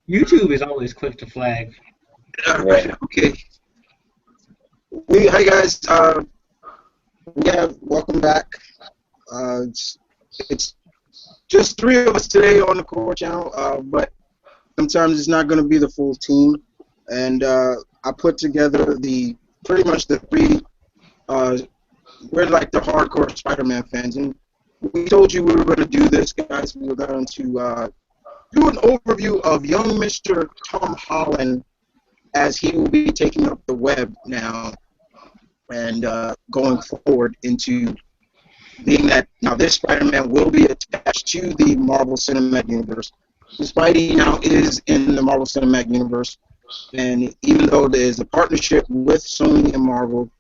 YouTube is always quick to flag. All right. Okay. Hi guys. Yeah, welcome back. It's just three of us today on the core channel, but sometimes it's not going to be the full team. And I put together pretty much the three. We're like the hardcore Spider-Man fans, and we told you we were going to do this, guys. We were going to do an overview of young Mr. Tom Holland as he will be taking up the web now and going forward into being that now this Spider-Man will be attached to the Marvel Cinematic Universe. Spidey now is in the Marvel Cinematic Universe, and even though there's a partnership with Sony and Marvel,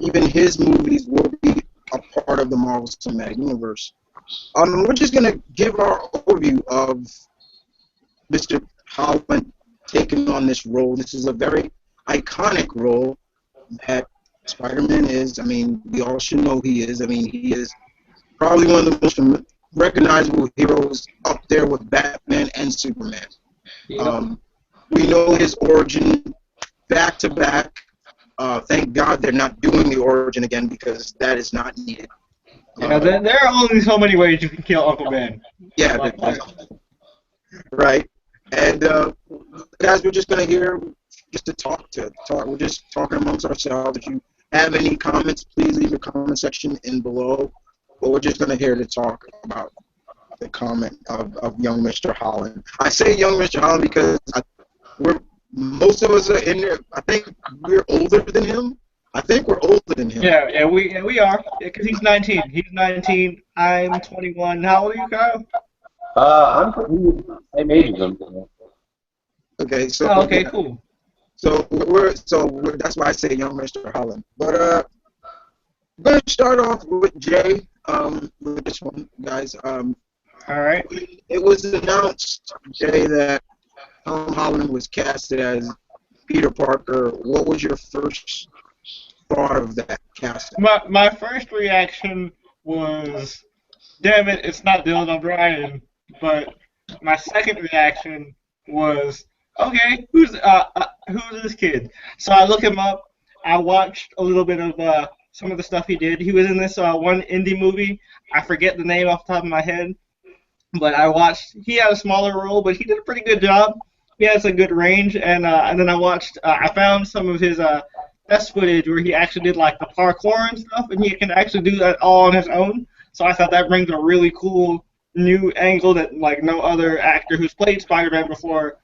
even his movies will be a part of the Marvel Cinematic Universe. We're just going to give our overview of Mr. Holland taking on this role. This is a very iconic role that Spider-Man is. I mean, we all should know he is. I mean, he is probably one of the most recognizable heroes up there with Batman and Superman. Yeah. We know his origin back to back. Thank God they're not doing the origin again because that is not needed. Yeah, there are only so many ways you can kill Uncle Ben. Yeah, right. And guys, we're just gonna hear just to talk. We're just talking amongst ourselves. If you have any comments, please leave your comment section in below. But we're just gonna hear to talk about the comment of young Mr. Holland. I say young Mr. Holland because most of us are in there. I think we're older than him. I think we're older than him. Yeah, we are. Because he's 19. He's 19. I'm 21. How old are you, Kyle? I'm age of them. Okay, so okay, yeah. cool. So that's why I say young Mr. Holland. But I'm gonna start off with Jay. With this one, guys. All right. It was announced, Jay, that Tom Holland was casted as Peter Parker. What was your first thought of that casting? My first reaction was, damn it, it's not Dylan O'Brien. But my second reaction was, okay, who's this kid? So I look him up. I watched a little bit of some of the stuff he did. He was in this one indie movie. I forget the name off the top of my head. But I watched. He had a smaller role, but he did a pretty good job. He has a good range, and then I watched. I found some of his test footage where he actually did like the parkour and stuff, and he can actually do that all on his own. So I thought that brings a really cool new angle that like no other actor who's played Spider-Man before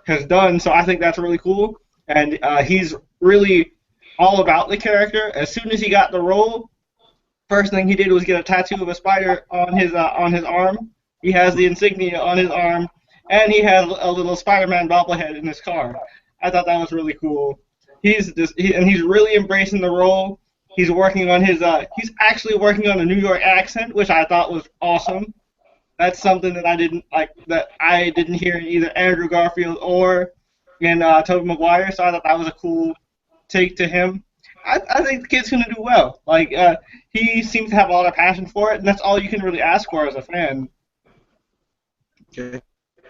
has done. So I think that's really cool, and he's really all about the character. As soon as he got the role, first thing he did was get a tattoo of a spider on his arm. He has the insignia on his arm, and he has a little Spider-Man bobblehead in his car. I thought that was really cool. He's really embracing the role. He's working on he's actually working on a New York accent, which I thought was awesome. That's something that I didn't hear in either Andrew Garfield or in Tobey Maguire. So I thought that was a cool take to him. I think the kid's gonna do well. Like he seems to have a lot of passion for it, and that's all you can really ask for as a fan. Okay.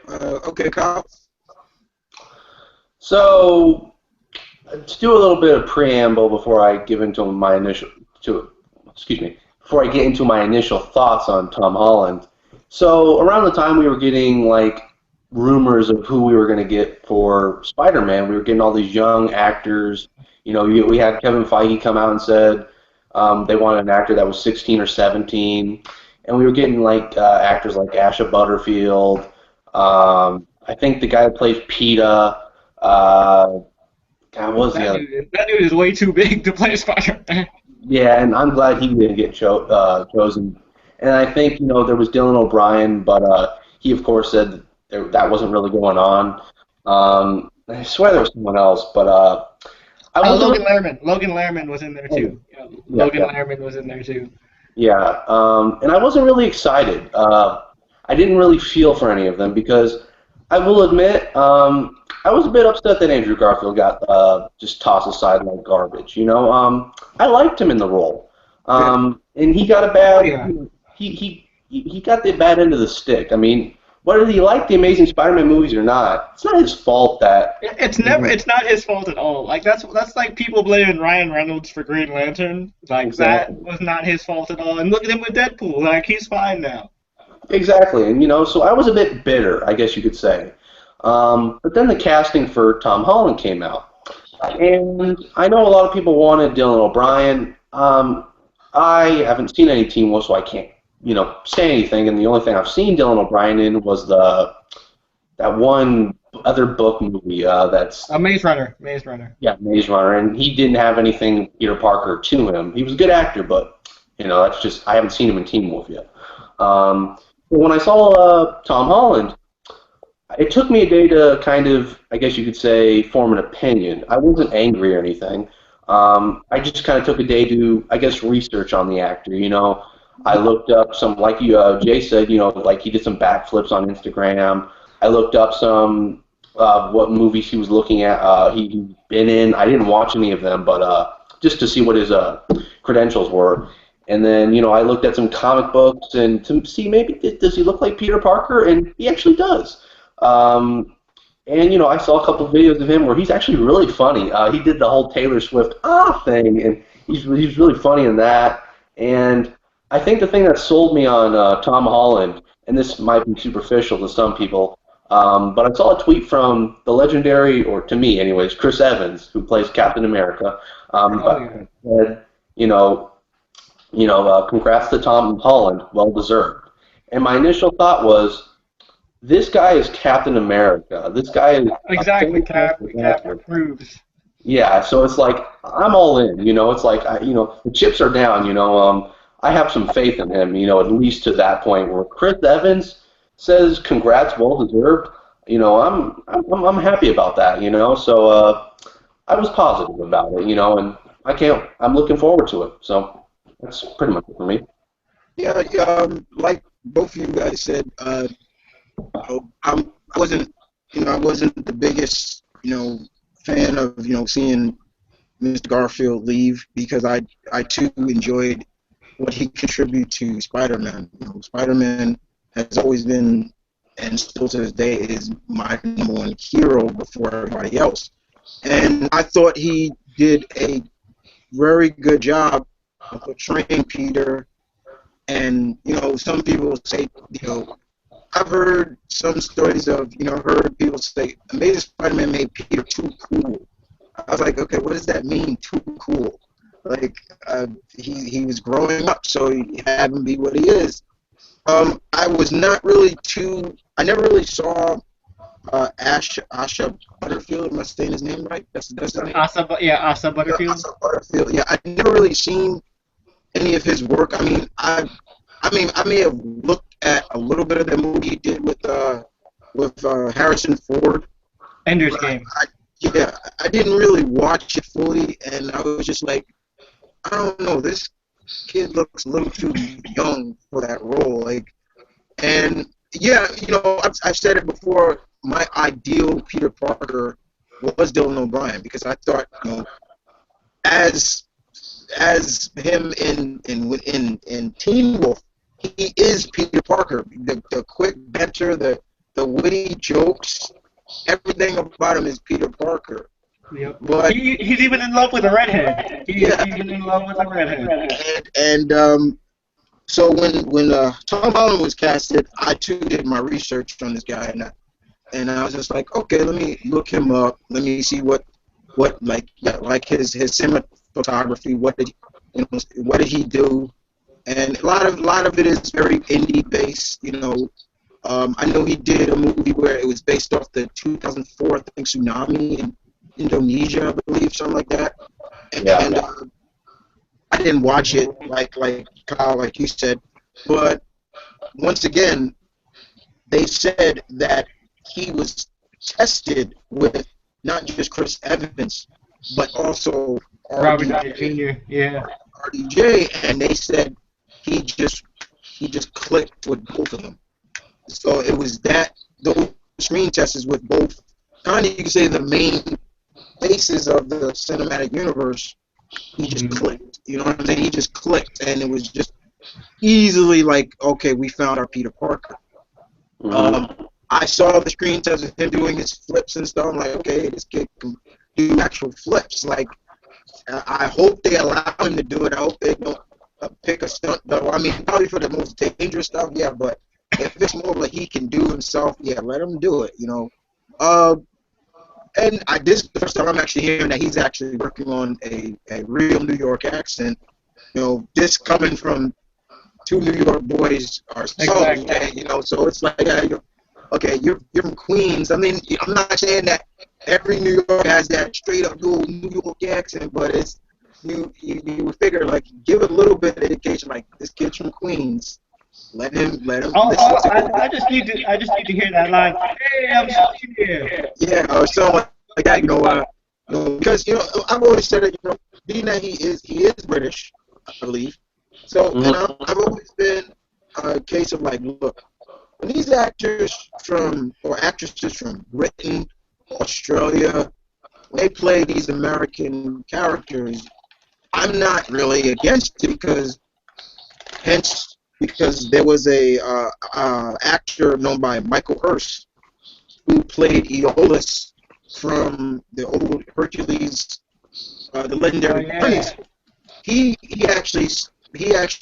Okay, Kyle. So, to do a little bit of preamble before I give into my initial before I get into my initial thoughts on Tom Holland. So, around the time we were getting like rumors of who we were going to get for Spider-Man, we were getting all these young actors. You know, we had Kevin Feige come out and said they wanted an actor that was 16 or 17. And we were getting like actors like Asha Butterfield. I think the guy that plays PETA. God, what was the other? That dude is way too big to play Spider-Man. Yeah, and I'm glad he didn't get chosen. And I think there was Dylan O'Brien, but he of course said that wasn't really going on. I swear there was someone else, but Logan Lerman. Logan Lerman was in there too. Logan Lerman was in there too. Yeah, and I wasn't really excited. I didn't really feel for any of them because I will admit I was a bit upset that Andrew Garfield got just tossed aside like garbage. I liked him in the role, and he got a bad he got the bad end of the stick. I mean, whether he liked the Amazing Spider-Man movies or not, it's not his fault that. It's not his fault at all. Like that's like people blaming Ryan Reynolds for Green Lantern. Like Exactly. that was not his fault at all. And look at him with Deadpool. Like he's fine now. Exactly, and so I was a bit bitter, I guess you could say. But then the casting for Tom Holland came out, and I know a lot of people wanted Dylan O'Brien. I haven't seen any Teen Wolf, so I can't, say anything. And the only thing I've seen Dylan O'Brien in was that one other book movie that's Maze Runner. Maze Runner. Yeah, Maze Runner, and he didn't have anything Peter Parker to him. He was a good actor, but that's just I haven't seen him in Teen Wolf yet. When I saw Tom Holland, it took me a day to kind of, I guess you could say, form an opinion. I wasn't angry or anything. I just kind of took a day to, I guess, research on the actor. I looked up some, like Jay said, like he did some backflips on Instagram. I looked up some what movies he was looking at. He'd been in. I didn't watch any of them, but just to see what his credentials were. And then, I looked at some comic books and to see maybe does he look like Peter Parker, and he actually does. And I saw a couple of videos of him where he's actually really funny. He did the whole Taylor Swift thing, and he's really funny in that. And I think the thing that sold me on Tom Holland, and this might be superficial to some people, but I saw a tweet from the legendary, or to me anyways, Chris Evans, who plays Captain America. Said, congrats to Tom Holland, well deserved. And my initial thought was, this guy is Captain America. This guy is exactly Captain proves. Yeah, so it's like I'm all in. It's like the chips are down. I have some faith in him. At least to that point where Chris Evans says congrats, well deserved. I'm happy about that. So I was positive about it. And I'm looking forward to it. So that's pretty much it for me. Yeah, like both of you guys said, I wasn't the biggest, fan of, seeing Mr. Garfield leave, because I too enjoyed what he contributed to Spider-Man. Spider-Man has always been, and still to this day, is my number one hero before everybody else. And I thought he did a very good job of portraying Peter. And, some people say, I've heard some stories of, heard people say, Amazing Spider-Man made Peter too cool. I was like, okay, what does that mean, too cool? Like, he was growing up, so he had him be what he is. I was not really I never really saw Asha Butterfield. Am I saying his name right? That's the name? Asa Butterfield. Asa Butterfield. Yeah, I never really seen any of his work. I mean, I may have looked at a little bit of the movie he did with Harrison Ford. Ender's Game. I didn't really watch it fully, and I was just like, I don't know, this kid looks a little too young for that role. Like, and yeah, I've said it before. My ideal Peter Parker was Dylan O'Brien, because I thought, as him in Teen Wolf, he is Peter Parker. The quick banter, the witty jokes, everything about him is Peter Parker. Yep. But he's even in love with a redhead. He's even in love with a redhead. And so when Tom Holland was casted, I too did my research on this guy, and I was just like, okay, let me look him up. Let me see what like his cinematography. What did he do? And a lot of it is very indie based. I know he did a movie where it was based off the 2004 tsunami in Indonesia, I believe, something like that. And I didn't watch it like Kyle, like you said, but once again, they said that he was tested with not just Chris Evans, but also Robert Downey Jr. Yeah, RDJ, and they said he just clicked with both of them. So it was those screen tests with both, kind of, you could say, the main faces of the cinematic universe. He just clicked. You know what I'm saying? He just clicked, and it was just easily like, okay, we found our Peter Parker. I saw the screen test of him doing his flips and stuff. I'm like, okay, this kid can do actual flips. Like, I hope they allow him to do it. I hope they don't pick a stunt double. I mean, probably for the most dangerous stuff, yeah. But if it's more like he can do himself, yeah, let him do it. You know. And this is the first time I'm actually hearing that he's actually working on a real New York accent. You know, this coming from two New York boys ourselves, Exactly. you know, so it's like, okay, you're from Queens. I mean, I'm not saying that every New York has that straight up New York accent, but it's you would figure, like, give a little bit of education, like, this kid's from Queens. Let him listen to I just need to hear that line. Hey, I'm stuck here. yeah, or something like that, because I've always said it, being that he is British, I believe. So, and I've always been a case of like, look, when these actors or actresses from Britain, Australia, when they play these American characters, I'm not really against it because there was a actor known by Michael Hurst who played Aeolus from the old Hercules, the legendary Hercules. He actually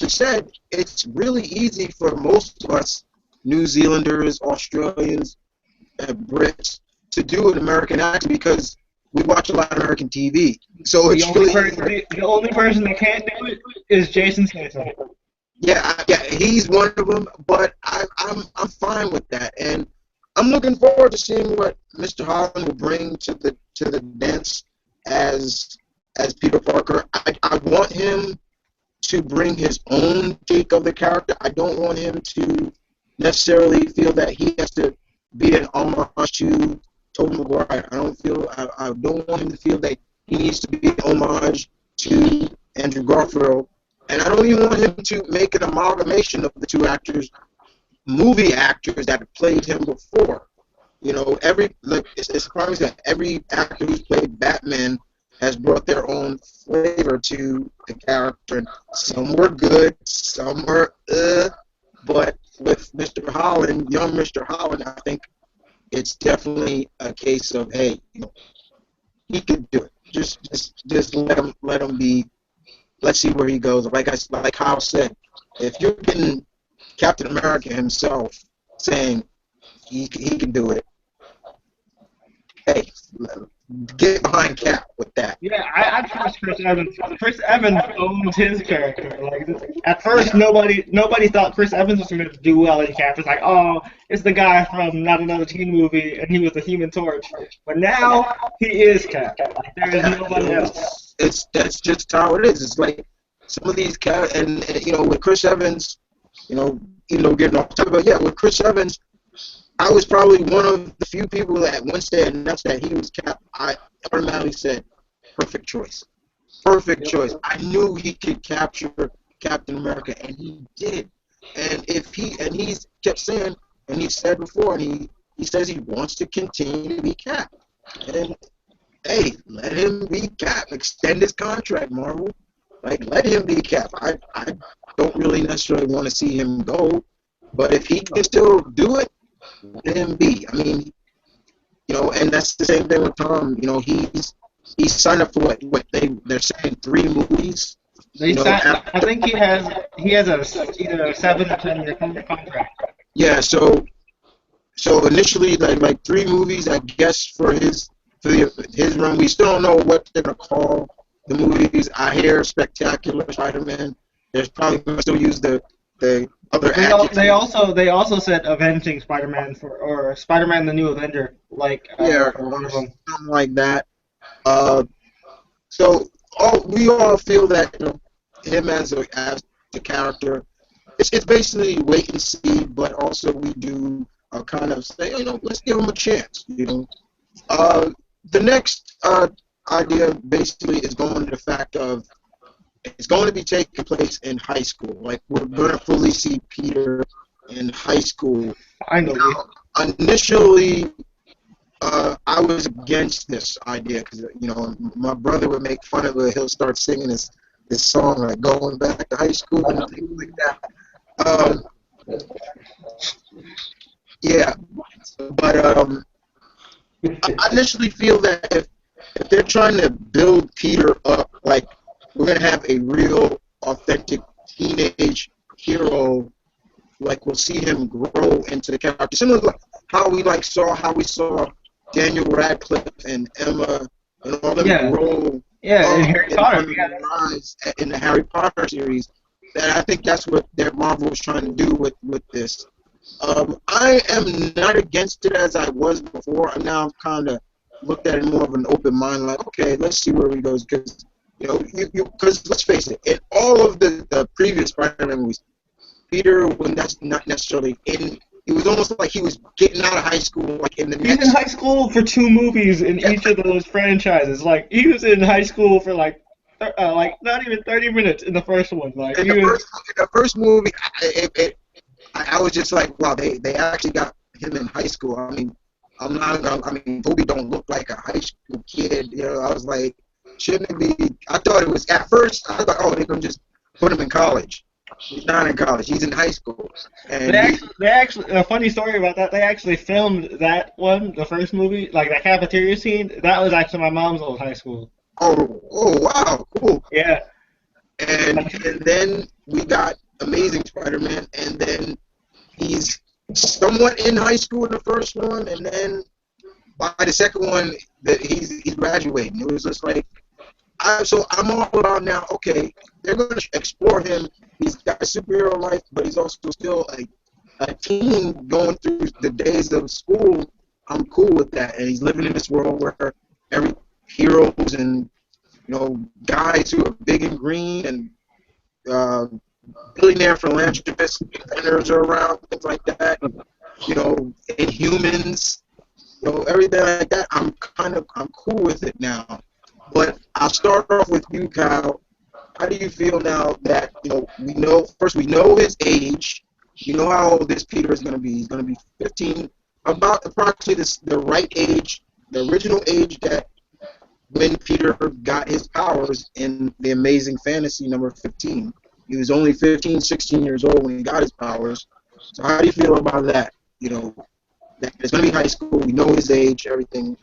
said it's really easy for most of us New Zealanders, Australians, Brits to do an American accent because we watch a lot of American TV. So it's the only person that can't do it is Jason Statham. Yeah, he's one of them, but I'm fine with that, and I'm looking forward to seeing what Mr. Holland will bring to the dance as Peter Parker. I want him to bring his own take of the character. I don't want him to necessarily feel that he has to be an homage to Tobey Maguire. I don't want him to feel that he needs to be an homage to Andrew Garfield. And I don't even want him to make an amalgamation of the two movie actors that have played him before. It's promised that every actor who's played Batman has brought their own flavor to the character. And some were good, some were but with Mr. Holland, young Mr. Holland, I think it's definitely a case of, hey, he could do it. Just let him be. Let's see where he goes. Like Kyle said, if you're getting Captain America himself saying he can do it, hey, get behind Cap with that. Yeah, I trust Chris Evans. Chris Evans owns his character. Like, at first, nobody thought Chris Evans was going to do well in Cap. It's like, oh, it's the guy from Not Another Teen Movie, and he was the Human Torch. But now he is Cap. Like, there is nobody else. That's just how it is. It's like some of these characters, and with Chris Evans, getting off topic, but yeah, with Chris Evans, I was probably one of the few people that once they announced that he was Cap, I automatically said, perfect choice. Perfect choice. I knew he could capture Captain America, and he did. And he's kept saying, and he said before, and he says he wants to continue to be Cap. And hey, let him be Cap. Extend his contract, Marvel. Like, let him be Cap. I don't really necessarily want to see him go, but if he can still do it, let him be. I mean, and that's the same thing with Tom. He's signed up for what they're saying 3 movies. I think he has either a 7 or 10 year contract. Yeah, so initially like 3 movies, I guess, for his run. We still don't know what they're gonna call the movies. I hear Spectacular Spider-Man. They're probably gonna still use the other adjectives. They also said Avenging Spider-Man or Spider-Man the New Avenger, like one of them. Something like that. So we all feel that him as a character, it's basically wait and see, but also we do kind of say, let's give him a chance. The next idea basically is going to the fact of it's going to be taking place in high school. Like, we're going to fully see Peter in high school. I know. Initially, I was against this idea because my brother would make fun of it. He'll start singing this song like going back to high school and things like that. Yeah, but I initially feel that if they're trying to build Peter up, like we're gonna have a real, authentic teenage hero, like we'll see him grow into the character, similar to how we saw Daniel Radcliffe and Emma and all them Yeah, grow yeah, and up Harry and Potter. on the rise in the Harry Potter series. That I think that's what that Marvel is trying to do with this. I am not against it as I was before. I'm now kind of looked at it more of an open mind, like, okay, let's see where we go. Because, because let's face it, in all of the previous Spider-Man movies, Peter, when that's not necessarily in, it was almost like he was getting out of high school, like in the He's in next. high school for 2 movies in Yeah, each of those franchises. Like he was in high school for like not even 30 minutes in the first one. Like in he was. the first movie, I was just like, wow, they actually got him in high school. I mean, I mean, Toby don't look like a high school kid. I was like, shouldn't it be? I thought it was at first. I thought, oh, they're gonna just put him in college. He's not in college. He's in high school. And They actually, a funny story about that. They actually filmed that one, the first movie, like that cafeteria scene. That was actually my mom's old high school. oh, wow, cool. Yeah, And then we got Amazing Spider-Man, and then he's somewhat in high school in the first one, and then by the second one, that he's graduating. It was just like, so I'm all about now. Okay, they're going to explore him. He's got a superhero life, but he's also still a teen going through the days of school. I'm cool with that, and he's living in this world where every heroes and guys who are big and green and uh, billionaire philanthropists, inventors are around, things like that. Inhumans, everything like that. I'm cool with it now. But I'll start off with you, Kyle. How do you feel now that we know his age. You know how old this Peter is going to be. He's going to be 15, about approximately the right age, the original age that when Peter got his powers in the Amazing Fantasy number 15. He was only 15, 16 years old when he got his powers. So how do you feel about that? That it's going to be high school. We know his age, everything.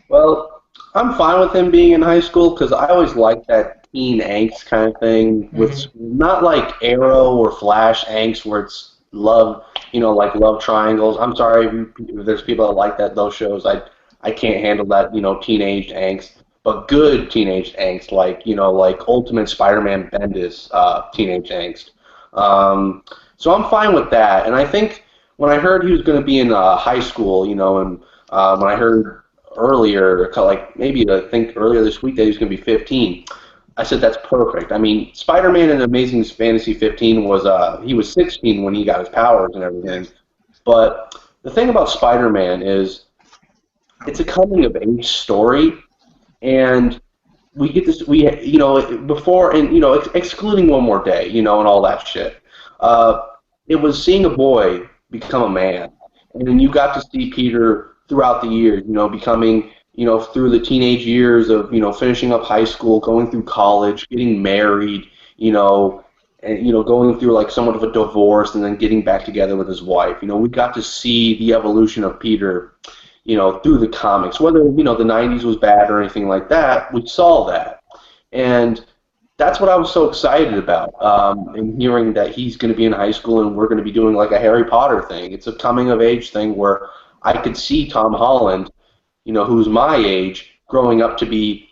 Well, I'm fine with him being in high school because I always liked that teen angst kind of thing with not like Arrow or Flash angst where it's love, like love triangles. I'm sorry if there's people that like those shows. I can't handle that, teenage angst. But good teenage angst, like Ultimate Spider-Man Bendis teenage angst. So I'm fine with that. And I think when I heard he was going to be in high school, and when I heard earlier, I think earlier this week that he was going to be 15, I said that's perfect. I mean, Spider-Man in Amazing Fantasy 15 he was 16 when he got his powers and everything. But the thing about Spider-Man is it's a coming of age story, and we get this before and excluding One More Day, and all that shit. It was seeing a boy become a man, and then you got to see Peter throughout the years, becoming, through the teenage years of, finishing up high school, going through college, getting married, and, going through like somewhat of a divorce and then getting back together with his wife. We got to see the evolution of Peter, through the comics. Whether, the 90s was bad or anything like that, we saw that. And that's what I was so excited about, in hearing that he's going to be in high school and we're going to be doing like a Harry Potter thing. It's a coming of age thing where I could see Tom Holland, who's my age, growing up to be,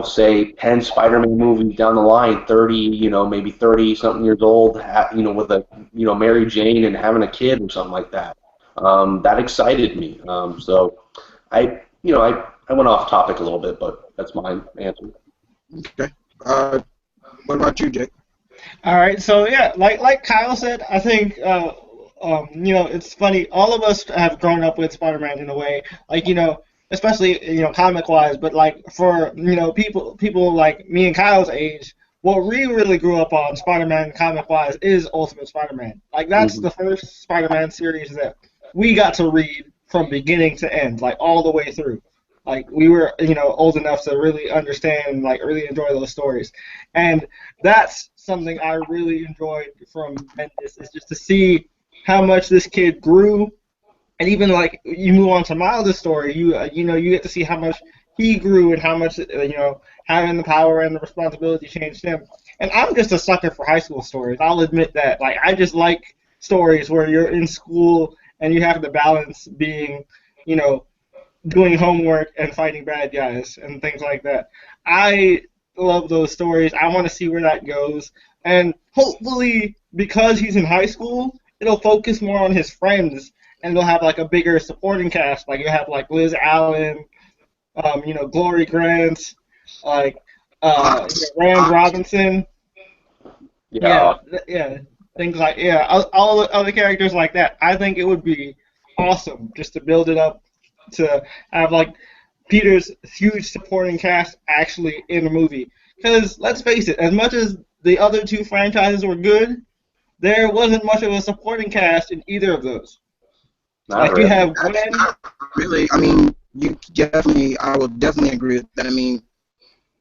say 10 Spider-Man movies down the line, 30, maybe 30-something years old, with a, Mary Jane and having a kid or something like that. That excited me. So I went off topic a little bit, but that's my answer. Okay. What about you, Jake? All right, so yeah, like Kyle said, I think it's funny. All of us have grown up with Spider-Man in a way, like especially comic-wise. But like for people like me and Kyle's age, what we really grew up on Spider-Man comic-wise is Ultimate Spider-Man. Like that's the first Spider-Man series that we got to read from beginning to end, like all the way through. Like we were, old enough to really understand and like really enjoy those stories, and that's something I really enjoyed from Bendis is just to see how much this kid grew, and even like you move on to Miles' story, you know you get to see how much he grew and how much having the power and the responsibility changed him. And I'm just a sucker for high school stories. I'll admit that. Like I just like stories where you're in school and you have to balance being, you know, doing homework and fighting bad guys and things like that. I love those stories. I want to see where that goes. And hopefully, because he's in high school, it'll focus more on his friends and they'll have like a bigger supporting cast. Like you have like Liz Allen, Glory Grant, like Ox, Rand Ox. Robinson. Yeah. Yeah, yeah, things like all the other characters like that. I think it would be awesome just to build it up to have like Peter's huge supporting cast actually in the movie. Because let's face it, as much as the other two franchises were good, there wasn't much of a supporting cast in either of those. Not Like you really. have That's Gwen. not really. I mean, I will definitely agree with that. I mean,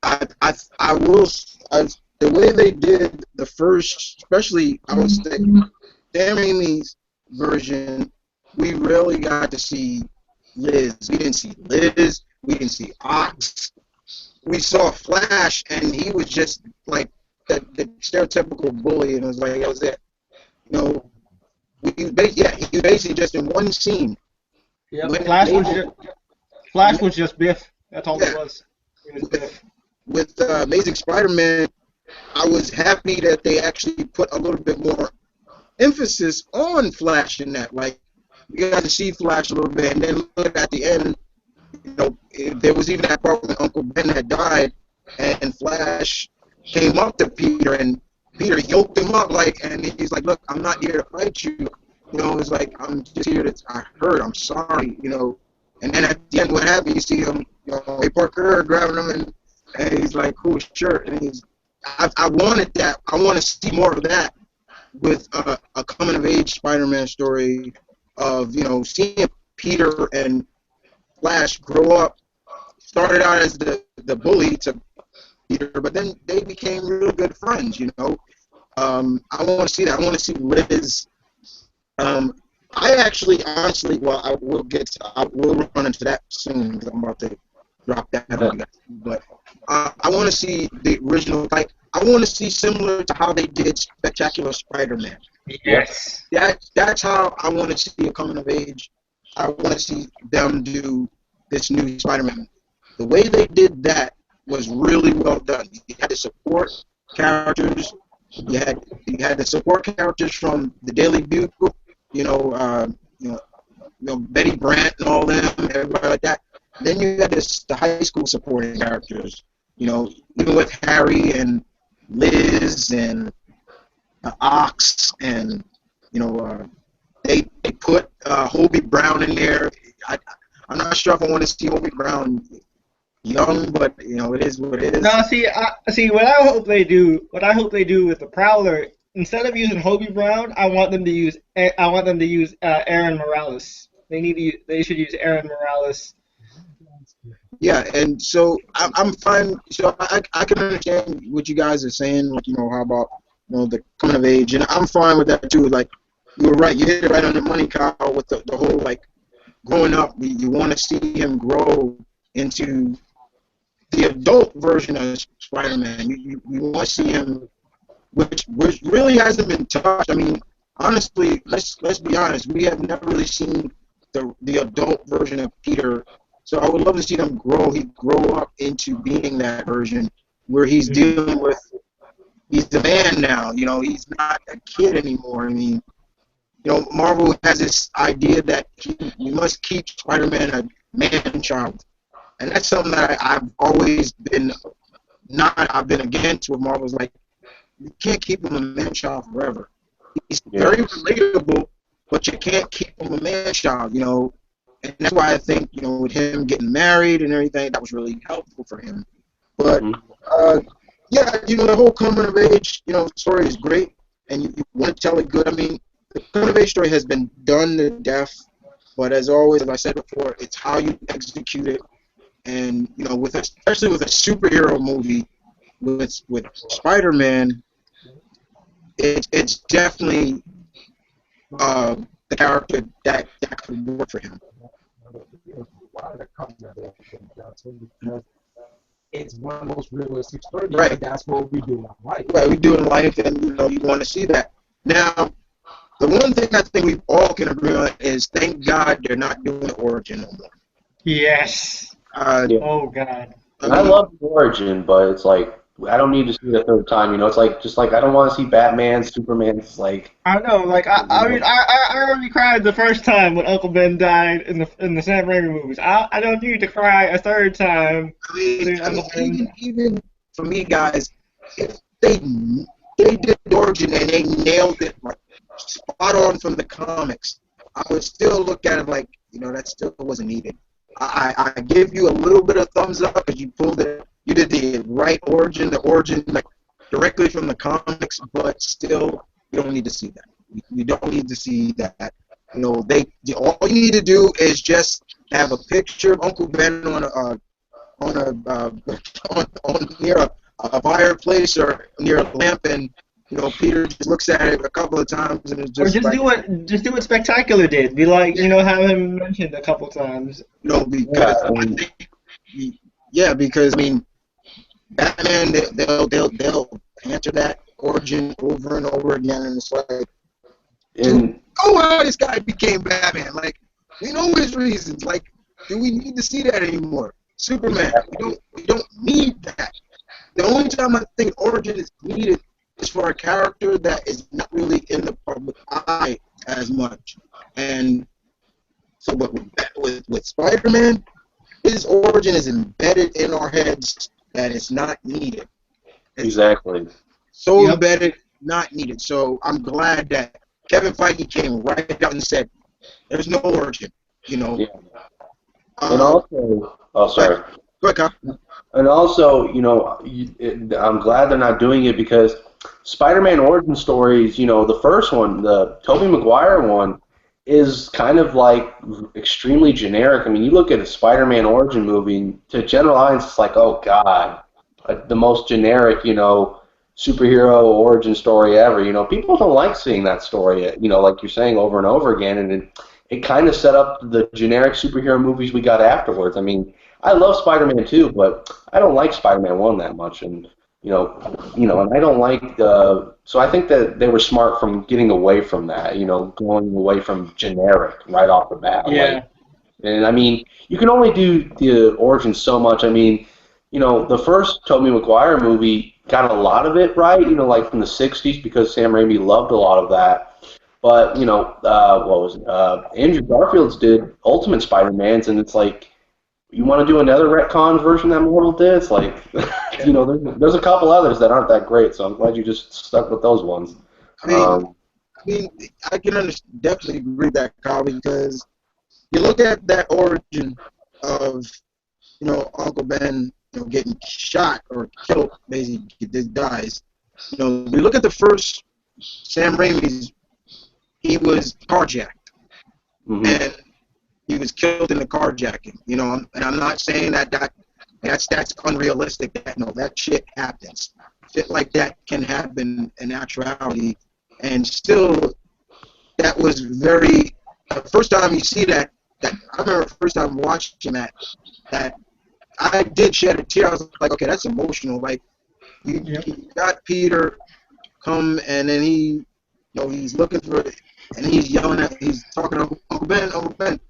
I will. The way they did the first, especially I would say, Sam Raimi's version, we rarely got to see Liz. We didn't see Liz. We didn't see Ox. We saw Flash, and he was just like the stereotypical bully, and it was like that was it. You know, he was basically just in one scene. Yep, When Flash was just Biff. That's all it yeah, was. It was with Biff. Amazing Spider-Man, I was happy that they actually put a little bit more emphasis on Flash in that. Like, you got to see Flash a little bit, and then look at the end, there was even that part when Uncle Ben had died, and Flash came up to Peter, and Peter yoked him up, like, and he's like, "Look, I'm not here to fight you. It's like, I'm just here to, I heard, I'm sorry, And then at the end, what happened, you see him, Ray Parker grabbing him, and he's like, cool shirt, and I wanted that. I want to see more of that with a coming-of-age Spider-Man story of, seeing Peter and Flash grow up. Started out as the bully to Peter, but then they became real good friends. I want to see that. I want to see Liz. I actually, honestly, well, I will run into that soon because I'm about to drop that on you guys. But I want to see the original, like, I want to see similar to how they did Spectacular Spider-Man. Yes. That's how I want to see a coming of age. I want to see them do this new Spider-Man. The way they did that was really well done. You had the support characters. You had the support characters from the Daily Bugle. Betty Brant and all them, everybody like that. Then you had the high school supporting characters. Even with Harry and Liz and Ox, and they put Hobie Brown in there. I'm not sure if I want to see Hobie Brown young, but it is what it is. No, see what I hope they do. What I hope they do with the Prowler, instead of using Hobie Brown, I want them to use Aaron Morales. They should use Aaron Morales. Yeah, and so I'm fine. So I can understand what you guys are saying. Like, how about the coming of age, and I'm fine with that too. Like, you were right. You hit it right on the money, Kyle, with the whole, like, growing up. You want to see him grow into the adult version of Spider-Man. You want to see him, which really hasn't been touched. I mean, honestly, let's be honest. We have never really seen the adult version of Peter. So I would love to see them grow up into being that version where he's dealing with, he's the man now. He's not a kid anymore. I mean, Marvel has this idea that you must keep Spider-Man a man-child. And that's something that I've always been against with Marvel's, like, you can't keep him a man-child forever. He's very relatable, but you can't keep him a man-child, And that's why I think, with him getting married and everything, that was really helpful for him. But, the whole coming of age, story is great, and you want to tell it good. I mean, the coming of age story has been done to death, but as always, as I said before, it's how you execute it. And, especially with a superhero movie, with Spider-Man, it's definitely the character that could work for him. It's one of the most realistic stories. Right. That's what we do in life. Right, we do in life, and you want to see that. Now, the one thing I think we all can agree on is thank God they're not doing the origin no more. Yes. Yeah. Oh God. I love the origin, but it's like I don't need to see it a third time. It's like just like I don't want to see Batman, Superman. It's like I know, like I mean, I already cried the first time when Uncle Ben died in the Sam Raimi movies. I don't need to cry a third time. Even for me, guys, if they did the origin and they nailed it like spot on from the comics, I would still look at it like that still wasn't needed. I give you a little bit of thumbs up because you did the right origin, like directly from the comics, but still you don't need to see that. You don't need to see that. All you need to do is just have a picture of Uncle Ben on near a fireplace or near a lamp, and Peter just looks at it a couple of times and it's just do what Spectacular did. Be like, have him mentioned a couple times. Because I mean, Batman, they'll answer that origin over and over again, and it's like, how this guy became Batman? Like, we know his reasons. Like, do we need to see that anymore? Superman, we don't need that. The only time I think origin is needed is for a character that is not really in the public eye as much. And so, but with Spider-Man, his origin is embedded in our heads that it's not needed. Exactly. So embedded, not needed. So I'm glad that Kevin Feige came right out and said, "There's no origin." Yeah. And also, sorry. Quick, huh? And also, I'm glad they're not doing it because Spider-Man origin stories, the first one, the Tobey Maguire one, is kind of like extremely generic. I mean, you look at a Spider-Man origin movie, to general audience, it's like, oh God, the most generic, superhero origin story ever. People don't like seeing that story, like you're saying over and over again, and it kind of set up the generic superhero movies we got afterwards. I mean, I love Spider-Man 2, but I don't like Spider-Man 1 that much, and and I don't like so I think that they were smart from getting away from that, going away from generic right off the bat. Yeah. And I mean, you can only do the origin so much. I mean, the first Tobey Maguire movie got a lot of it right, like from the 60s because Sam Raimi loved a lot of that. But, Andrew Garfield's did Ultimate Spider-Man's, and it's like, you want to do another retcon version that Marvel did? It's like, there's a couple others that aren't that great, so I'm glad you just stuck with those ones. I can definitely agree with that, Kyle, because you look at that origin of, Uncle Ben, getting shot or killed, basically, he dies. We look at the first Sam Raimi's, he was carjacked. Mm-hmm. And he was killed in the carjacking, and I'm not saying that's unrealistic. That shit happens. Shit like that can happen in actuality, and still, that was very. The first time you see that I remember the first time watching that I did shed a tear. I was like, okay, that's emotional. Like, you got Peter come, and then he's looking for it, and he's yelling he's talking to Uncle Ben, Uncle Ben.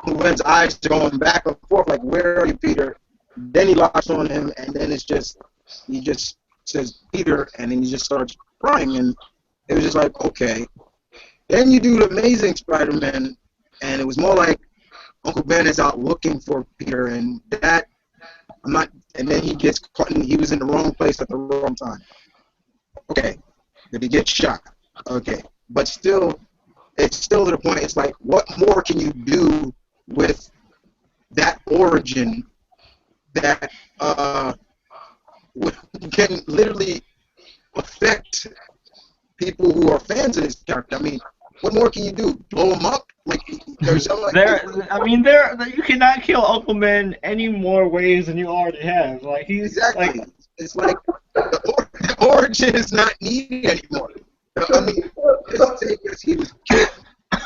Ben's eyes are going back and forth, like, where are you, Peter? Then he locks on him, and then he just says, Peter, and then he just starts crying, and it was just like, okay. Then you do the Amazing Spider-Man, and it was more like Uncle Ben is out looking for Peter, and and then he gets caught, and he was in the wrong place at the wrong time. Okay, did he get shot? Okay, but still, it's still to the point, it's like, what more can you do with that origin that can literally affect people who are fans of this character? I mean, what more can you do? Blow him up? Like, there's something like you cannot kill Uncle Ben any more ways than you already have. Like, he's exactly. like, it's like the origin is not needed anymore. I mean, just because he was killed.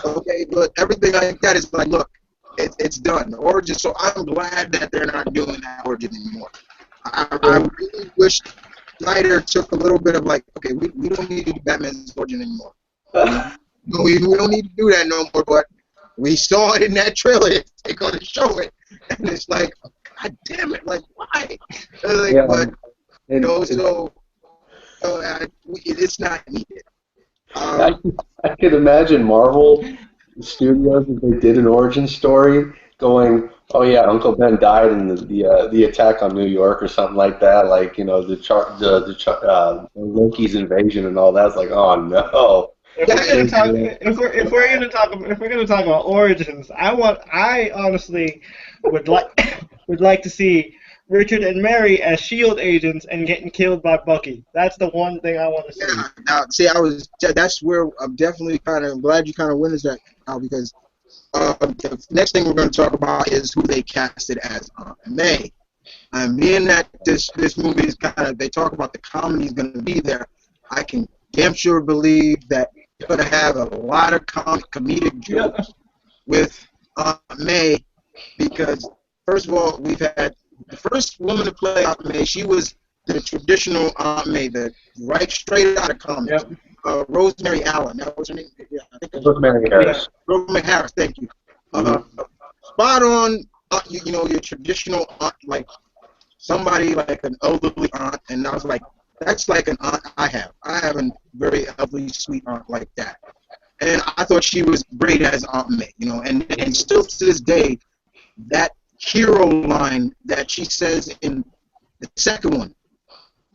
Okay, but everything like that is like, look, it's done. The origin. So I'm glad that they're not doing that origin anymore. I really wish Snyder took a little bit of like, okay, we don't need to do Batman's origin anymore. We don't need to do that no more. But we saw it in that trailer. They're gonna show it, and it's like, God damn it, like why? Like, Yeah, but you know, and so it's not needed. I, I could imagine Marvel Studios if they did an origin story going, oh yeah, Uncle Ben died in the attack on New York or something like that, like Loki's invasion and all that. It's like, oh no. If Yeah, we're gonna talk, if we're gonna talk about origins, I honestly would like would like to see Richard and Mary as Shield agents and getting killed by Bucky. That's the one thing I want to see. yeah. Now, see, that's where I'm definitely kind of glad you kind of witnessed that now because the next thing we're going to talk about is who they casted as Aunt May. And being that this movie is kind of, they talk about the comedy is going to be there, I can damn sure believe that you're going to have a lot of comedic jokes with Aunt May because, first of all, we've had the first woman to play Aunt May. She was the traditional Aunt May, the right straight out of comics. Yep. Rosemary Allen. That was her name. Yeah, I think that's Rosemary Harris. Rosemary Harris. Thank you. Spot on. You know, your traditional aunt, like somebody like an elderly aunt, and I was like, that's like an aunt I have. I have a very elderly, sweet aunt like that, and I thought she was great as Aunt May. You know, and still to this day, that hero line that she says in the second one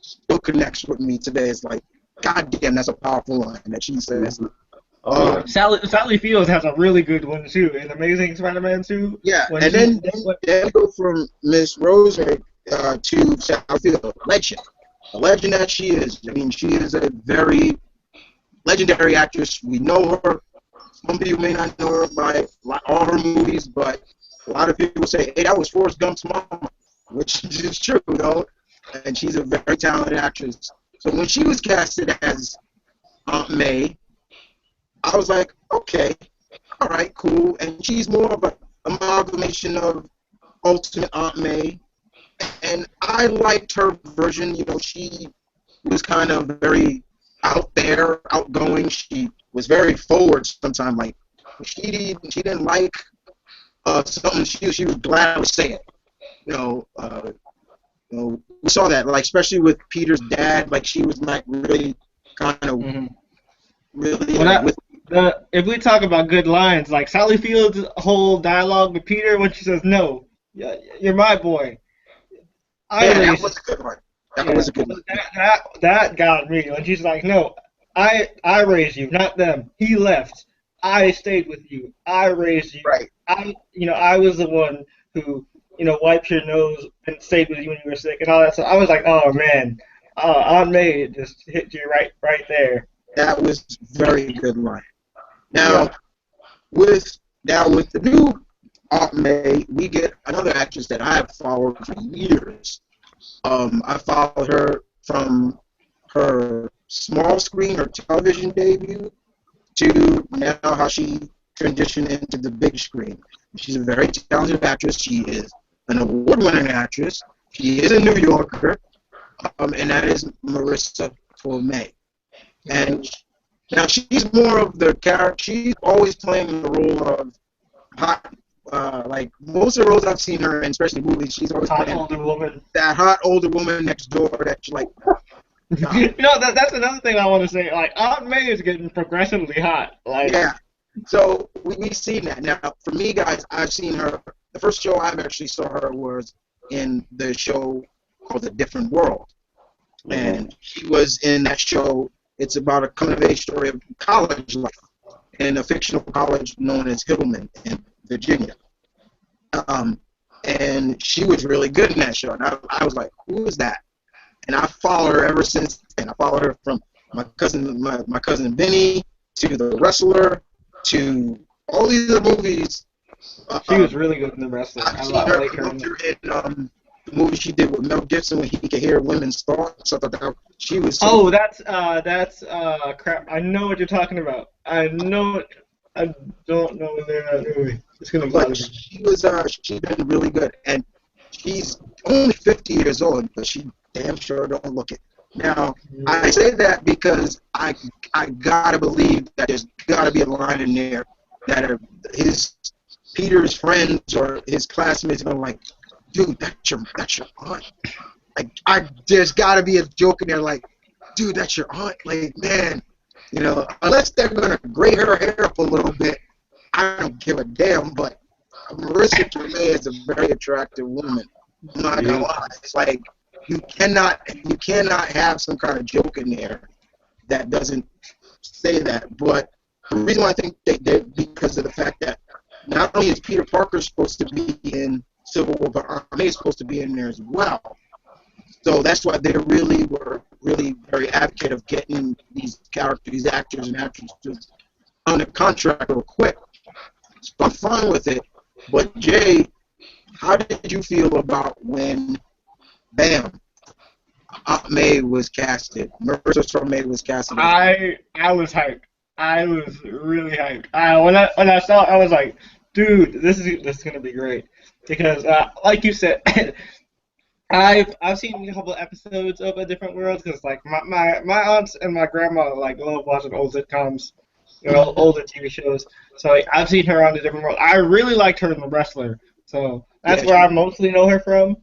still connects with me today. It's like, God damn, that's a powerful line that she says. Sally Fields has a really good one too, in Amazing Spider-Man 2. Yeah, and then go from Miss Rosemary to Sally Fields, a legend that she is. I mean, she is a very legendary actress. We know her. Some people may not know her by all her movies, but a lot of people say, hey, that was Forrest Gump's mama, which is true, you know, and she's a very talented actress. So when she was casted as Aunt May, I was like, okay, all right, cool. And she's more of an amalgamation of Ultimate Aunt May. And I liked her version. You know, she was kind of very out there, outgoing. She was very forward sometimes. Like, she didn't like something, she would gladly say it. You know, we saw that, like, especially with Peter's dad. Like, she was like really kind of really if we talk about good lines, like Sally Fields' whole dialogue with Peter when she says, "No, you're my boy." That was a good one. That was a good one. That got me when she's like, "No, I raised you, not them. He left. I stayed with you. I raised you. Right. I was the one who, wiped your nose and stayed with you when you were sick and all that stuff." I was like, "Oh man, Aunt May just hit you right there." That was very good line. Now, with the new Aunt May, we get another actress that I have followed for years. I followed her from her small screen, her television debut, to now how she transitioned into the big screen. She's a very talented actress. She is an award-winning actress. She is a New Yorker, and that is Marissa Tomei. And now she's more of the character. She's always playing the role of hot. Like most of the roles I've seen her in, especially movies, she's always playing that hot older woman next door that you like. That's another thing I want to say. Like, Aunt May is getting progressively hot. Like, yeah. So we've seen that. Now, for me, guys, I've seen her. The first show I actually saw her was in the show called A Different World, and she was in that show. It's about a coming-of-age story of college life in a fictional college known as Hibbleman in Virginia. And she was really good in that show. And I was like, who is that? And I follow her ever since then. I follow her from my cousin Vinny to The Wrestler to all these other movies. She was really good in The Wrestler. I like her in the movie she did with Mel Gibson when he could hear women's thoughts. I thought that she was. So that's crap. I know what you're talking about. I know it. I don't know when they're in that movie. It's gonna bother But me. she's been really good, and she's only 50 years old, but she damn sure don't look it. Now, I say that because I gotta believe that there's gotta be a line in there that are his Peter's friends or his classmates are gonna like, dude, that's your aunt. Like, there's gotta be a joke in there like, dude, that's your aunt. Like, man, unless they're gonna gray her hair up a little bit, I don't give a damn. But Marissa Tomei is a very attractive woman. I'm not gonna lie. It's like you cannot have some kind of joke in there that doesn't say that. But the reason why I think they because of the fact that not only is Peter Parker supposed to be in Civil War, but Aunt May is supposed to be in there as well. So that's why they were really very advocate of getting these actors and actresses on a contract real quick. So I'm fine with it. But Jay, how did you feel about when, bam, Aunt May was casted? Marissa Tomei was casted. I was hyped. I was really hyped. When I saw it, I was like, dude, this is gonna be great because, like you said, I've seen a couple of episodes of A Different World because like my aunts and my grandma like love watching old sitcoms, older TV shows. So like, I've seen her on A Different World. I really liked her in The Wrestler, so that's where I mostly know her from,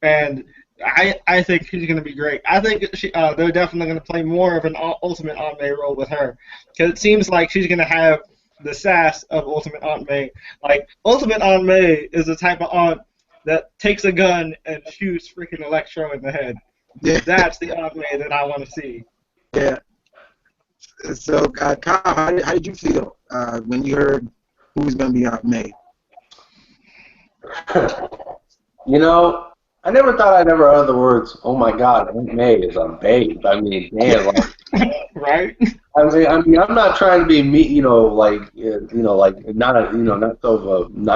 and I think she's gonna be great. I think they're definitely gonna play more of an Ultimate Aunt May role with her because it seems like she's gonna have the sass of Ultimate Aunt May. Like Ultimate Aunt May is the type of aunt that takes a gun and shoots freaking Electro in the head. Yeah. That's the Aunt May that I want to see. Yeah. So, Kyle, how did you feel when you heard who was going to be Aunt May? I never thought I'd ever utter the words, "Oh my God, Aunt May is a babe." I mean, damn. Like, Right? I mean, I'm not trying to be me, like not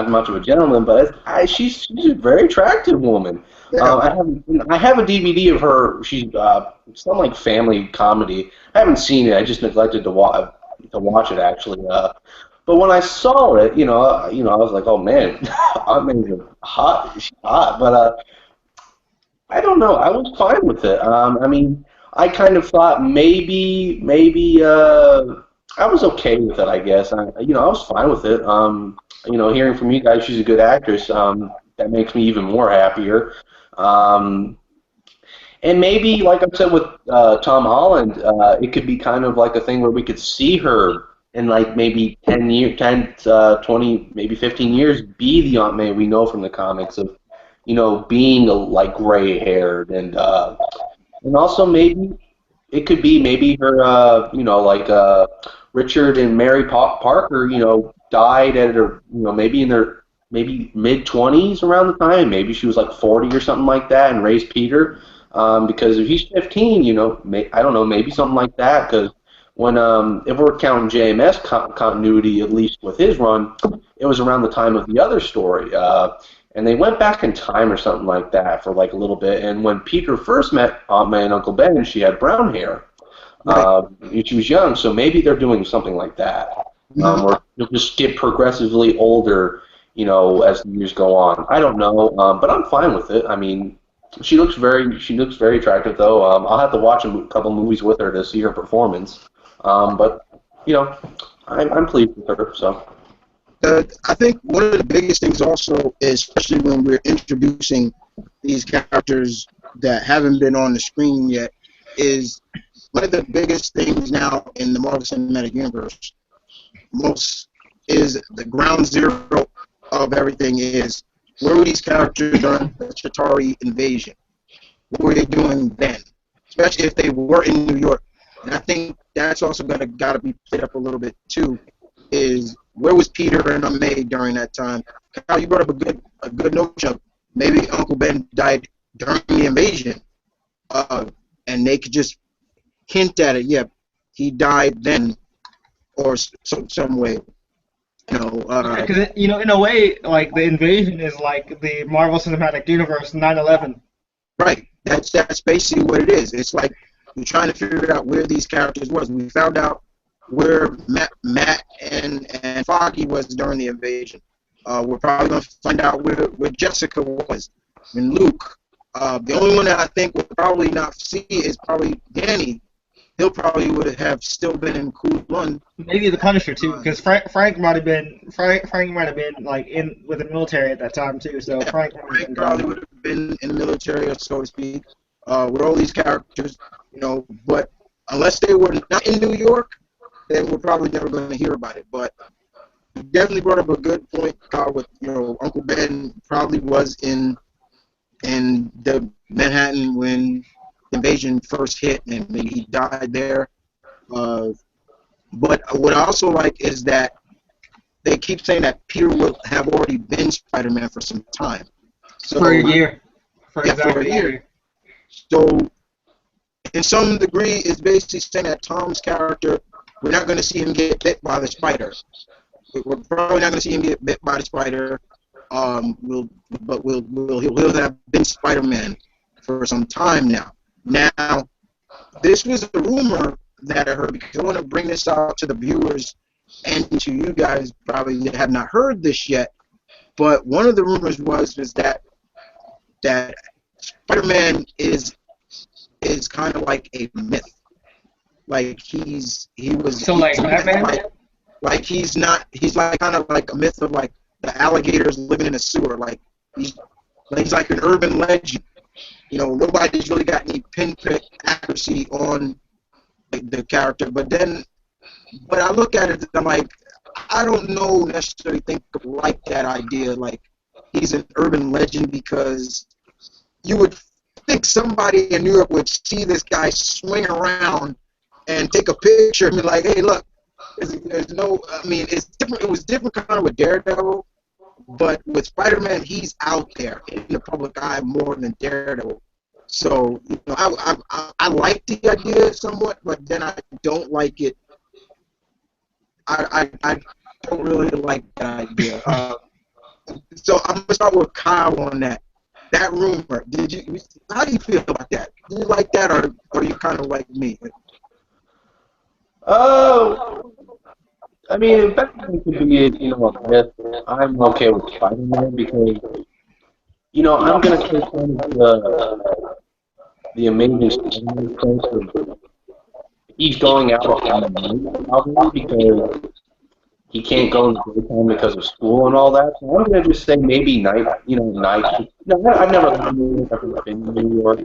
much of a gentleman, but she's a very attractive woman. Yeah. I have a DVD of her. She's some like family comedy. I haven't seen it. I just neglected to watch it actually. But when I saw it, I was like, oh man, Aunt May's hot. She's hot, but I don't know. I was fine with it. I mean, I kind of thought maybe I was okay with it. I guess I was fine with it. Hearing from you guys, she's a good actress. That makes me even more happier. And maybe, like I said with Tom Holland, it could be kind of like a thing where we could see her in like maybe 20, maybe 15 years, be the Aunt May we know from the comics of, being like gray-haired and also maybe it could be maybe her, like Richard and Mary Parker, died at her, maybe in their mid-20s around the time. Maybe she was like 40 or something like that and raised Peter. Because if he's 15, I don't know, maybe something like that. Because when, if we're counting JMS continuity, at least with his run, it was around the time of the other story. And they went back in time or something like that for like a little bit. And when Peter first met Aunt May and Uncle Ben, she had brown hair. She was young, so maybe they're doing something like that. Or you'll just get progressively older, as the years go on. I don't know, but I'm fine with it. I mean, she looks very attractive, though. I'll have to watch a couple movies with her to see her performance. But I'm pleased with her. So. I think one of the biggest things also is, especially when we're introducing these characters that haven't been on the screen yet, is one of the biggest things now in the Marvel Cinematic Universe. Is the ground zero of everything is where were these characters during the Chitauri invasion? What were they doing then? Especially if they were in New York. And I think that's also gotta be played up a little bit too. Is where was Peter and Aunt May during that time? Kyle, you brought up a good notion of maybe Uncle Ben died during the invasion, and they could just hint at it. Yeah, he died then, or some way. Because in a way, like the invasion is like the Marvel Cinematic Universe 9/11. Right. That's basically what it is. It's like we're trying to figure out where these characters was. We found out where Matt and Foggy was during the invasion. We're probably going to find out where Jessica was and Luke. The only one that I think we'll probably not see is probably Danny. He'll probably would have still been in Kulun. Maybe the Punisher too, because Frank might have been like in with the military at that time too. So Yeah, Frank probably would have been in the military, so to speak, with all these characters, But unless they were not in New York, then we're probably never going to hear about it. But you definitely brought up a good point, Carl. With Uncle Ben probably was in the Manhattan when the invasion first hit, and maybe he died there. But what I also like is that they keep saying that Peter will have already been Spider-Man for some time. So, for a year. For yeah, exactly for a year. So, in some degree, it's basically saying that Tom's character, we're not going to see him get bit by the spider. We're probably not going to see him get bit by the spider. He'll have been Spider-Man for some time now. Now, this was a rumor that I heard, because I want to bring this out to the viewers and to you guys probably that have not heard this yet. But one of the rumors was that Spider-Man is kind of like a myth. Like he was. So like Batman. Like he's like kind of like a myth of like the alligators living in a sewer. Like he's like an urban legend. Nobody's really got any pinprick accuracy on the character. But I look at it and I'm like, I don't necessarily like that idea. Like he's an urban legend, because you would think somebody in Europe would see this guy swing around and take a picture and be like, hey, look, it's different. It was different kind of with Daredevil, but with Spider-Man, he's out there in the public eye more than Daredevil. So, I like the idea somewhat, but then I don't like it. I don't really like that idea. So I'm gonna start with Kyle on that. That rumor. How do you feel about that? Do you like that, or are you kind of like me? I mean, in fact, it could be, a myth. I'm okay with Spider-Man because, I'm going to take kind of the Amazing Spider-Man place of he's going out on the night, probably, because he can't go in the daytime because of school and all that. So I'm going to just say maybe night, night. No, I've never been to New York. I've never been to New York.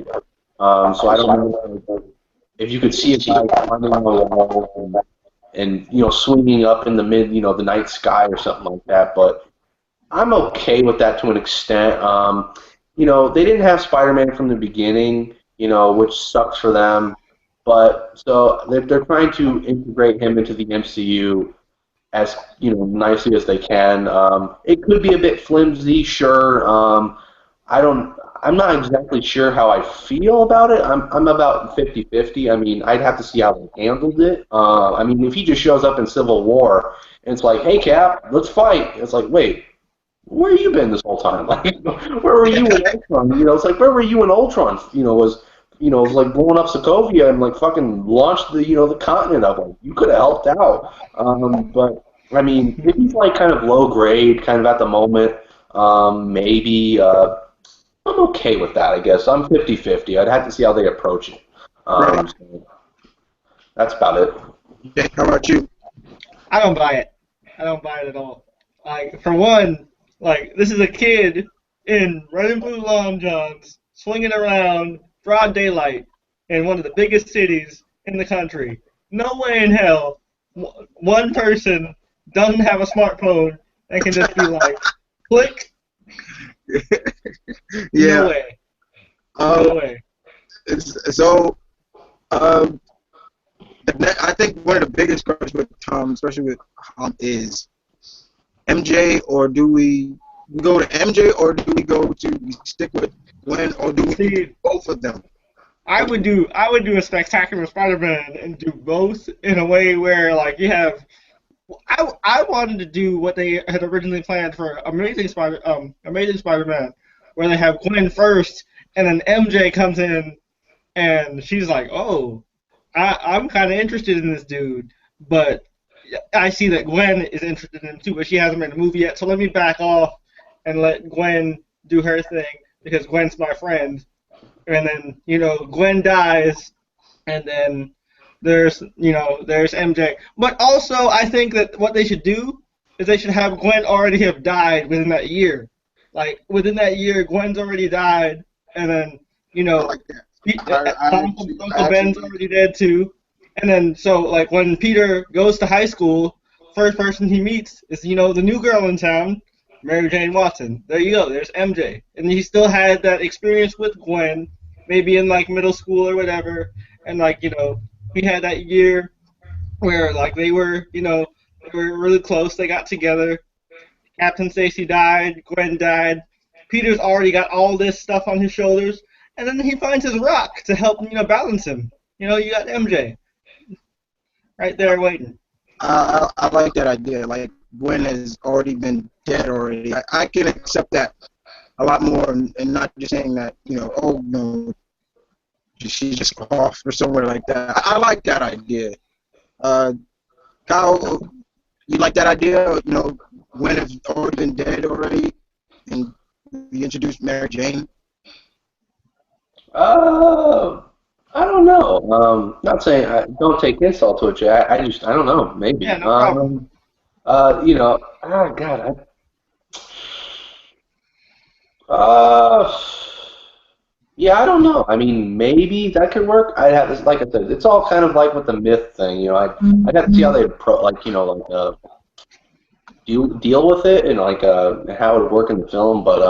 So I don't know if you could see a guy climbing on the wall and swinging up in the the night sky or something like that. But I'm okay with that to an extent. They didn't have Spider-Man from the beginning, which sucks for them. But so they're trying to integrate him into the MCU as nicely as they can. It could be a bit flimsy, sure. I'm not exactly sure how I feel about it. I'm about 50-50. I mean, I'd have to see how they handled it. I mean, if he just shows up in Civil War and it's like, hey, Cap, let's fight. It's like, wait, where have you been this whole time? Like, where were you in Ultron? It's like, where were you in Ultron? Was like blowing up Sokovia and like fucking launched the continent up. Like, you could have helped out. But I mean, if he's like kind of low grade, kind of at the moment, maybe. I'm okay with that, I guess. I'm 50-50. I'd have to see how they approach it. So that's about it. Okay, how about you? I don't buy it. I don't buy it at all. Like, for one, like, this is a kid in red and blue long johns swinging around broad daylight in one of the biggest cities in the country. No way in hell one person doesn't have a smartphone and can just be like, click. Yeah. No way. No way. So, I think one of the biggest questions with Tom, especially with is MJ, or do we go to MJ, or do we stick with Gwen, or do we do both of them? I would do a Spectacular Spider-Man and do both in a way where, like, you have. I wanted to do what they had originally planned for Amazing Spider-Man, where they have Gwen first, and then MJ comes in, and she's like, "Oh, I'm kind of interested in this dude," but I see that Gwen is interested in him too, but she hasn't made a movie yet. So let me back off and let Gwen do her thing because Gwen's my friend. And then Gwen dies, and then there's MJ. But also, I think that what they should do is they should have Gwen already have died within that year. Like within that year, Gwen's already died, and then I like that. Uncle Ben's already dead too. And then so like when Peter goes to high school, first person he meets is the new girl in town, Mary Jane Watson. There you go. There's MJ, and he still had that experience with Gwen, maybe in like middle school or whatever, and like he had that year where like they were really close. They got together. Captain Stacy died. Gwen died. Peter's already got all this stuff on his shoulders, and then he finds his rock to help balance him. You got MJ right there waiting. I like that idea. Like Gwen has already been dead already. I can accept that a lot more, and not just saying that oh no, she's just off or somewhere like that. I like that idea. Kyle, you like that idea? Gwen has already been dead already, and we introduced Mary Jane. I don't know. Not saying I don't take insult to it, Jay. I don't know. Maybe. Yeah, no problem. God. Yeah, I don't know. I mean, maybe that could work. I'd have this, like I said, it's all kind of like with the myth thing. I'd have to see how they deal with it and how it would work in the film. But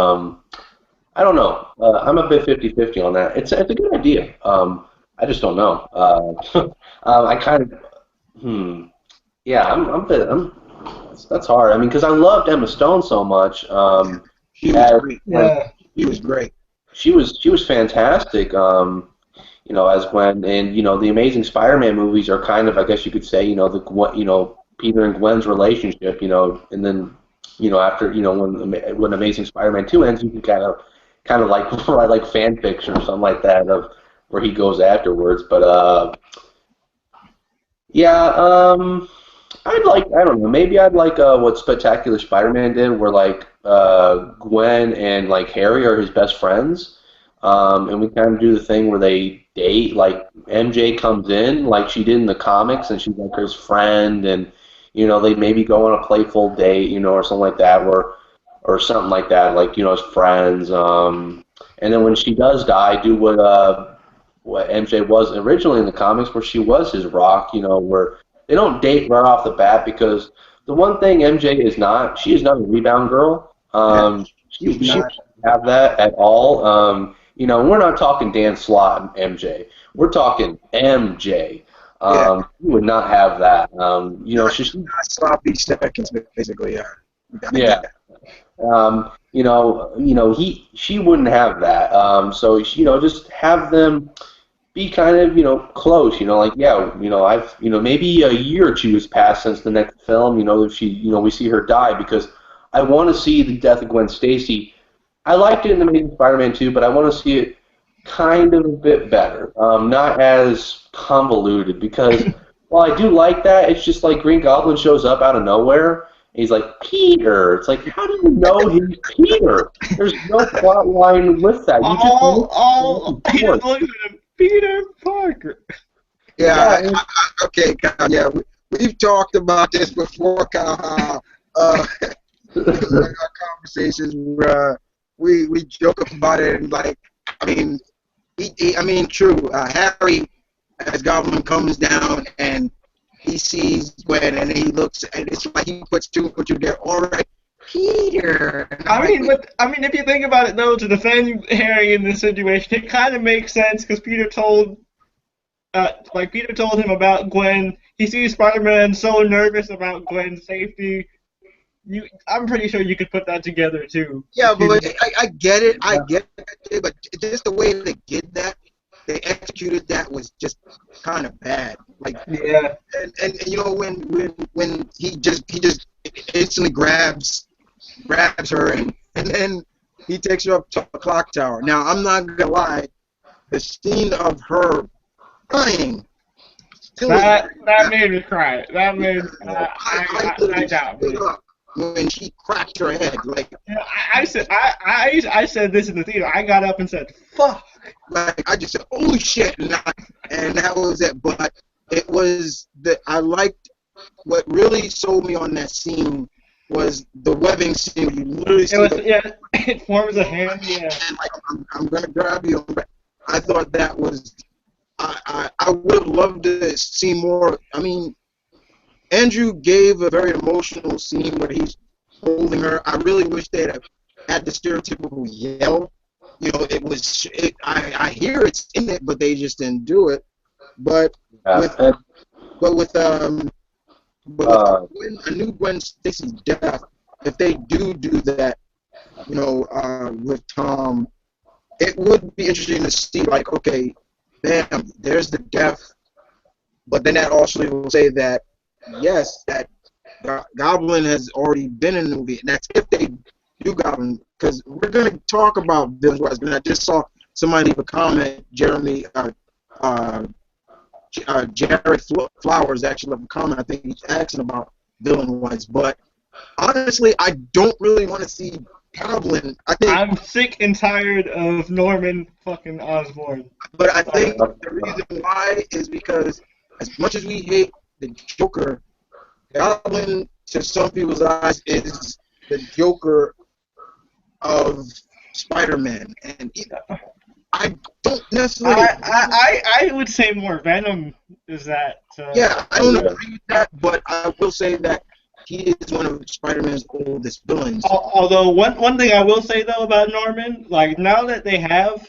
I don't know. I'm a bit 50-50 on that. It's a good idea. I just don't know. I kind of, that's hard. I mean, because I loved Emma Stone so much. She was great. Yeah. She was great. She was fantastic. As Gwen, and the Amazing Spider-Man movies are kind of, I guess you could say, Peter and Gwen's relationship, and then, after, when Amazing Spider-Man 2 ends, you can kind of like write like fan fiction or something like that of where he goes afterwards. But I don't know, maybe I'd like what Spectacular Spider-Man did, where like Gwen and like Harry are his best friends, and we kind of do the thing where they date. Like MJ comes in like she did in the comics, and she's like his friend, and they maybe go on a playful date, or something like that, or something like that, like as friends. And then when she does die, do what MJ was originally in the comics, where she was his rock, where they don't date right off the bat, because the one thing MJ is not, she is not a rebound girl. She doesn't have that at all. We're not talking Dan Slott and MJ. We're talking MJ. You would not have that. She's sloppy seconds, basically. Yeah. She wouldn't have that. So just have them be kind of close. I've maybe a year or two has passed since the next film. If she we see her die, because I want to see the death of Gwen Stacy. I liked it in Amazing Spider-Man 2, but I want to see it kind of a bit better, not as convoluted, because while I do like that, it's just like Green Goblin shows up out of nowhere. He's like, Peter. It's like, how do you know he's Peter? There's no plot line with that. Peter's looking at him. Peter Parker. Yeah. Okay, Kyle. Yeah, we've talked about this before, Kyle. Our conversations where we joke about it, and like, true. Harry, as Goblin comes down and he sees Gwen, and he looks, and it's like he puts two and two there. All right, Peter. If you think about it, though, to defend Harry in this situation, it kind of makes sense, because Peter told him about Gwen. He sees Spider-Man so nervous about Gwen's safety. I'm pretty sure you could put that together too. Yeah, but I get it. I get it, but just the way they did that, they executed that was just kind of bad. Like, yeah. And when he just instantly grabs her, and then he takes her up to a clock tower. Now, I'm not gonna lie, the scene of her crying It was That made me cry. That made I I literally got stood me. up when she cracked her head. I said this in the theater. I got up and said, "Fuck." I just said, "Oh shit!" And that was it. But it was that I liked. What really sold me on that scene was the webbing scene. Where you literally It see was the yeah. It forms a hand. Yeah. and like I'm gonna grab you. I thought that was. I would have loved to see more. I mean, Andrew gave a very emotional scene where he's holding her. I really wish they'd have had the stereotypical yell. You know, it was. I hear it's in it, but they just didn't do it. But with and, but with a new Gwen Stacy's death, if they do that, you know, with Tom, it would be interesting to see, like, okay, bam, there's the death, but then that also will say that, yes, that Goblin has already been in the movie, and that's if they do Goblin, because we're going to talk about villains, and I just saw somebody leave a comment, Jared Flowers actually left a comment. I think he's asking about villain wise, but honestly, I don't really want to see Goblin. I'm sick and tired of Norman fucking Osborn. But I think the reason why is because as much as we hate the Joker, Goblin to some people's eyes is the Joker of Spider-Man, and I don't necessarily. I would say more Venom is that. Yeah, I don't agree with that, but I will say that he is one of Spider-Man's oldest villains. Although one thing I will say though about Norman, like now that they have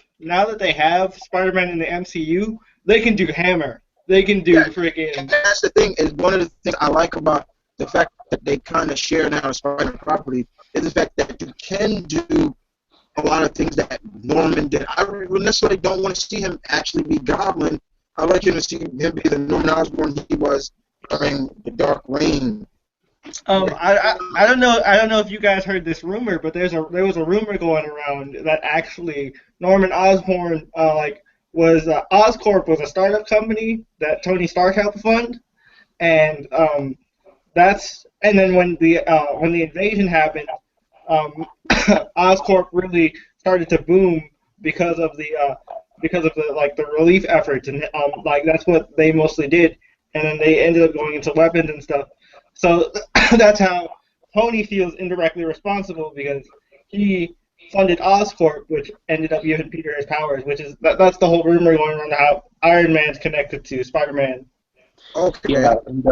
Spider-Man in the MCU, they can do Hammer. They can do freaking. And that's the thing. Is one of the things I like about the fact that they kind of share now Spider-Man property is the fact that you can do a lot of things that Norman did. I necessarily don't want to see him actually be Goblin. I'd like you to see him be the Norman Osborn he was during the Dark Reign. I don't know if you guys heard this rumor, but there was a rumor going around that actually Norman Osborn was Oscorp was a startup company that Tony Stark helped fund, and then when the invasion happened, Oscorp really started to boom because of the relief efforts, and that's what they mostly did, and then they ended up going into weapons and stuff. So that's how Tony feels indirectly responsible because he funded Oscorp, which ended up giving Peter his powers, which is that's the whole rumor going around how Iron Man's connected to Spider-Man. Okay. Yeah, and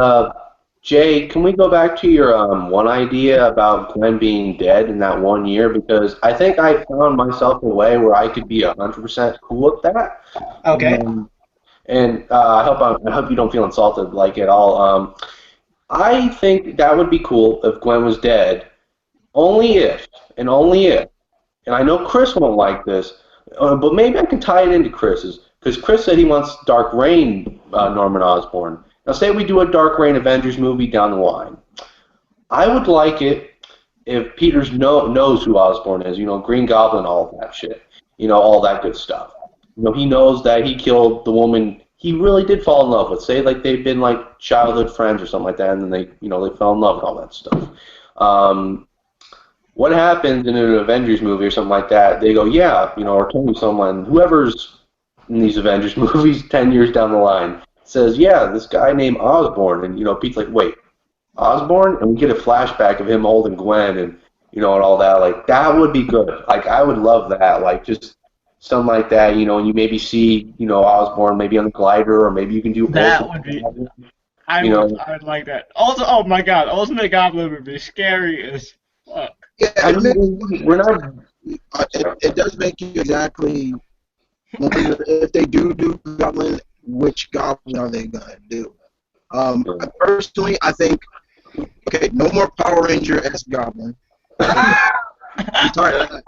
Jay, can we go back to your one idea about Gwen being dead in that 1 year? Because I think I found myself a way where I could be 100% cool with that. Okay. And I hope you don't feel insulted like at all. I think that would be cool if Gwen was dead, only if, and I know Chris won't like this, but maybe I can tie it into Chris's, because Chris said he wants Dark Reign Norman Osborn. Now say we do a Dark Reign Avengers movie down the line. I would like it if Peters knows who Osborn is, Green Goblin, all that shit, all that good stuff. He knows that he killed the woman he really did fall in love with. Say like they've been like childhood friends or something like that, and then they fell in love with all that stuff. What happens in an Avengers movie or something like that? They go, yeah, or told someone, whoever's in these Avengers movies 10 years down the line says, yeah, this guy named Osborn, and Pete's like, wait, Osborn, and we get a flashback of him holding Gwen and and all that. Like that would be good. Like I would love that. Like just something like that, and you maybe see, Osborn maybe on the glider, or maybe you can do that would be. I would like that. Also, oh my God, Ultimate Goblin would be scary as fuck. Yeah, we're not. It does make you exactly wonder if they do Goblin, which Goblin are they gonna do? Personally, I think no more Power Ranger as Goblin. I'm tired of that.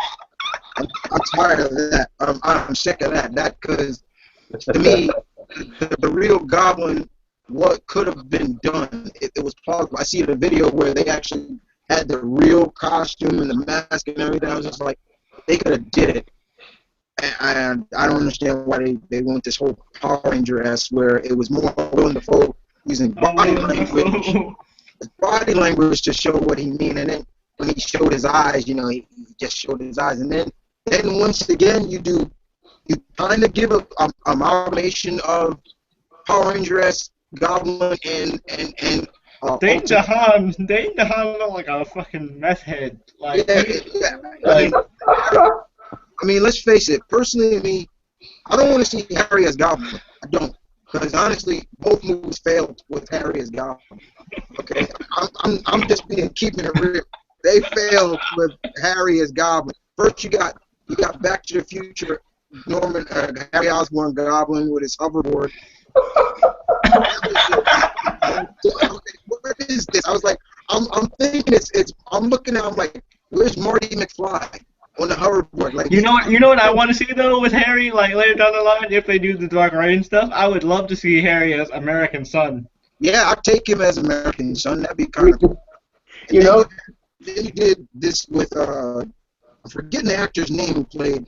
I'm tired of that. I'm sick of that. Because to me, the real Goblin, what could have been done, it was plausible. I see the video where they actually had the real costume and the mask and everything. I was just like, they could have did it. And I don't understand why they went this whole Power Ranger-esque where it was more willing to fold using body language to show what he mean, and then when he showed his eyes, he just showed his eyes, and then once again you kind of give a amalgamation of Power Ranger-esque Goblin and Dane DeHaan looked like a fucking meth head. Like, yeah. I mean, let's face it. Personally, I don't want to see Harry as Goblin. I don't, because honestly, both movies failed with Harry as Goblin. Okay, I'm just keeping it real. They failed with Harry as Goblin. First, you got Back to the Future, Harry Osborn Goblin with his hoverboard. What is this? I was like, I'm thinking I'm looking at, I'm like, where's Marty McFly on the hoverboard? Like, you know what I want to see though with Harry, like later down the line, if they do the Dark Reign stuff, I would love to see Harry as American Son. Yeah, I'd take him as American Son. That'd be kind of cool. Then he did this with I'm forgetting the actor's name who played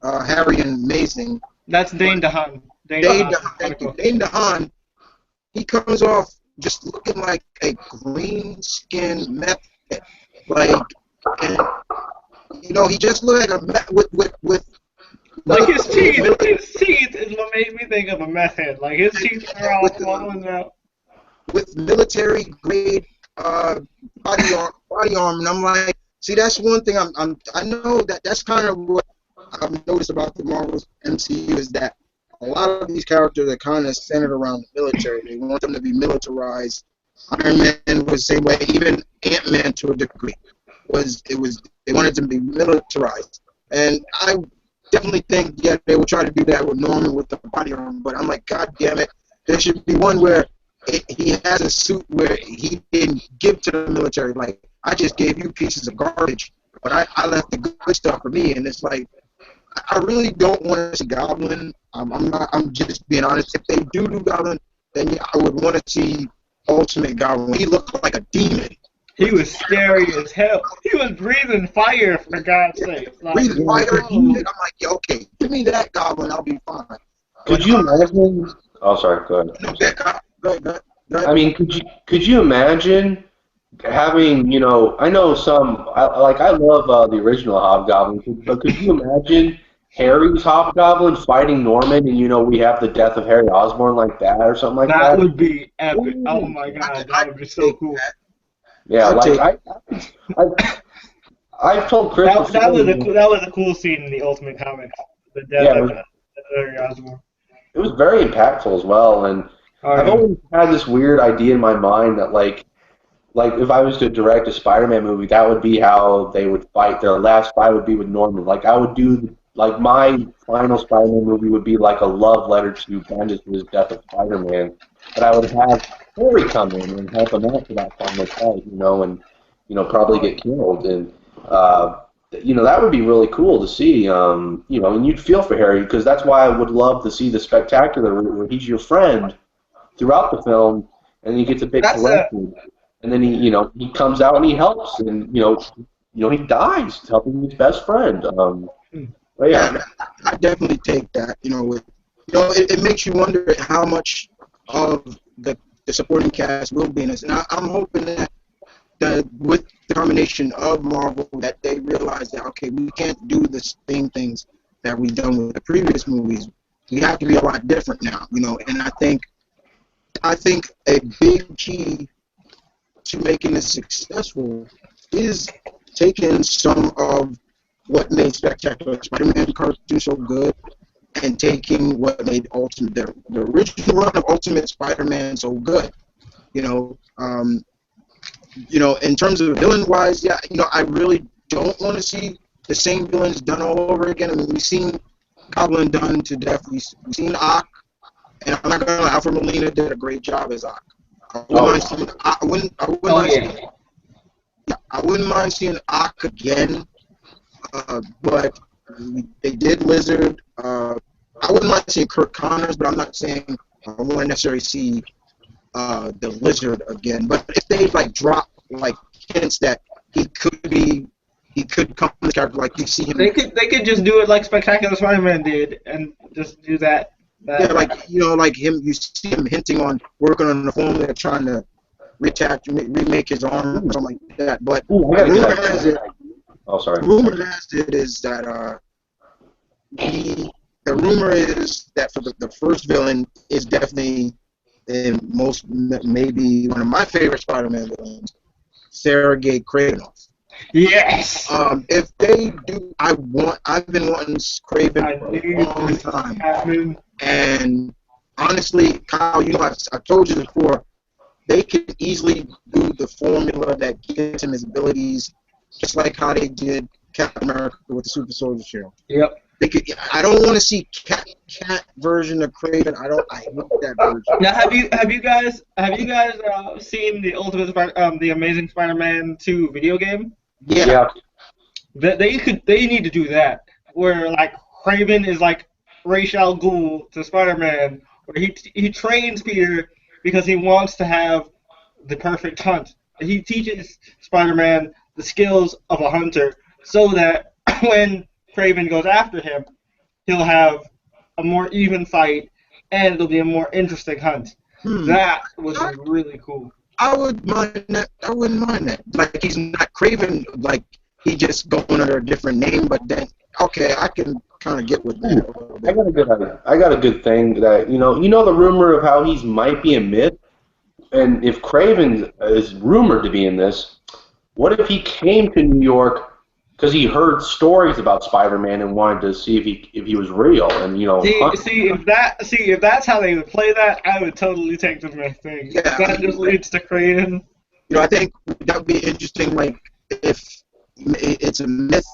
Harry in Amazing. That's Dane DeHaan. Dane DeHaan. He comes off just looking like a green-skinned meth head. Like, and, he just looked like a meth with like his teeth. His teeth is what made me think of a meth head. Like his teeth are all falling out. With military grade body arm, and I'm like, see, that's one thing I know that's kind of what I've noticed about the Marvel's MCU is that a lot of these characters are kind of centered around the military. They want them to be militarized. Iron Man was the same way. Even Ant-Man, to a degree, they wanted them to be militarized. And I definitely think, they will try to do that with Norman with the body armor. But I'm like, God damn it, there should be one where he has a suit where he didn't give to the military. Like, I just gave you pieces of garbage, but I left the good stuff for me. And it's like, I really don't want to see Goblin. I'm just being honest. If they do Goblin, then I would want to see Ultimate Goblin. He looked like a demon. He was scary as hell. He was breathing fire, for God's sake. Like, breathing fire. I'm like, okay, give me that Goblin, I'll be fine. Could you imagine? Oh, sorry. Go ahead. Go ahead. I mean, could you imagine having, I know I love the original Hobgoblin, but could you imagine Harry's Hobgoblin fighting Norman, and we have the death of Harry Osborn like that or something like that? That would be epic. Ooh. Oh my God, that would be so cool. Yeah, I've told Chris that was a cool scene in the Ultimate Comics. The death of Harry Osborn. It was very impactful as well, and I've always had this weird idea in my mind that like if I was to direct a Spider-Man movie, that would be how they would fight. Their last fight would be with Norman. Like I would do, like my final Spider-Man movie would be like a love letter to Bendis' death of Spider-Man. But I would have Harry come in and help him out for that final fight, and probably get killed. And that would be really cool to see. And you'd feel for Harry because that's why I would love to see the Spectacular where he's your friend throughout the film, and he gets a bit corrected, and then he comes out and he helps, and he dies helping his best friend. But yeah, I definitely take that. It makes you wonder how much of the supporting cast will be in this, and I'm hoping that with the combination of Marvel, that they realize that okay, we can't do the same things that we've done with the previous movies. We have to be a lot different now, And I think a big key to making this successful is taking some of what made Spectacular Spider-Man cartoon so good and taking what made the original run of Ultimate Spider-Man so good. In terms of villain-wise, I really don't want to see the same villains done all over again. I mean, we've seen Goblin done to death. We've seen Ock, and I'm not going to lie, Alfred Molina did a great job as Ock. I wouldn't mind seeing Ock again, but they did Lizard. I wouldn't mind seeing Kirk Connors, but I'm not saying I wouldn't necessarily see the Lizard again. But if they drop hints that he could be he could come from this character like you see him. They could just do it like Spectacular Spider-Man did, and just do that. Yeah, like like him. You see him hinting on working on the formula, trying to remake his arm or something like that. But rumor has it. Oh, sorry. Rumor has it is that the rumor is that for the first villain is definitely maybe one of my favorite Spider-Man villains, Sergei Kravinoff. Yes. If they do, I've been wanting Kraven for a long time. And honestly, Kyle, I've told you before, they could easily do the formula that gives him his abilities, just like how they did Captain America with the Super Soldier Serum. Yep. They could. I don't want to see cat version of Kraven. I hate that version. Now, have you guys seen the Amazing Spider-Man 2 video game? Yeah. They need to do that, where like Kraven is like Ra's al Ghul to Spider-Man, where he trains Peter because he wants to have the perfect hunt. He teaches Spider-Man the skills of a hunter, so that when Kraven goes after him, he'll have a more even fight, and it'll be a more interesting hunt. That would be really cool. I wouldn't mind that. Like, he's not Kraven, like, he just going under a different name, but then, okay, I can kind of get with that. I got a good thing that, you know the rumor of how he might be a myth? And if Kraven is rumored to be in this, what if he came to New York because he heard stories about Spider-Man and wanted to see if he was real, and if that's how they would play that, I would totally take the myth thing. Yeah, that just leads to Kraven. I think that would be interesting. Like, if it's a myth,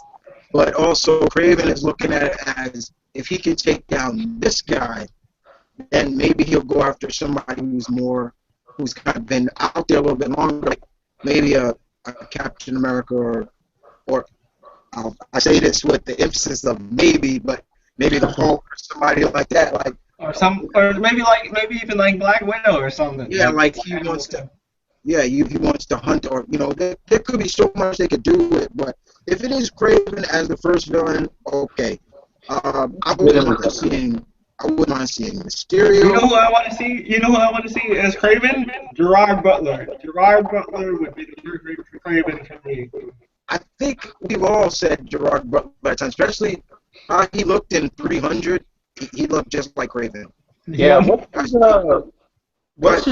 but also Kraven is looking at it as if he can take down this guy, then maybe he'll go after somebody who's kind of been out there a little bit longer, like maybe a Captain America or I say this with the emphasis of maybe, but maybe the Hulk or somebody like that, like or maybe even like Black Widow or something. Yeah, like he wants to. Yeah, he wants to hunt, or there could be so much they could do with it. But if it is Kraven as the first villain, okay. I wouldn't mind seeing Mysterio. You know who I want to see? As Kraven? Gerard Butler. Gerard Butler would be the perfect Kraven for me. I think we've all said Gerard Butler at times, especially how he looked in 300. He looked just like Kraven. Yeah. What's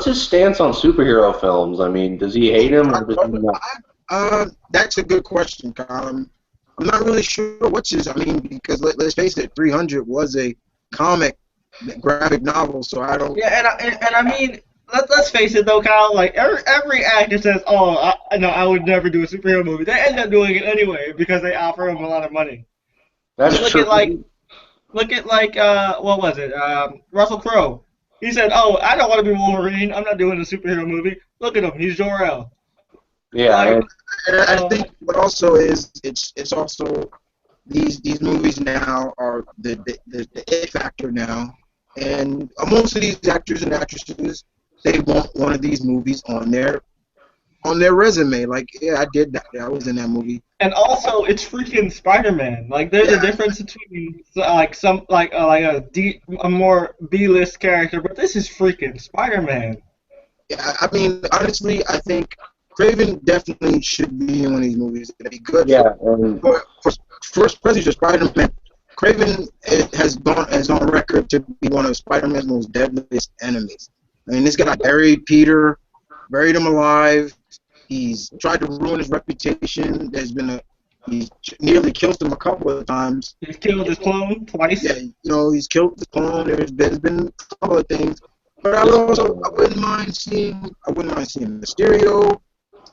his stance on superhero films? I mean, does he hate him? Or does he not? That's a good question, Kyle. I'm not really sure because let's face it, 300 was a graphic novel, so I don't. Yeah, and I mean, let's face it though, Kyle. Like every actor says, "Oh, I would never do a superhero movie." They end up doing it anyway because they offer them a lot of money. That's true. Look at what was it? Russell Crowe. He said, "Oh, I don't want to be Wolverine. I'm not doing a superhero movie." Look at him. He's Jor-El. Yeah. And I think what also is it's also these movies now are the it factor now, and most of these actors and actresses, they want one of these movies on their resume. Like, yeah, I did that. I was in that movie. And also, it's freaking Spider-Man. Like, there's a difference between a more B-list character, but this is freaking Spider-Man. Yeah, I mean, honestly, I think Kraven definitely should be in one of these movies. It'd be good. Yeah. For especially Spider-Man, Kraven is on record to be one of Spider-Man's most deadliest enemies. I mean, this guy buried Peter, buried him alive. He's tried to ruin his reputation. He's nearly killed him a couple of times. He's killed his clone twice. Yeah, he's killed his clone. There's been a couple of things. But I wouldn't mind seeing Mysterio.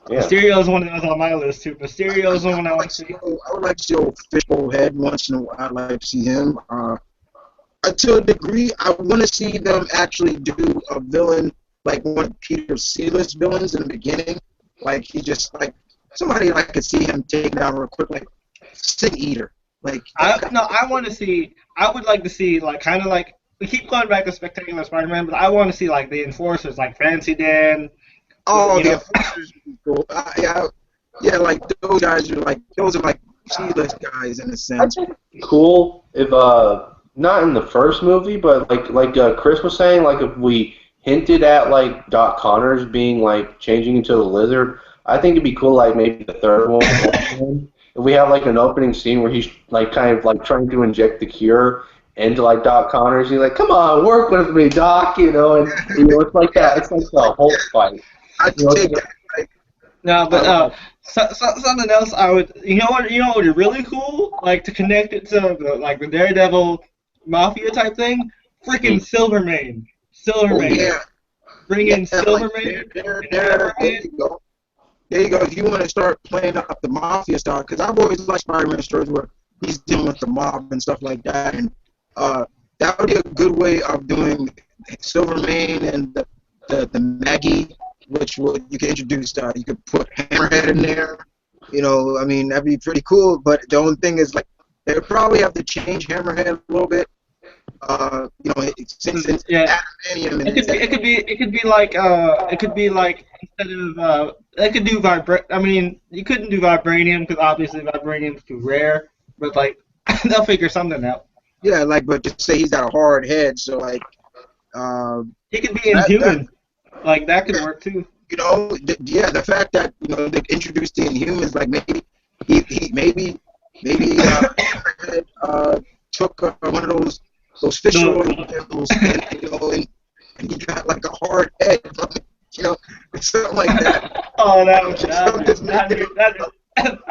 Yeah. Mysterio is one of those on my list too. Mysterio is one I want to see. I would like to see old Fishbowl Head once in a while. I'd like to see him. To a degree, I want to see them actually do a villain like one of Peter's C-list villains in the beginning. Like, he just like somebody I could see him taking down real quick, like Sin Eater. Like, I would like to see like kind of like we keep going back to Spectacular Spider-Man, but I want to see like the Enforcers, like Fancy Dan. Oh, the Enforcers would be cool. Yeah, Yeah, like those are like C-list guys in a I sense. think it'd be cool if not in the first movie, but like Chris was saying, like if we hinted at like Doc Connors being like changing into the lizard, I think it'd be cool like maybe the third one. If we have like an opening scene where he's like kind of like trying to inject the cure into like Doc Connors, he's like, "Come on, work with me, Doc," and it's like that. It's like the Hulk fight. I'd You know, take that. Like, No, but uh, something else I would, you know what would be really cool, like to connect it to the Daredevil mafia type thing, freaking Silvermane, oh Silvermane, yeah, bring yeah, in like Silvermane and there Hammerhead. you go. There you go. If you want to start playing up the mafia style, because I've always liked Spider-Man stories where he's dealing with the mob and stuff like that, and that would be a good way of doing Silvermane and the Maggie, which would you could introduce. You could put Hammerhead in there. I mean that'd be pretty cool. But the only thing is like they would probably have to change Hammerhead a little bit. Since it's Yeah, adamantium and it could be like instead of they could do I mean, you couldn't do vibranium because obviously vibranium's too rare, but like they'll figure something out. yeah, like but just say he's got a hard head, so like He could be that inhuman, like that could work too. yeah, the fact that they introduced the Inhumans, like maybe maybe took one of those fish No. oil pills and he got like a hard head, something like that. Oh, that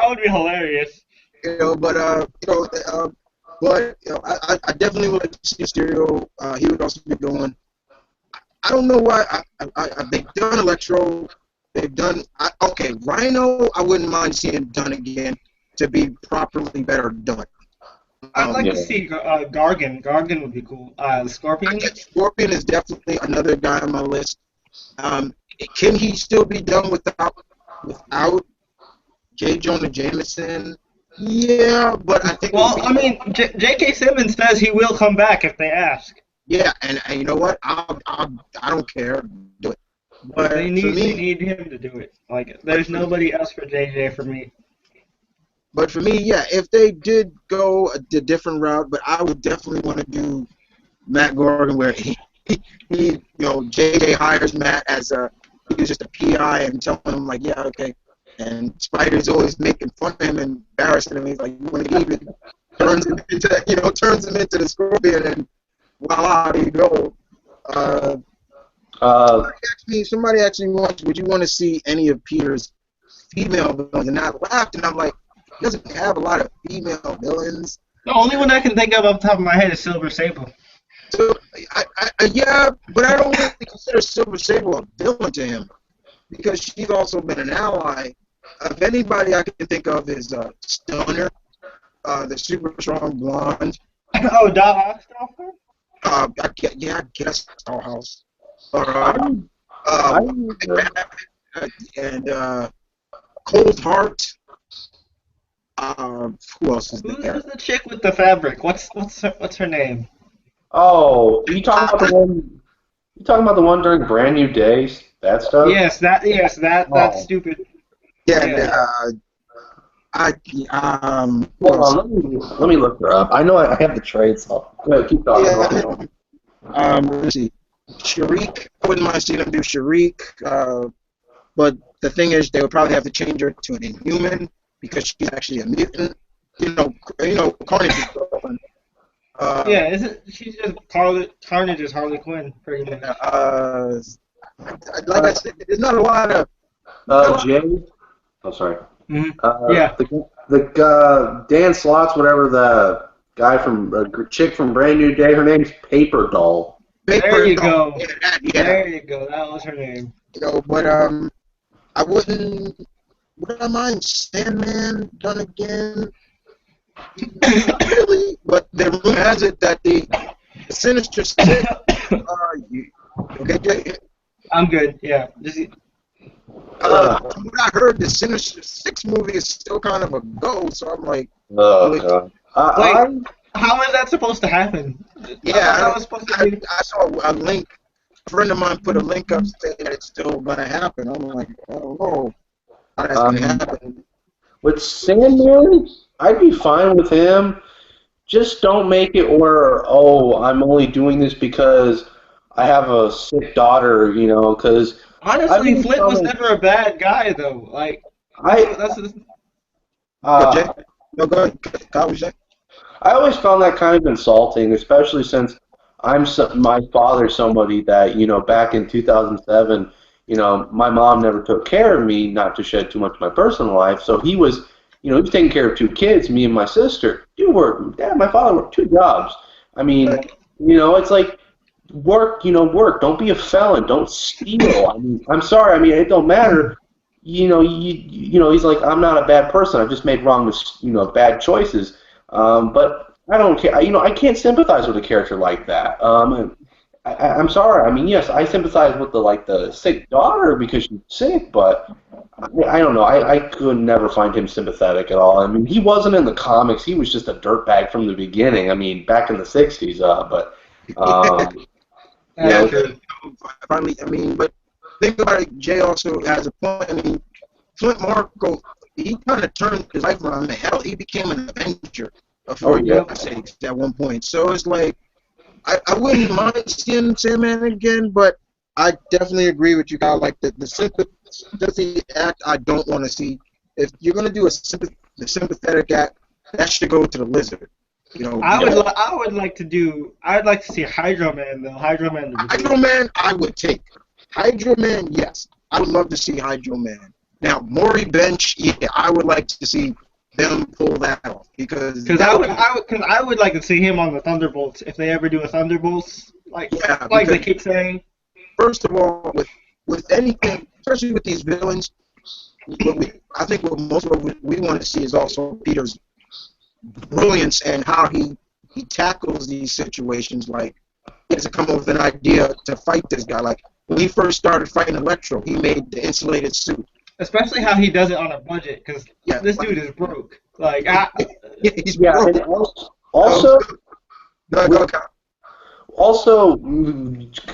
would be hilarious. But I definitely would like to see Mysterio. He would also be going. I don't know why. They've done Electro. They've done. Okay, Rhino. I wouldn't mind seeing done again to be properly better done. I'd like to see Gargan. Gargan would be cool. Scorpion. Scorpion is definitely another guy on my list. Can he still be done without J. Jonah Jameson? Yeah, but I think. Well, I mean, J.K. Simmons says he will come back if they ask. Yeah, and you know what? I don't care. Do it. But They need him to do it. Like, there's nobody else for JJ for me. But for me, yeah, if they did go a different route, but I would definitely want to do Matt Gordon where he JJ hires Matt as he's just a PI and telling him like, yeah, okay. And Spider's always making fun of him and embarrassing him. He's like, you want to leave it? Turns him into the Scorpion, and voila, there you go. Somebody actually would you want to see any of Peter's female villains? And I laughed, and I'm like, he doesn't have a lot of female villains. The only one I can think of off the top of my head is Silver Sable. So, yeah, but I don't really consider Silver Sable a villain to him because she's also been an ally. If anybody I can think of is Stoner, the super strong blonde. Oh, Doc Ock? I guess Dollhouse. And Cold Heart. Who else is there? Who's the chick with the fabric? What's her name? Oh, are you talking about the one? You talking about the one during Brand New Days? That stuff? Yes, that's stupid. Yeah. Hold on, let me look her up. I know I have the trade, so go ahead, keep talking. Let's see. Sharik, I wouldn't mind seeing them do Sharik, but the thing is, they would probably have to change her to an Inhuman because she's actually a mutant. Carnage's girlfriend. She's just Carnage is Harley Quinn, pretty much. Like I said, there's not a lot of. Jay. Oh, sorry. Mm-hmm. Yeah. The Dan Slott's, whatever the guy chick from Brand New Day. Her name's Paper Doll. There you go. Yeah. There you go. That was her name. But I wouldn't. Would I mind Sandman done again? Not really. But the rumor has it that the Sinister Six are you. Okay, Jay? I'm good. Yeah. From what I heard, the Sinister Six movie is still kind of a go, so I'm like, God. Wait, how is that supposed to happen? Yeah, I saw a link. A friend of mine put a link up saying that it's still going to happen. I'm like, I don't know. how that's going to happen. With Sandman, I'd be fine with him. Just don't make it where, oh, I'm only doing this because I have a sick daughter, because I Honestly, really Flint was found never a bad guy though. Like I that's Go, Jay. uh, No, go ahead. Kyle, what you say? I always found that kind of insulting, especially since my father's somebody that, back in 2007, my mom never took care of me, not to shed too much of my personal life, so he was taking care of two kids, me and my sister. My father worked two jobs. I mean, it's like, work. Don't be a felon. Don't steal. I mean, I'm sorry. I mean, it don't matter. He's like, I'm not a bad person. I just made bad choices. But I don't care. I can't sympathize with a character like that. I'm sorry. I mean, yes, I sympathize with the sick daughter because she's sick, but I don't know. I could never find him sympathetic at all. I mean, he wasn't in the comics. He was just a dirtbag from the beginning. I mean, back in the '60s. But Yeah, true. finally, I mean, but think about it, Jay also has a point. I mean, Flint Marko, he kind of turned his life around. Hell, he became an Avenger for God's sakes at one point. So it's like, I wouldn't mind seeing Sandman again, but I definitely agree with you, Kyle. Like, the sympathy act, I don't want to see. If you're going to do the sympathetic act, that should go to the Lizard. I'd like to see Hydro Man though. Hydro Man, I would take. Hydro Man, yes. I would love to see Hydro Man. Now, Maury Bench, yeah, I would like to see them pull that off because I would like to see him on the Thunderbolts if they ever do a Thunderbolts they keep saying. First of all, with anything, especially with these villains, I think what most of what we want to see is also Peter's brilliance and how he tackles these situations. Like, he has to come up with an idea to fight this guy. Like, when he first started fighting Electro, he made the insulated suit. Especially how he does it on a budget, because this dude is broke. Like, he's broke. And also, go.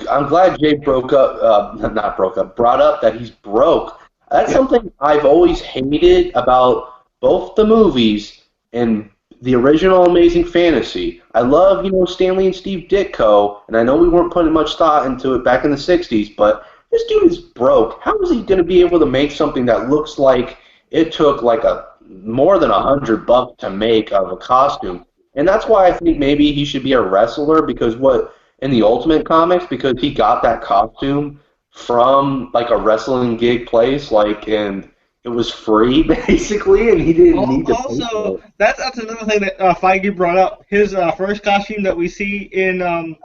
I'm glad Jay brought up that he's broke. That's something I've always hated about both the movies and the original Amazing Fantasy. I love, Stanley and Steve Ditko, and I know we weren't putting much thought into it back in the 60s, but this dude is broke. How is he going to be able to make something that looks like it took like more than $100 to make of a costume? And that's why I think maybe he should be a wrestler, because in the Ultimate Comics, because he got that costume from like a wrestling gig place, and it was free basically, and he didn't need to pay for it. That's another thing that Feige brought up. His first costume that we see in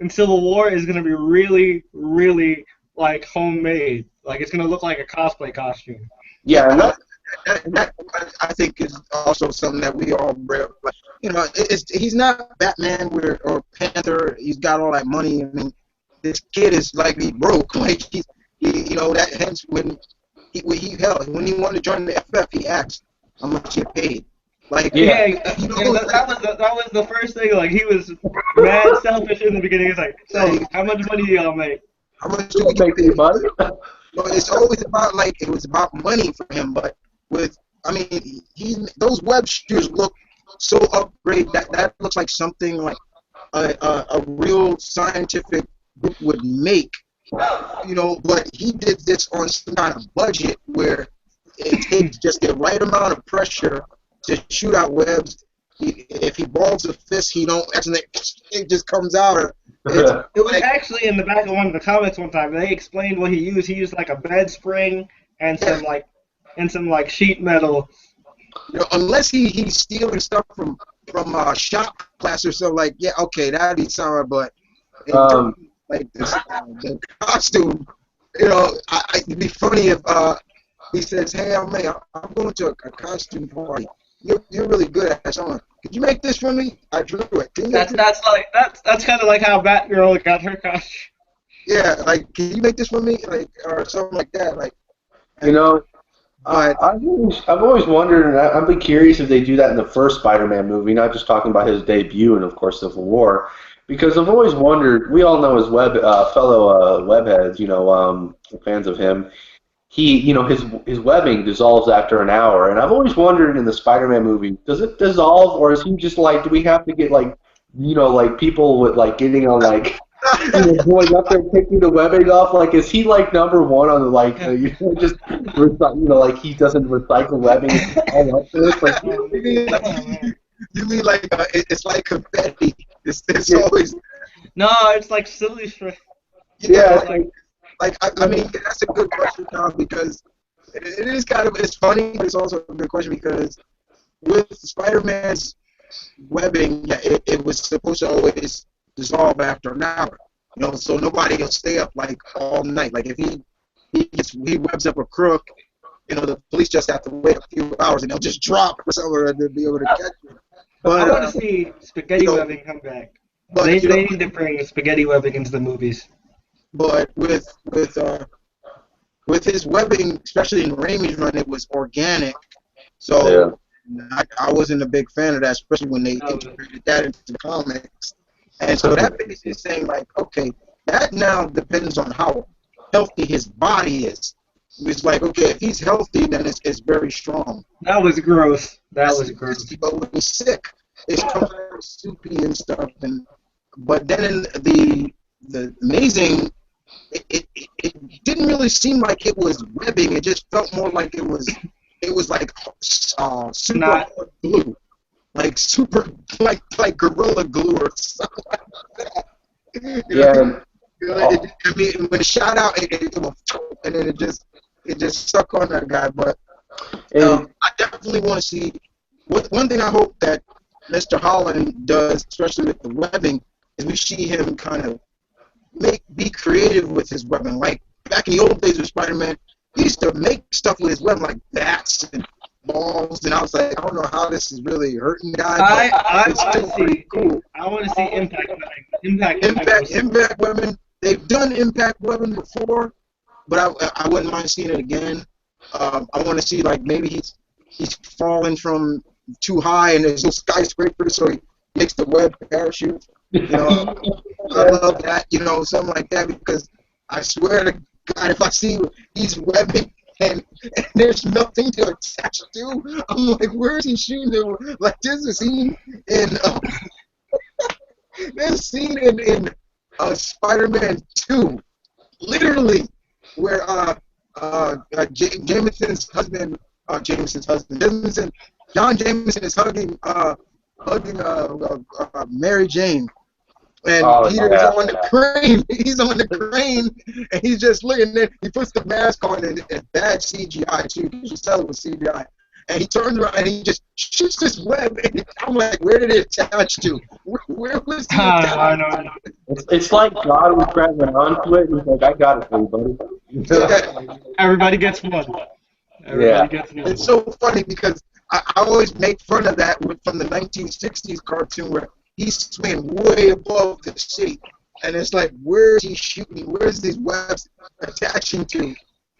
Civil War is going to be really, really like homemade. Like, it's going to look like a cosplay costume. Yeah, and that I think is also something that we all he's not Batman or Panther. He's got all that money. I mean, this kid is likely broke. Like, that hence when he wanted to join the FF, he asked how much he paid. Like, that was the first thing. Like, he was mad selfish in the beginning. He's like, so how much money do y'all make? How much do we get paid, buddy? Well, it's always about it was about money for him. But those web shoes look so upgraded that looks like something like a real scientific group would make. But he did this on some kind of budget where it takes just the right amount of pressure to shoot out webs. If he balls a fist, it just comes out. It was actually in the back of one of the comics one time. They explained what he used. He used like a bed spring and some sheet metal. Unless he's stealing stuff from shop class or something, that'd be something. But the costume, it'd be funny if he says, "Hey, I'm going to a costume party. You're really good at something. Could you make this for me? I drew it. That's kind of like how Batgirl got her costume. Yeah, can you make this for me? Or something like that. I've always wondered, and I'd be curious if they do that in the first Spider-Man movie, not just talking about his debut and, of course, Civil War, because I've always wondered, we all know his fellow webheads, fans of him, his webbing dissolves after an hour, and I've always wondered in the Spider-Man movie, does it dissolve, or is he just like, do we have to get like, like people with like getting on like, going up there picking the webbing off? Like, is he like number one on the like, just like he doesn't recycle webbing all up there? It's like, you mean like it's like confetti? It's Yeah. always No, it's like silly string. yeah, I mean that's a good question, Tom, because it is kind of it's funny, but it's also a good question because with Spider-Man's webbing, yeah, it was supposed to always dissolve after an hour. So nobody will stay up like all night. Like if he webs up a crook, the police just have to wait a few hours and they'll just drop or somewhere to be able to catch him. But I want to see spaghetti webbing come back. But They need to bring spaghetti webbing into the movies. But with his webbing, especially in Raimi's run, it was organic. So I wasn't a big fan of that, especially when they integrated that into the comics. And so that basically is saying, like, okay, that now depends on how healthy his body is. It's like, okay, if he's healthy, then it's very strong. That was gross. That was gross. But when he's sick, it's kind of soupy and stuff. But then in the amazing, it didn't really seem like it was webbing. It just felt more like it was like super hard glue, like super like gorilla glue or something like that. yeah. I mean, when it shot out, it and then it just stuck on that guy. But I definitely want to see. One thing I hope that Mr. Holland does, especially with the webbing, is we see him kind of be creative with his webbing. Like back in the old days of Spider-Man, he used to make stuff with his webbing, like bats and balls, and I was like, I don't know how this is really hurting guys. I want to see cool. I want to see impact webbing. Impact webbing. They've done impact webbing before, but I wouldn't mind seeing it again. I want to see like maybe he's falling from too high and there's no skyscraper, so he makes the web parachute. I love that, something like that, because I swear to God, if I see he's webbing and there's nothing to attach to, I'm like, where is he shooting it? Like there's a scene in Spider-Man 2, literally, where John Jameson is hugging Mary Jane, and Peter's on the crane. He's on the crane, and he's just looking there. He puts the mask on, and it's bad CGI too. You can tell it was CGI. And he turns around and he just shoots this web. And I'm like, where did it attach to? Where was it attached? I know. It's like God was grabbing onto it, and he's like, I got it for you, buddy. Everybody gets one. Everybody gets one. It's so funny because I always make fun of that from the 1960s cartoon where he's swinging way above the sea. And it's like, where is he shooting? Where is these webs attaching to?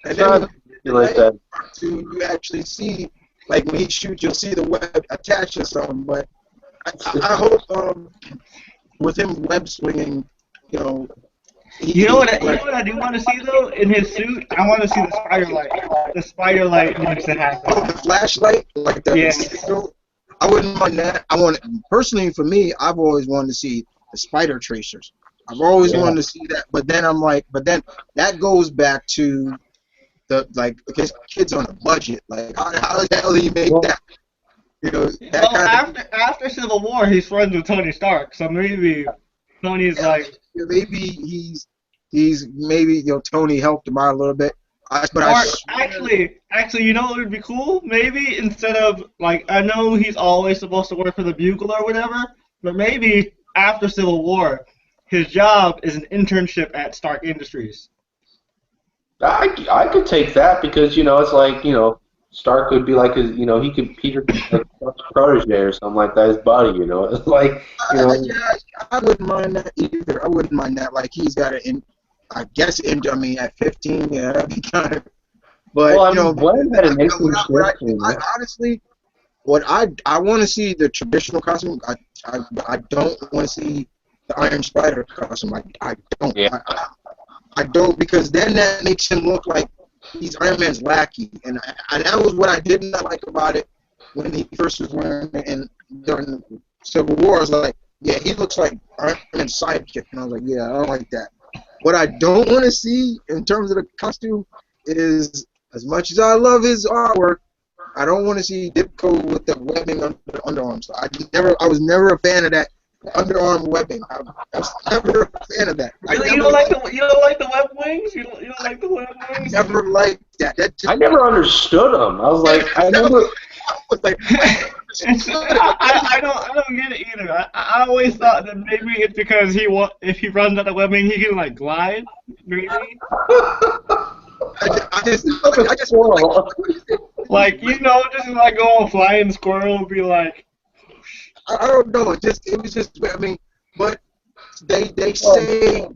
And then you actually see, like when he shoots, you'll see the web attached to something. But I hope with him web swinging, You know what I do want to see though in his suit? I want to see the spider light. The spider light makes it happen. Oh, the flashlight, like that. Yeah. I wouldn't mind that. Personally for me, I've always wanted to see the spider tracers. I've always wanted to see that, but then that goes back to the kids on a budget. Like how the hell do you make that? After Civil War, he's friends with Tony Stark, so maybe Tony's maybe maybe Tony helped him out a little bit. Actually, you know what would be cool? Maybe instead of I know he's always supposed to work for the Bugle or whatever, but maybe after Civil War, his job is an internship at Stark Industries. I could take that because it's like Stark could be like his Peter could be like Stark's protege or something like that, his buddy. It's like I wouldn't mind that either. I wouldn't mind that. Like he's got it I guess at 15, that'd be kind of. But Glenn had an internship. Honestly, what I want to see the traditional costume. I don't want to see the Iron Spider costume. I don't. Yeah. I don't, because then that makes him look like he's Iron Man's lackey, and that was what I did not like about it when he first was wearing it and during Civil War. I was like, yeah, he looks like Iron Man's sidekick, and I was like, yeah, I don't like that. What I don't want to see in terms of the costume is, as much as I love his artwork, I don't want to see Ditko with the webbing under the underarms. I was never a fan of that underarm webbing. I was never a fan of that. Really? You don't like the web wings? You don't like the web I wings? never liked that. I never understood them. I was like, I never. I was like, I don't get it either. I always thought that maybe it's because if he runs out of webbing, he can like glide. Maybe. I just want Like just like go on flying squirrel and be like. I don't know. It was just. I mean, but they say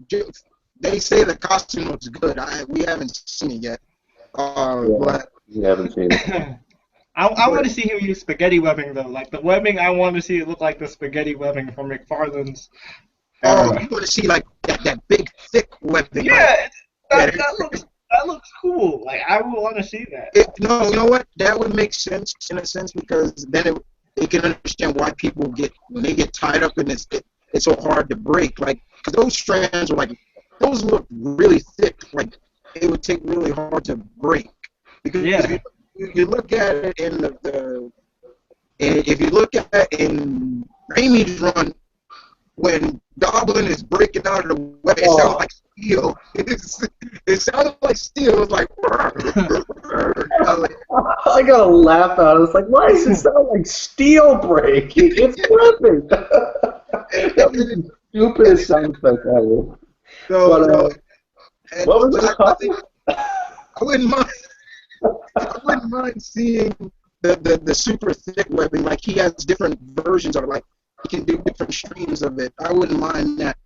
the costume looks good. We haven't seen it yet. But We haven't seen it. I want to see him use spaghetti webbing though. Like the webbing, I want to see it look like the spaghetti webbing from McFarlane's. you want to see like that big thick webbing? Yeah, that looks cool. Like I would want to see that. No, you know what? That would make sense in a sense because then it can understand why people when they get tied up in this. It's so hard to break. Like, cause those strands are like, those look really thick. Like, it would take really hard to break. Because if you look at it if you look at it in Raimi's run, when Goblin is breaking out of the web, it sounds like steel. It sounded like steel. It was like, I got a laugh out. I was like, why does it sound like steel breaking? It's perfect. That was the stupidest sound effect ever. What was the topic? I wouldn't mind seeing the super thick webbing. Like he has different versions of it. Like he can do different streams of it. I wouldn't mind that.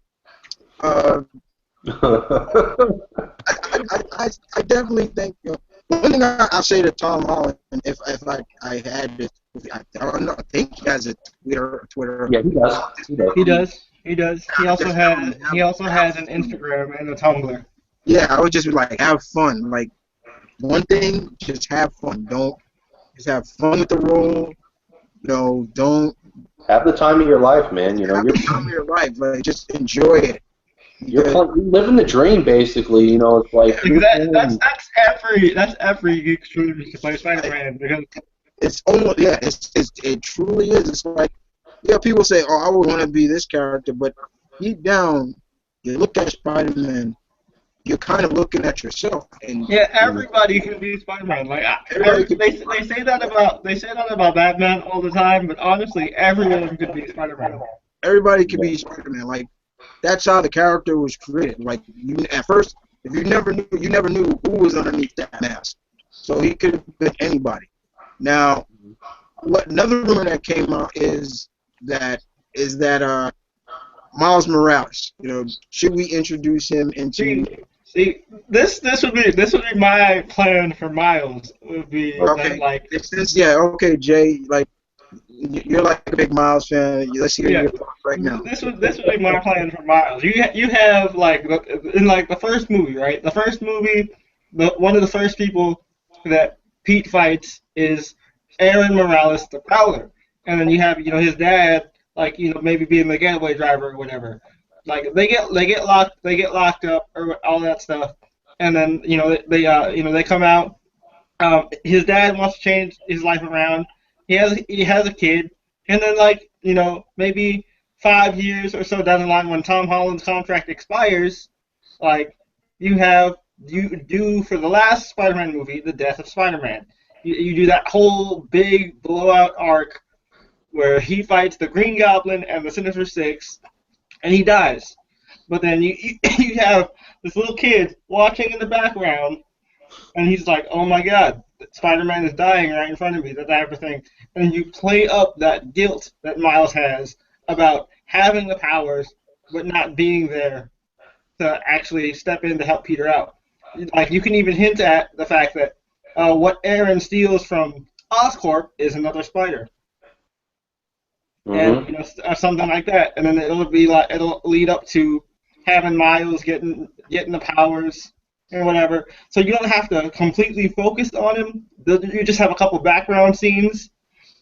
I definitely think one thing I'll say to Tom Holland, if I had it, I don't know. I think he has a Twitter. Yeah, he does. He does. He also has an Instagram and a Tumblr. Yeah, I would just be like, have fun. Like one thing, just have fun. Just have fun with the role. Don't have the time of your life, man. have the time of your life. Like just enjoy it. You're living the dream, basically. It's like that's every geek's dream to play Spider-Man because it's almost it truly is. It's like people say, oh, I would want to be this character, but deep down, you look at Spider-Man, you're kind of looking at yourself. And everybody can be Spider-Man. Like they say that about Batman all the time, but honestly, everyone could be Spider-Man. Everybody can be Spider-Man. Like that's how the character was created. Like at first, if you never knew who was underneath that mask, so he could have been anybody. Now, another rumor that came out is that Miles Morales. Should we introduce him into? See, this would be my plan for Miles. Would be okay, Jay. Like you're like a big Miles fan. Let's hear your thoughts right now. This would be my plan for Miles. You have like in like the first movie, right? The first movie, one of the first people that Pete fights is Aaron Morales, the Prowler, and then you have his dad, like maybe being the getaway driver or whatever. Like they get locked up or all that stuff, and then they come out. His dad wants to change his life around. He has a kid, and then maybe 5 years or so down the line when Tom Holland's contract expires, you do for the last Spider-Man movie the death of Spider-Man. You do that whole big blowout arc where he fights the Green Goblin and the Sinister Six, and he dies. But then you have this little kid watching in the background, and he's like, oh my god, Spider-Man is dying right in front of me, that type of thing. And you play up that guilt that Miles has about having the powers but not being there to actually step in to help Peter out. Like you can even hint at the fact that what Aaron steals from Oscorp is another spider. And or something like that, and then it'll lead up to having Miles getting the powers, and whatever. So you don't have to completely focus on him. You just have a couple background scenes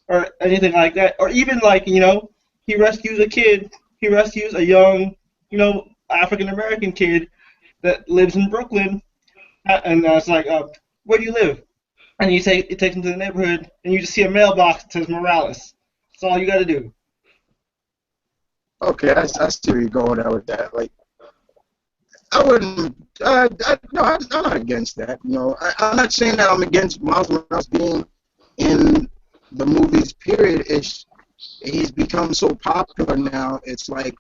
or anything like that, or even like he rescues a kid. He rescues a young African American kid that lives in Brooklyn, and it's like, where do you live? And it takes him to the neighborhood, and you just see a mailbox that says Morales. That's all you got to do. Okay, I see where you're going out with that. Like, I wouldn't. No, I'm not against that. I'm not saying that I'm against Miles Morales being in the movies. Period. He's become so popular now. It's like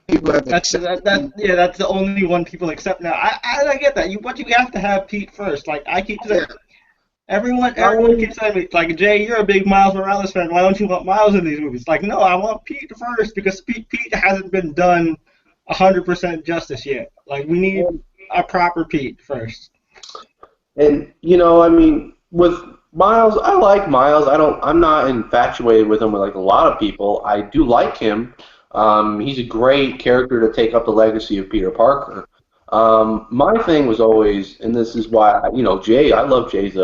people have accepted. That's the only one people accept now. I get that. But you have to have Pete first. Like I keep saying, everyone keeps saying me, like, Jay, you're a big Miles Morales fan. Why don't you want Miles in these movies? Like, no, I want Pete first because Pete hasn't been done 100% justice yet. Like, we need a proper Pete first. And I mean, with Miles, I like Miles. I'm not infatuated with him like a lot of people. I do like him. He's a great character to take up the legacy of Peter Parker. My thing was always, and this is why Jay. I love Jay's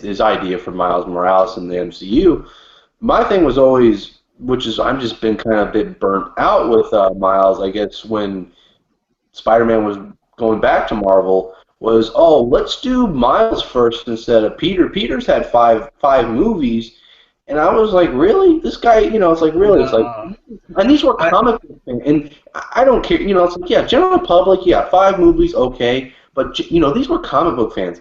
his idea for Miles Morales in the MCU. My thing was always, which is I'm just been kind of a bit burnt out with Miles. I guess when Spider-Man was going back to Marvel, was let's do Miles first instead of Peter. Peter's had five movies. And I was like, really? This guy, it's like, really? It's like, and these were comic book things. And I don't care, it's like, yeah, general public, 5 movies, okay. But, these were comic book fans.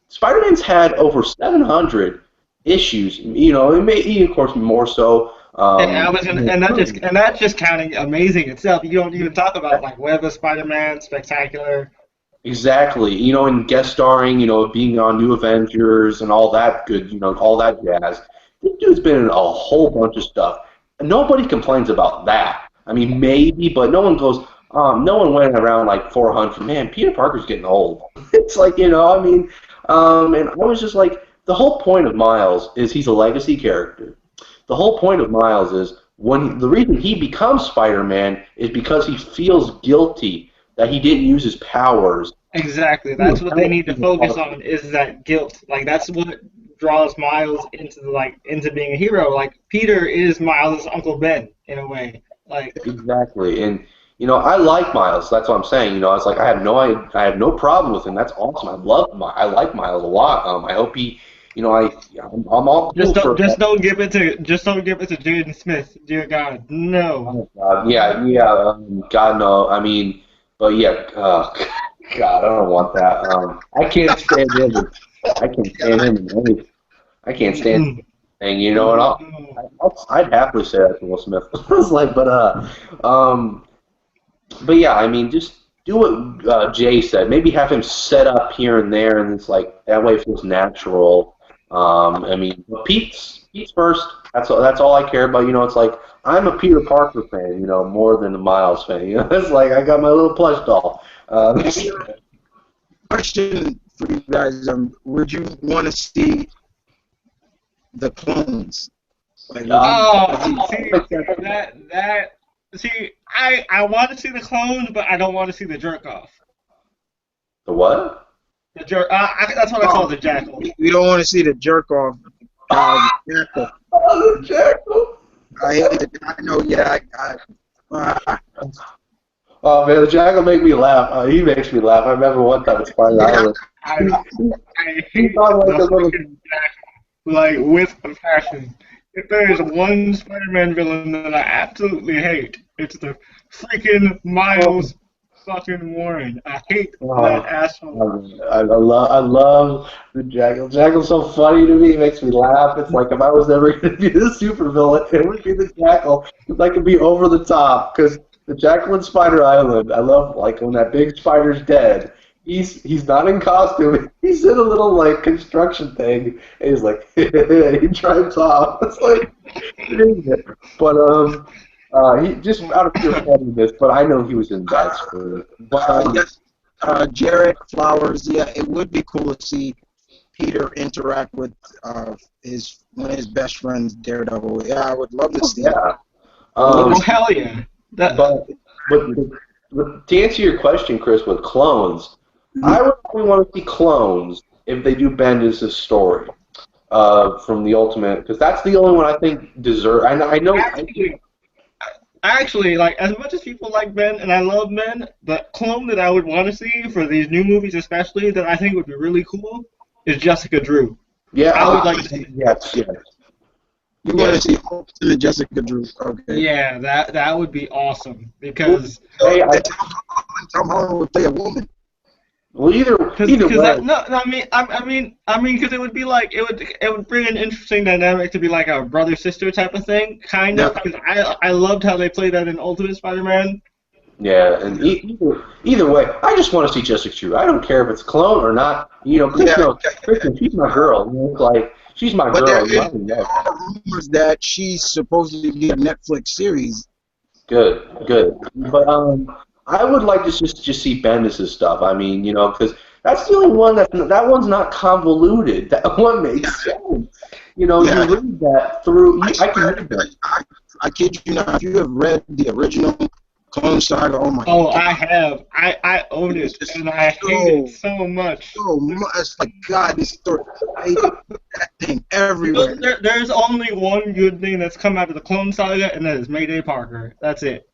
Spider-Man's had over 700 issues, and maybe, of course, more so. And that's just counting Amazing itself. You don't even talk about, like, Web of Spider-Man, Spectacular. Exactly. And guest starring, being on New Avengers and all that good, all that jazz. This dude's been in a whole bunch of stuff. Nobody complains about that. I mean, maybe, but no one goes, no one went around like 400. Man, Peter Parker's getting old. It's like, and I was just like, the whole point of Miles is he's a legacy character. The whole point of Miles is the reason he becomes Spider-Man is because he feels guilty that he didn't use his powers. Exactly. That's what they need to focus on is that guilt. Like, that's what draws Miles into being a hero. Like, Peter is Miles' Uncle Ben in a way. Like, exactly. And I like Miles. That's what I'm saying. It's like I have no problem with him. That's awesome. I like Miles a lot. I hope he, I'm all just don't give it to Jaden Smith. Dear God, no. Oh, God. Yeah. God no. I mean, but yeah. God, I don't want that. I can't stand him. I can't stand him in anything. I can't stand anything, and I'd happily say that to Will Smith. I was like, but yeah, I mean, just do what Jay said. Maybe have him set up here and there, and it's like that way it feels natural. I mean, Pete's first. That's all I care about. It's like I'm a Peter Parker fan, more than a Miles fan. It's like I got my little plush doll. Question for you guys: would you want to see the clones? Like, I want to see the clones, but I don't want to see the jerk off. The what? The jerk. That's what I call the jackal. You don't want to see the jerk off. Jackal. Oh, the jackal. I hate it. I know. Yeah. Oh man, the jackal make me laugh. He makes me laugh. I remember one time at Spider Island. I hate the fucking jackal, like, with a passion. If there is one Spider-Man villain that I absolutely hate, it's the freaking Miles fucking Warren. I hate that asshole. I love the jackal. Jackal's so funny to me. It makes me laugh. It's like if I was ever going to be the supervillain, it would be the jackal. Because I could be over the top. Because the jackal in Spider Island, I love, like, when that big spider's dead. He's not in costume. He's in a little, like, construction thing, and he's like, he drives off. It's like, but he just out of pure funniness. But I know he was in bad spirit. Yes, Jared Flowers. Yeah, it would be cool to see Peter interact with one of his best friends, Daredevil. Yeah, I would love to see that. Hell yeah! But to answer your question, Chris, with clones. I would only want to see clones if they do Bendis' story from the Ultimate, because that's the only one I think deserve. I know. Actually, like as much as people like Ben and I love Ben, the clone that I would want to see for these new movies, especially that I think would be really cool, is Jessica Drew. Yeah, I would like to see. yes. You want to see Ultimate Jessica Drew? Okay. Yeah, that would be awesome because Hey, Tom Holland would play a woman. well, either way. Because it would be like it would bring an interesting dynamic to be like a brother sister type of thing, kind of. Because I loved how they played that in Ultimate Spider-Man. Yeah, and either way, I just want to see Jessica Drew. I don't care if it's a clone or not. Kristen, she's my girl. Like she's my girl. There are rumors that she's supposed to be a Netflix series. Good. But I would like to just see Bendis' stuff. I mean, because that's the only one that one's not convoluted. That one makes sense. You read that through. I can read that. I kid you not. If you have read the original Clone Saga, oh my! Oh, I have. I own it, and I hate it so much. So much. It's like God, this story. I hate that thing everywhere. There's only one good thing that's come out of the Clone Saga, and that is Mayday Parker. That's it.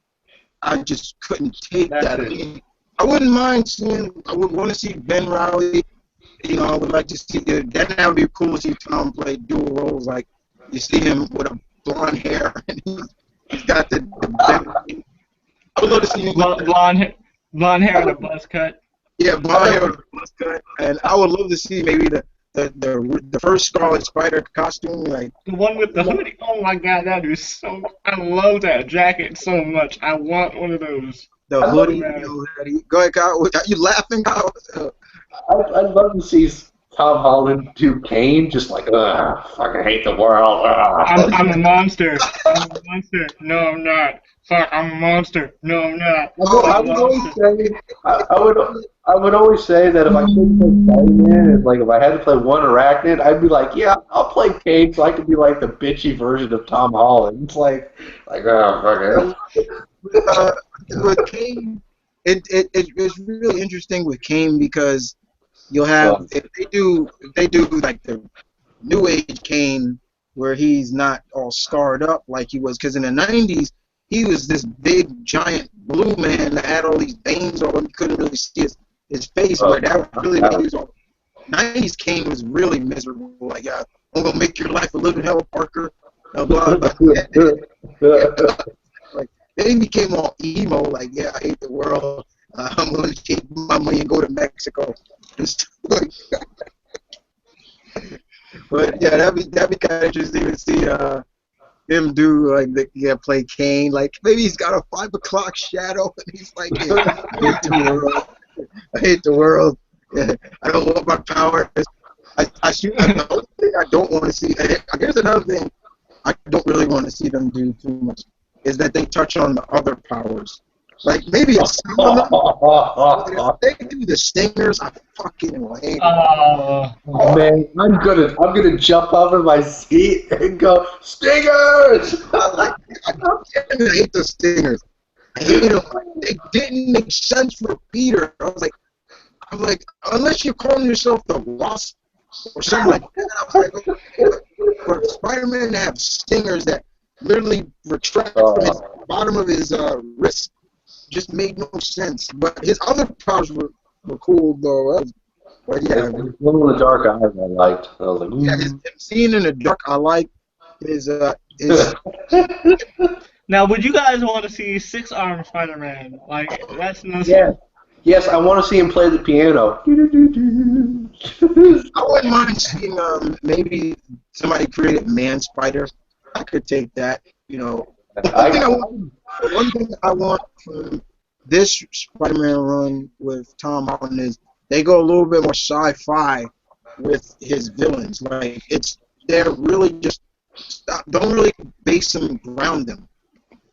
I just couldn't take that. I wouldn't mind seeing. I would want to see Ben Riley. I would like to see that. Would be cool to see Tom play dual roles. Like you see him with a blonde hair, and he's got the I would love to see him blonde hair and a buzz cut. Yeah, blonde hair and a buzz cut, and I would love to see maybe the first Scarlet Spider costume, like the one with the hoodie. Oh my God, that is so. I love that jacket so much. I want one of those. The hoodie. Go ahead, Kyle. Are you laughing, Kyle? I'd love to see Tom Holland do Kane, just like, fucking hate the world. I'm a monster. I'm a monster. No, I'm not. Fuck, I'm a monster. No, I'm not. I would always say that if I couldn't play Spider-Man, and like if I had to play one arachnid, I'd be like, yeah, I'll play Kane so I could be like the bitchy version of Tom Holland. It's like oh, fuck it. With Kane, it's really interesting with Kane because you'll have if they do like the new age Kane where he's not all scarred up like he was, because in the 90s he was this big giant blue man that had all these veins on him. You couldn't really see his face, but that really made his 90s Kane was really miserable. Like, I'm gonna make your life a living hell, Parker. Blah, blah, blah. Like, then he became all emo. Like, yeah, I hate the world. I'm gonna take my money and go to Mexico and stuff like that. But yeah, that'd be kind of interesting to see him do play Kane. Like maybe he's got a 5 o'clock shadow and he's like, yeah, I hate the world. I hate the world. Yeah, I don't want my powers. I don't want to see. Here's another thing I don't really want to see them do too much is that they touch on the other powers. Like maybe some of them. If they do the stingers, I fucking hate it. Man, I'm gonna jump off of my seat and go stingers. I hate the stingers. I hate them. They didn't make sense for Peter. I was like, unless you're calling yourself the Wasp or something like that. I was like, for Spider-Man to have stingers that literally retract from his bottom of his wrist. Just made no sense, but his other powers were cool though. But yeah, one of the dark eyes I liked. I was like, yeah, seeing in the dark I like is Now, would you guys want to see 6-arm Spider-Man? Like that's no. Yeah. Yes, I want to see him play the piano. I wouldn't mind seeing maybe somebody created Man Spider. I could take that. One thing I want from this Spider-Man run with Tom Holland is they go a little bit more sci-fi with his villains. Like they're really just don't really base them around them.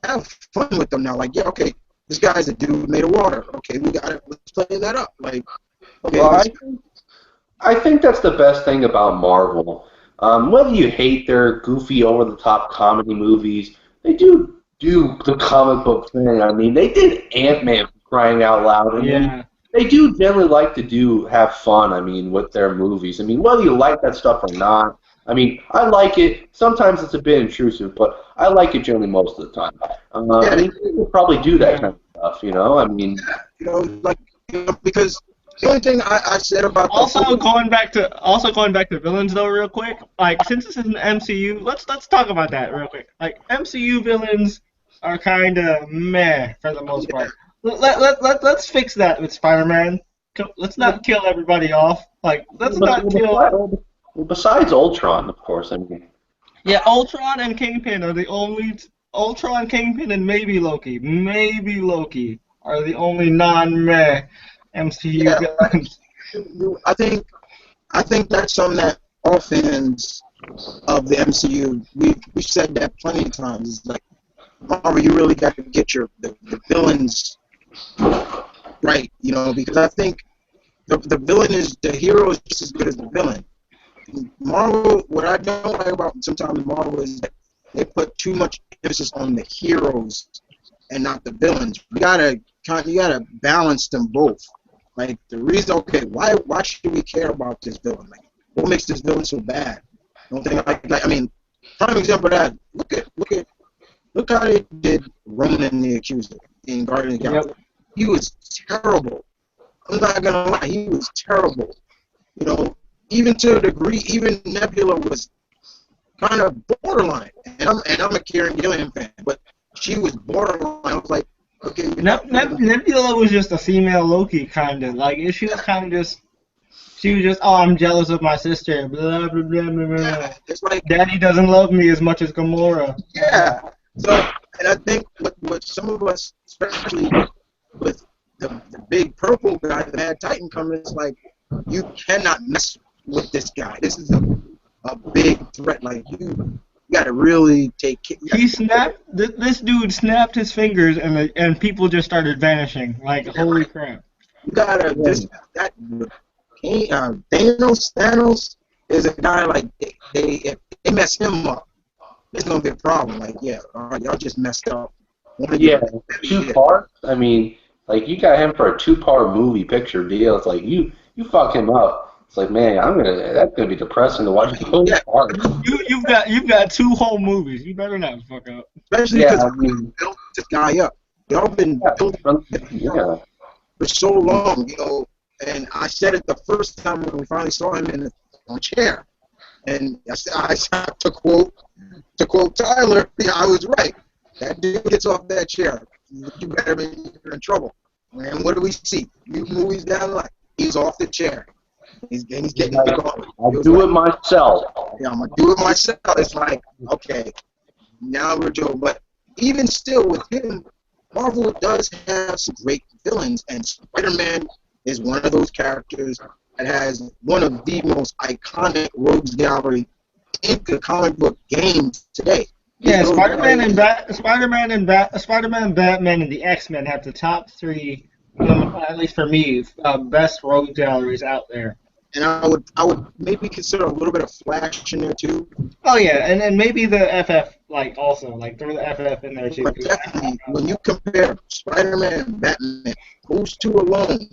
Have fun with them now. Like, yeah, okay, this guy's a dude made of water. Okay, we got it. Let's play that up. Like, okay. Well, I think that's the best thing about Marvel. Whether you hate their goofy, over-the-top comedy movies, they do the comic book thing. I mean, they did Ant-Man crying out loud. And they do generally like to have fun. I mean, with their movies. I mean, whether you like that stuff or not. I mean, I like it. Sometimes it's a bit intrusive, but I like it generally most of the time. I mean, people probably do that kind of stuff, you know. I mean, like because the only thing I said about also going back to villains though, real quick. Like since this is an MCU, let's talk about that real quick. Like MCU villains are kind of meh for the most part. Let's fix that with Spider-Man. Let's not kill everybody off. Like let's not kill. Well, besides Ultron, of course. I mean. Yeah, Ultron and Kingpin are the only. Ultron, Kingpin, and maybe Loki. Maybe Loki are the only non-meh MCU villains. I think that's something that all fans of the MCU we said that plenty of times. It's like, Marvel, you really got to get the villains right, you know, because I think the hero is just as good as the villain. Marvel, what I don't like about sometimes Marvel is that they put too much emphasis on the heroes and not the villains. You gotta balance them both. Like the reason, okay, why should we care about this villain? Like, what makes this villain so bad? Don't think I mean, prime example of that. Look how they did Ronan the Accuser in Guardians of the Galaxy. Yep. He was terrible. I'm not gonna lie, he was terrible. You know, even to a degree, even Nebula was kind of borderline. And I'm a Karen Gillan fan, but she was borderline. I was like, okay. Nebula was just a female Loki, kind of. Like, she was just, oh, I'm jealous of my sister, blah, blah, blah, blah, blah. Yeah, it's like, Daddy doesn't love me as much as Gamora. Yeah. So, and I think what some of us, especially with the big purple guy, the Mad Titan coming, it's like, you cannot mess with this guy. This is a big threat. Like, you got to really take care. This dude snapped his fingers and people just started vanishing. Like, holy crap. You got to Thanos is a guy, like, if they mess him up, it's going to be a problem. Like, yeah, all right, y'all just messed up. Yeah, 2 parts. I mean, like, you got him for a 2-part movie picture deal. It's like, you fuck him up. It's like, man, that's gonna be depressing to watch the whole part. You've got 2 whole movies. You better not fuck up. Especially because we built this guy up. Y'all been building for so long, you know. And I said it the first time when we finally saw him in on a chair, and I to quote Tyler, yeah, I was right. That dude gets off that chair, you better be in trouble. And what do we see? New movies down the line. He's off the chair. He's getting going. I'll do it myself. Yeah, I'm gonna do it myself. It's like, okay, now we're doing. But even still, with him, Marvel does have some great villains, and Spider-Man is one of those characters that has one of the most iconic rogues gallery in the comic book games today. Yeah, Spider-Man, Batman, and the X-Men have the top 3, at least for me, best rogue galleries out there. And I would maybe consider a little bit of Flash in there too. Oh yeah, and maybe the FF, like, also, like, throw the FF in there too. But definitely, when you compare Spider-Man and Batman, those two alone,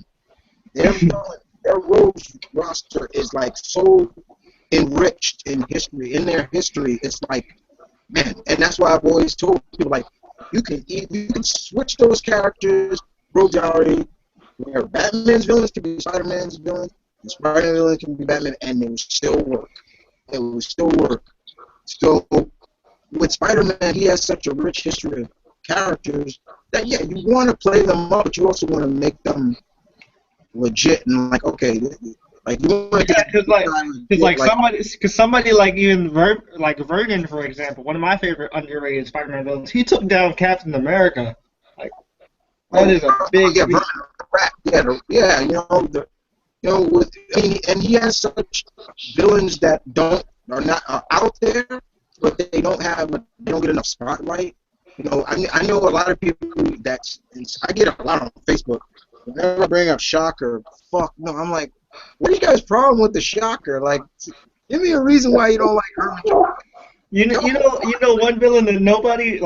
their rogue roster is like so enriched in history. In their history, it's like, man, and that's why I've always told people, like, you can switch those characters, rogue gallery, where Batman's villains can be Spider-Man's villains, and Spider-Man's villains can be Batman, and it will still work. It will still work. So with Spider-Man, he has such a rich history of characters that, yeah, you want to play them up, but you also want to make them legit and like, okay, like, you want to somebody like even Vernon, for example, one of my favorite underrated Spider-Man villains, he took down Captain America. Like, that is a big. And he has such villains that are not out there, but they don't get enough spotlight. You know, I know a lot of people I get a lot on Facebook. Whenever I bring up Shocker, fuck no, I'm like, what are you guys' problem with the Shocker? Like, give me a reason why you don't like Herman Shocker. One villain that nobody,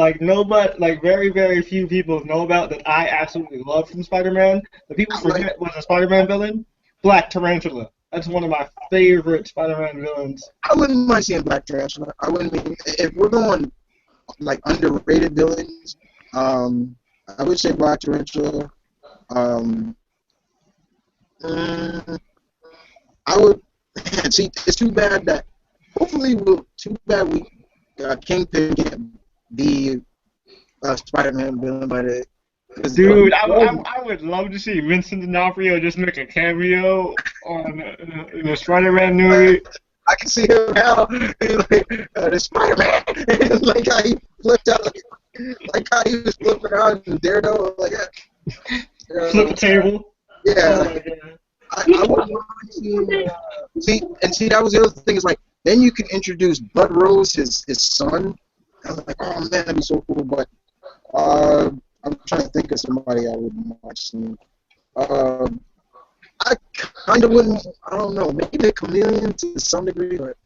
very, very few people know about that I absolutely love from Spider-Man. That people forget was a Spider-Man villain. Black Tarantula. That's one of my favorite Spider-Man villains. I wouldn't mind seeing Black Tarantula. I wouldn't be, if we're going like underrated villains. I would say Black Tarantula. Mm, I would see. It's too bad that hopefully too bad we Kingpin can't be Spider-Man villain, but dude, I would love to see Vincent D'Onofrio just make a cameo on in a Spider-Man movie. I can see him now, like the Spider-Man, like how he flipped out, like how he was flipping out in Daredevil, like flip the table. Yeah. Oh, I would see that was the other thing is like then you can introduce Bud Rose, his son. I was like, oh man, that'd be so cool. But I'm trying to think of somebody I would mind seeing. I kind of wouldn't. I don't know. Maybe the Chameleon to some degree, but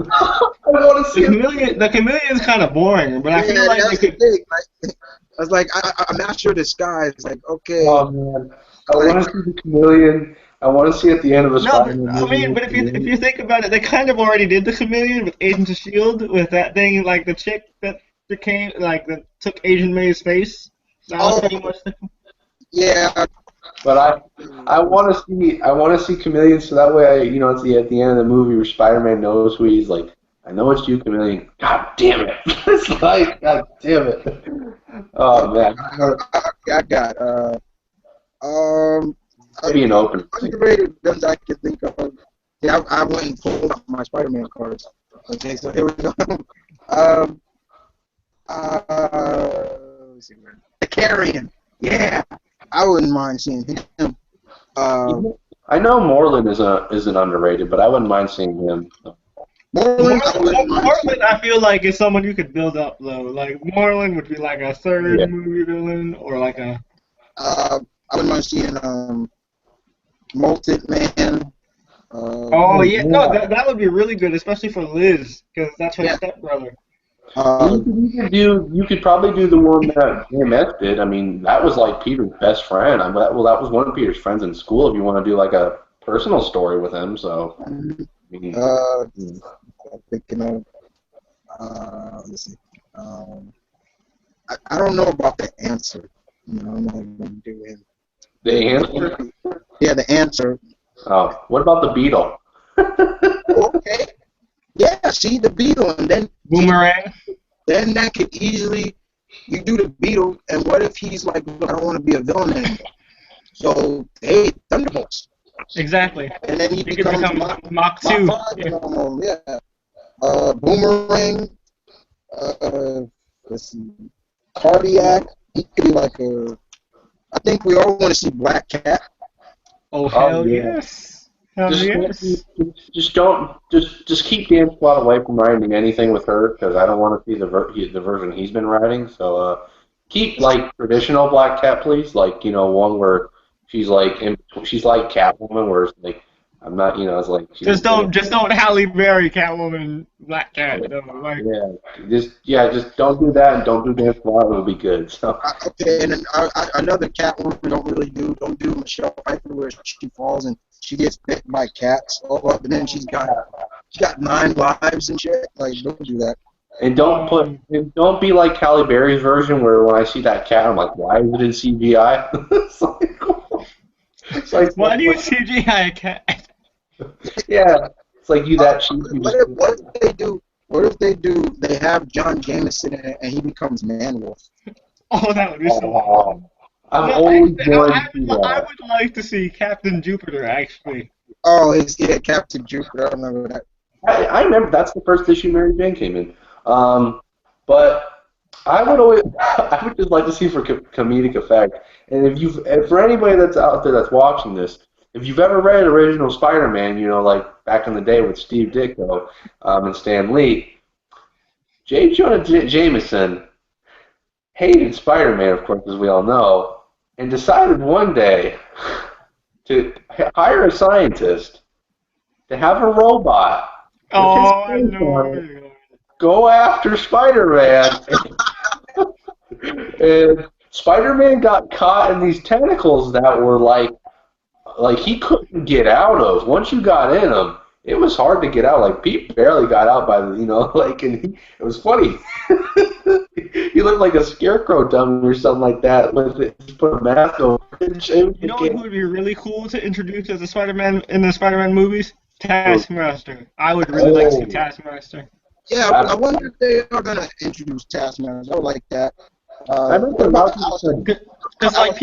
I want to see the Chameleon's kind of boring, but I feel like they could. I was like, I'm Master of Disguise. Like, okay. Oh man, I want to see the Chameleon. I want to see at the end of a Spider-Man movie. I mean, but if you think about it, they kind of already did the Chameleon with Agents of S.H.I.E.L.D. with that thing, like the chick that became that took Asian May's face. That was pretty much Yeah. But I want to see Chameleon, so that way it's at the end of the movie where Spider-Man knows who he's like. I know it's you, Chameleon. God damn it! It's like, God damn it! Oh man. I got Maybe an open. Underrated villains I can think of. Yeah, I went and pulled out my Spider-Man cards. Okay, so here we go. Let's see where. The Carrion. Yeah, I wouldn't mind seeing him. I know Moreland isn't underrated, but I wouldn't mind seeing him. Moreland, I feel like is someone you could build up though. Like Moreland would be like a third movie villain, or like a. I wouldn't mind seeing Molted Man. That would be really good, especially for Liz, because that's her stepbrother. You could probably do the one that DMS did. I mean, that was like Peter's best friend. That was one of Peter's friends in school. If you want to do like a personal story with him, so. I'm thinking of. Let's see. I don't know about the answer. I'm not going to do him. The answer? Yeah, the answer. Oh, what about the Beetle? Okay. Yeah, see the Beetle, and then Boomerang. Then that could easily you do the Beetle, and what if he's like, look, I don't want to be a villain anymore. So hey, Thunderbolts. Exactly. And then he becomes Mach 2. Yeah. Boomerang. Let's see. Cardiac. He could be like a. I think we all want to see Black Cat. Oh hell yes! Just keep Dan Squad away from writing anything with her because I don't want to see the version he's been writing. So keep like traditional Black Cat, please. Like one where she's like Catwoman, where it's like I'm not it's like just don't Halle Berry Catwoman Black Cat though. Like just don't do that and don't do Dan Squad. It'll be good. So okay, and then another Catwoman don't do Michelle Pfeiffer where she falls and she gets bit by cats, and then she's got 9 lives and shit. Like, don't do that. And don't be like Halle Berry's version where when I see that cat, I'm like, why is it in CGI? it's like why do you CGI a cat? Yeah, it's like that cheap. What if they have John Jameson in it and he becomes Man-Wolf? Oh, that would be so awesome. I would like to see Captain Jupiter, actually. Oh, Captain Jupiter. I remember that. I remember that's the first issue Mary Jane came in. But I would just like to see for comedic effect. And for anybody that's out there that's watching this, if you've ever read original Spider-Man, like back in the day with Steve Ditko and Stan Lee, J. Jonah Jameson hated Spider-Man, of course, as we all know, and decided one day to hire a scientist to have a robot go after Spider-Man. And Spider-Man got caught in these tentacles that were like he couldn't get out of. Once you got in them, it was hard to get out. Like Pete barely got out by the, like, and it was funny. He looked like a scarecrow dummy or something like that. With it, just put a mask over. You know what would be really cool to introduce as a Spider-Man in the Spider-Man movies? Taskmaster. I would really like to see Taskmaster. Yeah, I wonder if they are gonna introduce Taskmaster. I would like that. I remember about because like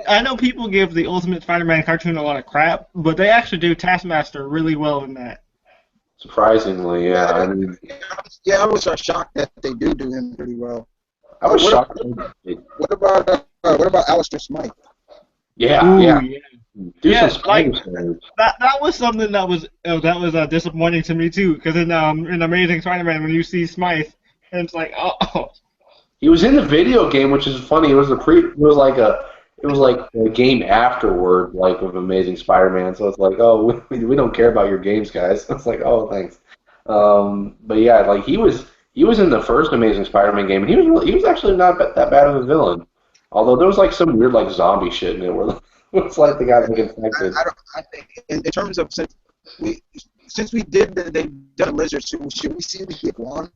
I know people give the Ultimate Spider-Man cartoon a lot of crap, but they actually do Taskmaster really well in that. Surprisingly, yeah. I mean, I was shocked that they do him pretty well. I was shocked. What about Alistair Smythe? Yeah. Do some like that was something that was disappointing to me too. Because in Amazing Spider-Man, when you see Smythe, and it's like, oh. He was in the video game, which is funny. It was like a game afterward, like of Amazing Spider-Man. So it's like, oh, we don't care about your games, guys. It's like, oh, thanks. But yeah, like he was in the first Amazing Spider-Man game, and he was actually not that bad of a villain. Although there was like some weird like zombie shit in it where it's like they got infected. I think in terms of since they've done Lizard, should we see the iguana?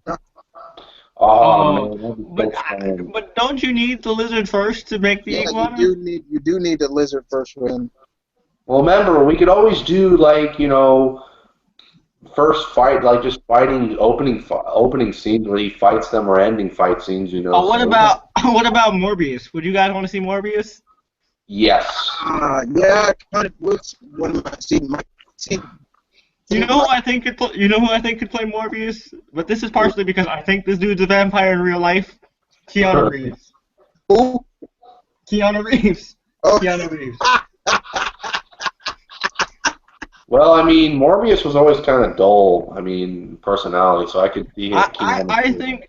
Oh man, but don't you need the lizard first to make the iguana? You do need the lizard first for him. Well, remember, we could always do like first fight, like just fighting opening scenes where he fights them, or ending fight scenes. Oh, what about Morbius? Would you guys want to see Morbius? Yes. Yeah, kind of looks one of my You know who I think could play Morbius? But this is partially because I think this dude's a vampire in real life. Keanu Reeves. Who? Keanu Reeves. Oh. Keanu Reeves. Well, I mean, Morbius was always kind of dull. I mean, personality, so I could see his I think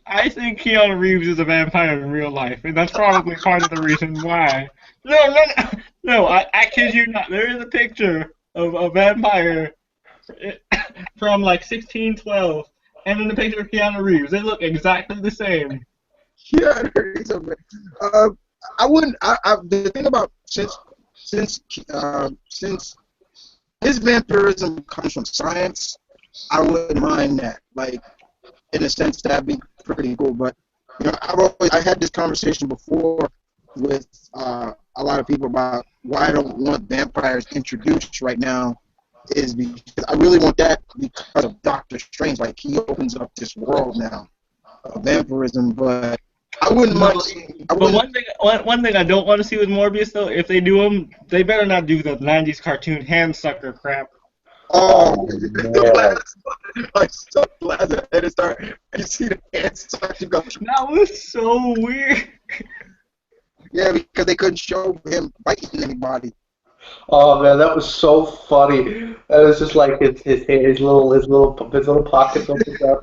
Keanu Reeves is a vampire in real life, and that's probably part of the reason why. No, I kid you not. There is a picture of a vampire from like 1612, and then the picture of Keanu Reeves. They look exactly the same. Keanu Reeves. I wouldn't. The thing about since his vampirism comes from science, I wouldn't mind that. Like, in a sense, that'd be pretty cool. But I had this conversation before with a lot of people about why I don't want vampires introduced right now. Is because I really want that because of Doctor Strange. Like, he opens up this world now of vampirism, but I wouldn't mind seeing. But one thing I don't want to see with Morbius, though, if they do him, they better not do the 90s cartoon hand sucker crap. Oh, like so glad that it started. You see the hand sucker go. That was so weird. Yeah, because they couldn't show him biting anybody. Oh man, that was so funny. It was just like his little pockets opens up.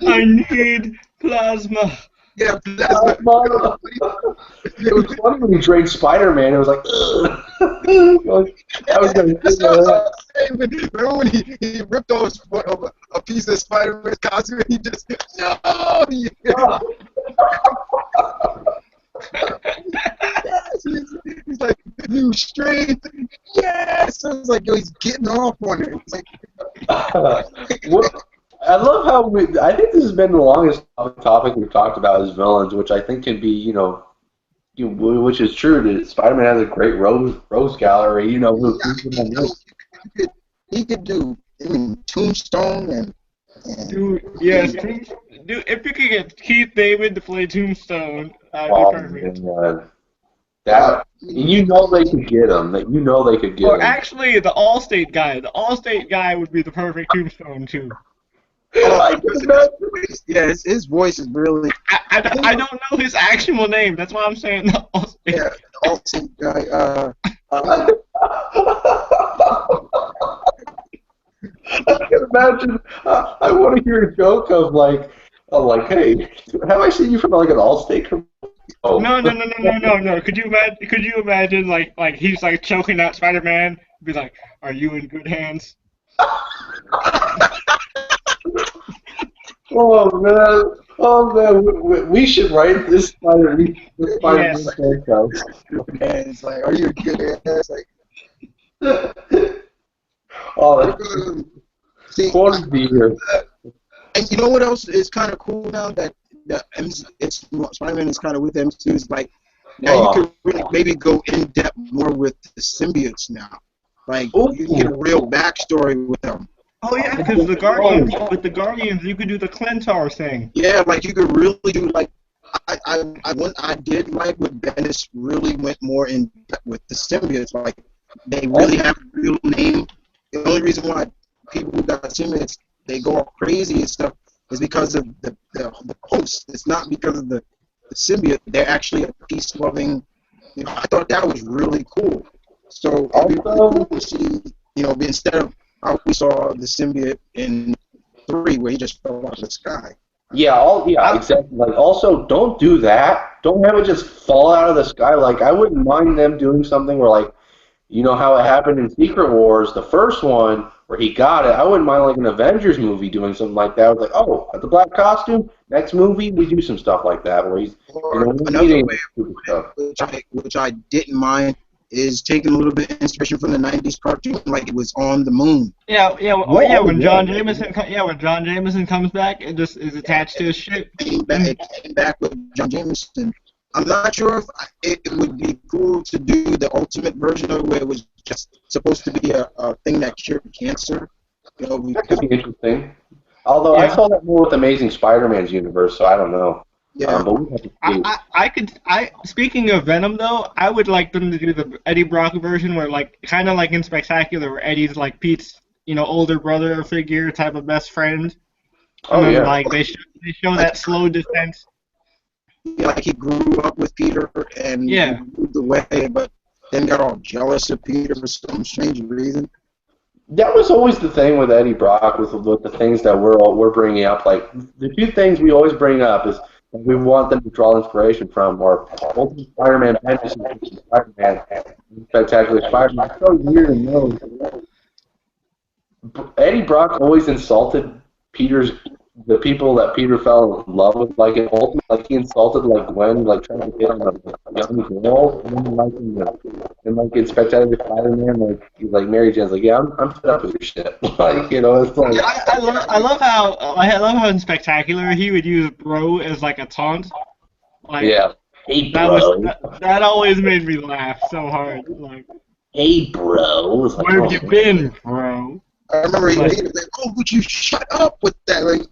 I need plasma. Yeah, plasma. It was funny when he drained Spider-Man. It was like, I was gonna. Remember when he ripped off a piece of Spider-Man's costume? And he just Yeah. He's like, new strength. Yes. I was like, yo, he's getting off on it. It's like, I love how I think this has been the longest topic we've talked about as villains, which I think can be, which is true. That Spider-Man has a great rose gallery. He could do Tombstone and Dude, yes, dude. If you could get Keith David to play Tombstone, that'd be perfect. Man. That they could get him. They could get him. Or actually, the Allstate guy. The Allstate guy would be the perfect Tombstone too. Yeah, his voice is really. I don't know his actual name. That's why I'm saying the Allstate. Yeah, the Allstate guy. I can imagine. I want to hear a joke of like, hey, have I seen you from like an Allstate commercial? Oh. No. Could you imagine like he's like choking out Spider-Man? Be like, "Are you in good hands?" Oh man, we should write this Spider-Man Yes. franchise. Man, it's like, are you a good ass? Like, Oh, they're that's gonna see. fun to be here. And you know what else is kind of cool now that it's Spider-Man is kind of with MCU is like now you Oh, can really maybe go in depth more with the symbiotes now. Like you can get a ooh. real backstory with them. Oh yeah, because the Guardians with the Guardians, you could do the Clintar thing. Yeah, like you could really do like I did like what Bendis really went more in depth with the symbiotes. Like they really have a real name. The only reason why people who got symbiotes they go all crazy and stuff is because of the host. It's not because of the symbiote. They're actually a peace loving. You know, I thought that was really cool. So it'd be really Also, cool to see, you know, instead of how we saw the symbiote in 3 where he just fell out of the sky. yeah, exactly. Like, also, don't do that. Don't have it just fall out of the sky. Like, I wouldn't mind them doing something where, like, you know how it happened in Secret Wars, the first one, where he got it. I wouldn't mind, like, an Avengers movie doing something like that. It's like, oh, the black costume, next movie, we do some stuff like that, where he's, you Or know, another eating way stupid stuff. which I didn't mind is taking a little bit of inspiration from the '90s cartoon, like it was on the moon. When John Jameson comes back, it just is attached to his ship. It came back with John Jameson. I'm not sure if it would be cool to do the ultimate version of it where it was just supposed to be a thing that cured cancer. You know, That could be interesting. Although I Yeah. saw that more with Amazing Spider-Man's universe, so I don't know. yeah. But we have to see. Speaking of Venom though, I would like them to do the Eddie Brock version where like kind of like in Spectacular where Eddie's like Pete's, older brother figure type of best friend. And Oh then yeah. like they show that slow descent. Like he grew up with Peter and he Yeah. moved away, but then got all jealous of Peter for some strange reason. That was always the thing with Eddie Brock, with the things that we're bringing up. Like the two things we always bring up is that we want them to draw inspiration from, or Ultimate Spider-Man, and Spider-Man, Spectacular Spider-Man. It's so weird and no. Eddie Brock always insulted the people that Peter fell in love with. Like in Ultimate, like he insulted like Gwen, like trying to hit on the young girl, and then like in Spectacular Spider-Man, like Mary Jane's like, yeah, I'm fed up with your shit. Like it's like I love how in Spectacular he would use bro as like a taunt. Like yeah, hey that bro, that always made me laugh so hard. Like hey bro. It's like, where have oh, you been, bro? I remember he Like- was like, "Oh, would you shut up with that?" Like,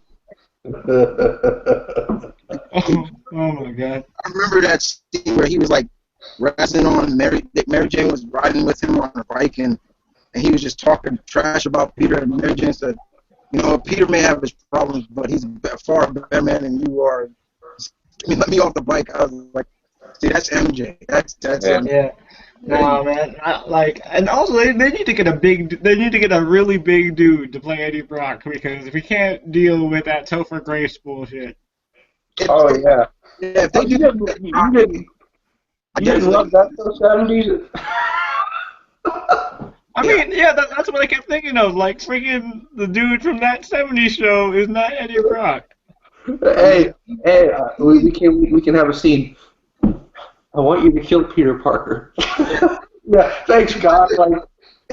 Oh my god. I remember that scene where he was like razzing on Mary Jane was riding with him on a bike, and he was just talking trash about Peter. And Mary Jane said, Peter may have his problems, but he's far better man than you are. Let me off the bike. I was like, see, that's MJ. That's Yeah. MJ. Yeah. No man, and also they need to get a really big dude to play Eddie Brock because we can't deal with that Topher Grace bullshit. Oh yeah. Yeah, if they You do didn't love that for the 70s? I mean, yeah, that's what I kept thinking of. Like, freaking the dude from that '70s show is not Eddie Brock. Hey, we can have a scene. I want you to kill Peter Parker. Yeah, thanks God. Like,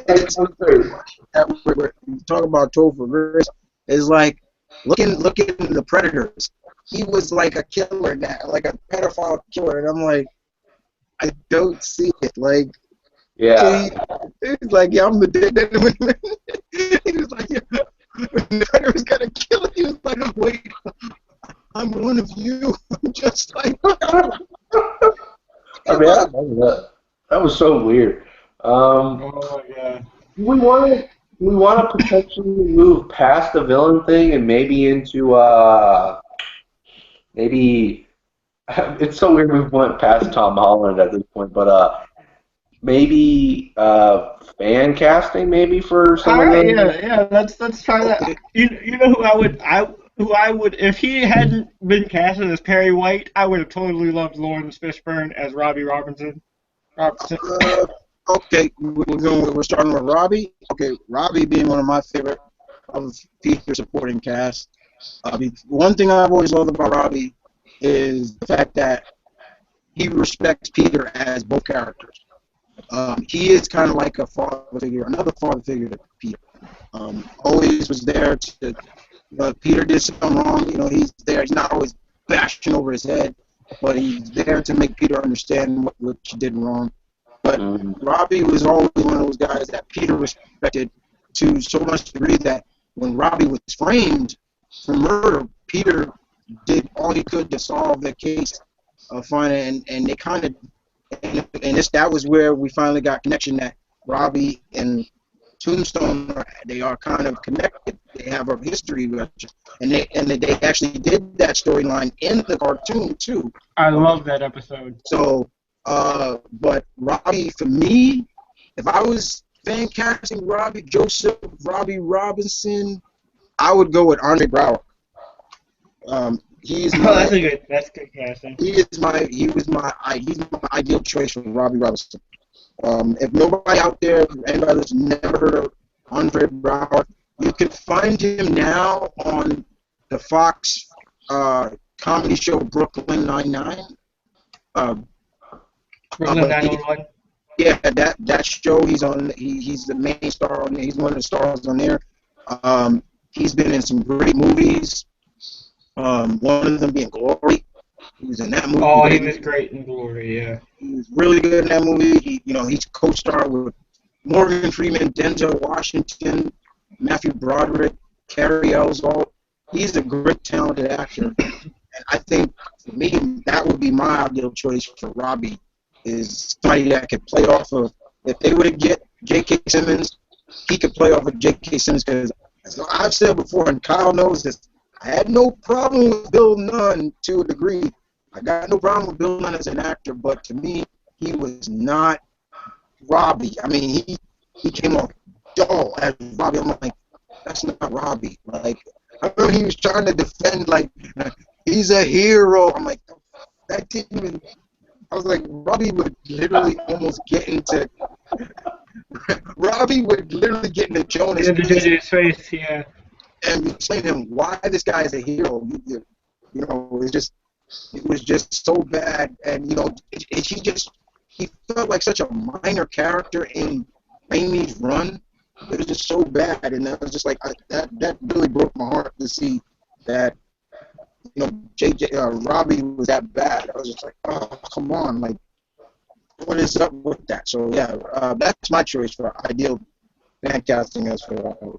it's we're talking about Topher Grace is like looking at the Predators. He was like a killer now, like a pedophile killer, and I'm like, I don't see it. Like, yeah. he's like, yeah, I'm the dead. He was like, yeah, when the Predator was gonna kill him, he was like, wait, I'm one of you. I'm just like. I mean, I remember that was so weird. Oh my god. We want to potentially move past the villain thing and maybe into maybe it's so weird we went past Tom Holland at this point, but maybe fan casting maybe for some All of right, the yeah. Let's try that. You know who I would if he hadn't been casted as Perry White, I would have totally loved Lawrence Fishburne as Robbie Robinson. Okay, we're starting with Robbie. Okay, Robbie being one of my favorite of Peter supporting cast. One thing I've always loved about Robbie is the fact that he respects Peter as both characters. He is kind of like a father figure, another father figure to Peter. Always was there to, Peter did something wrong, he's there. He's not always bashing over his head, but he's there to make Peter understand what she did wrong. But Robbie was always one of those guys that Peter respected to so much degree that when Robbie was framed for murder, Peter did all he could to solve the case of finding, and they kind of, that was where we finally got connection that Robbie and Tombstone, they are kind of connected. They have a history, and they actually did that storyline in the cartoon too. I love that episode. So, but Robbie, for me, if I was fan casting Robbie Joseph, Robbie Robinson, I would go with Andre Braugher. He's my, that's good casting. he's my ideal choice for Robbie Robinson. If nobody out there, anybody that's never heard of Andre Braugher, you can find him now on the Fox comedy show Brooklyn Nine-Nine. Brooklyn 911. Yeah, that show he's on. He's the main star on there. He's one of the stars on there. He's been in some great movies. One of them being Glory. He was in that movie. Oh, he was great in Glory. Yeah. He was really good in that movie. He's co-starred with Morgan Freeman, Denzel Washington, Matthew Broderick, Cary Elwes. He's a great, talented actor. And I think, for me, that would be my ideal choice for Robbie, is somebody that could play off of, if they were to get J.K. Simmons, he could play off of J.K. Simmons, because as I've said before, and Kyle knows this, I had no problem with Bill Nunn to a degree. I got no problem with Bill Nunn as an actor, but to me, he was not Robbie. I mean, he came off dull as Robbie. I'm like, that's not Robbie. Like, I remember he was trying to defend, like, he's a hero. I'm like, that didn't even. I was like, Robbie would literally almost get into. Robbie would literally get into Jonas' face, yeah. And explain to him why this guy is a hero. It was just so bad, and he felt like such a minor character in Raimi's run. It was just so bad, and I was just like, that really broke my heart to see that Robbie was that bad. I was just like, oh, come on, like, what is up with that? So yeah, that's my choice for ideal fan casting as for.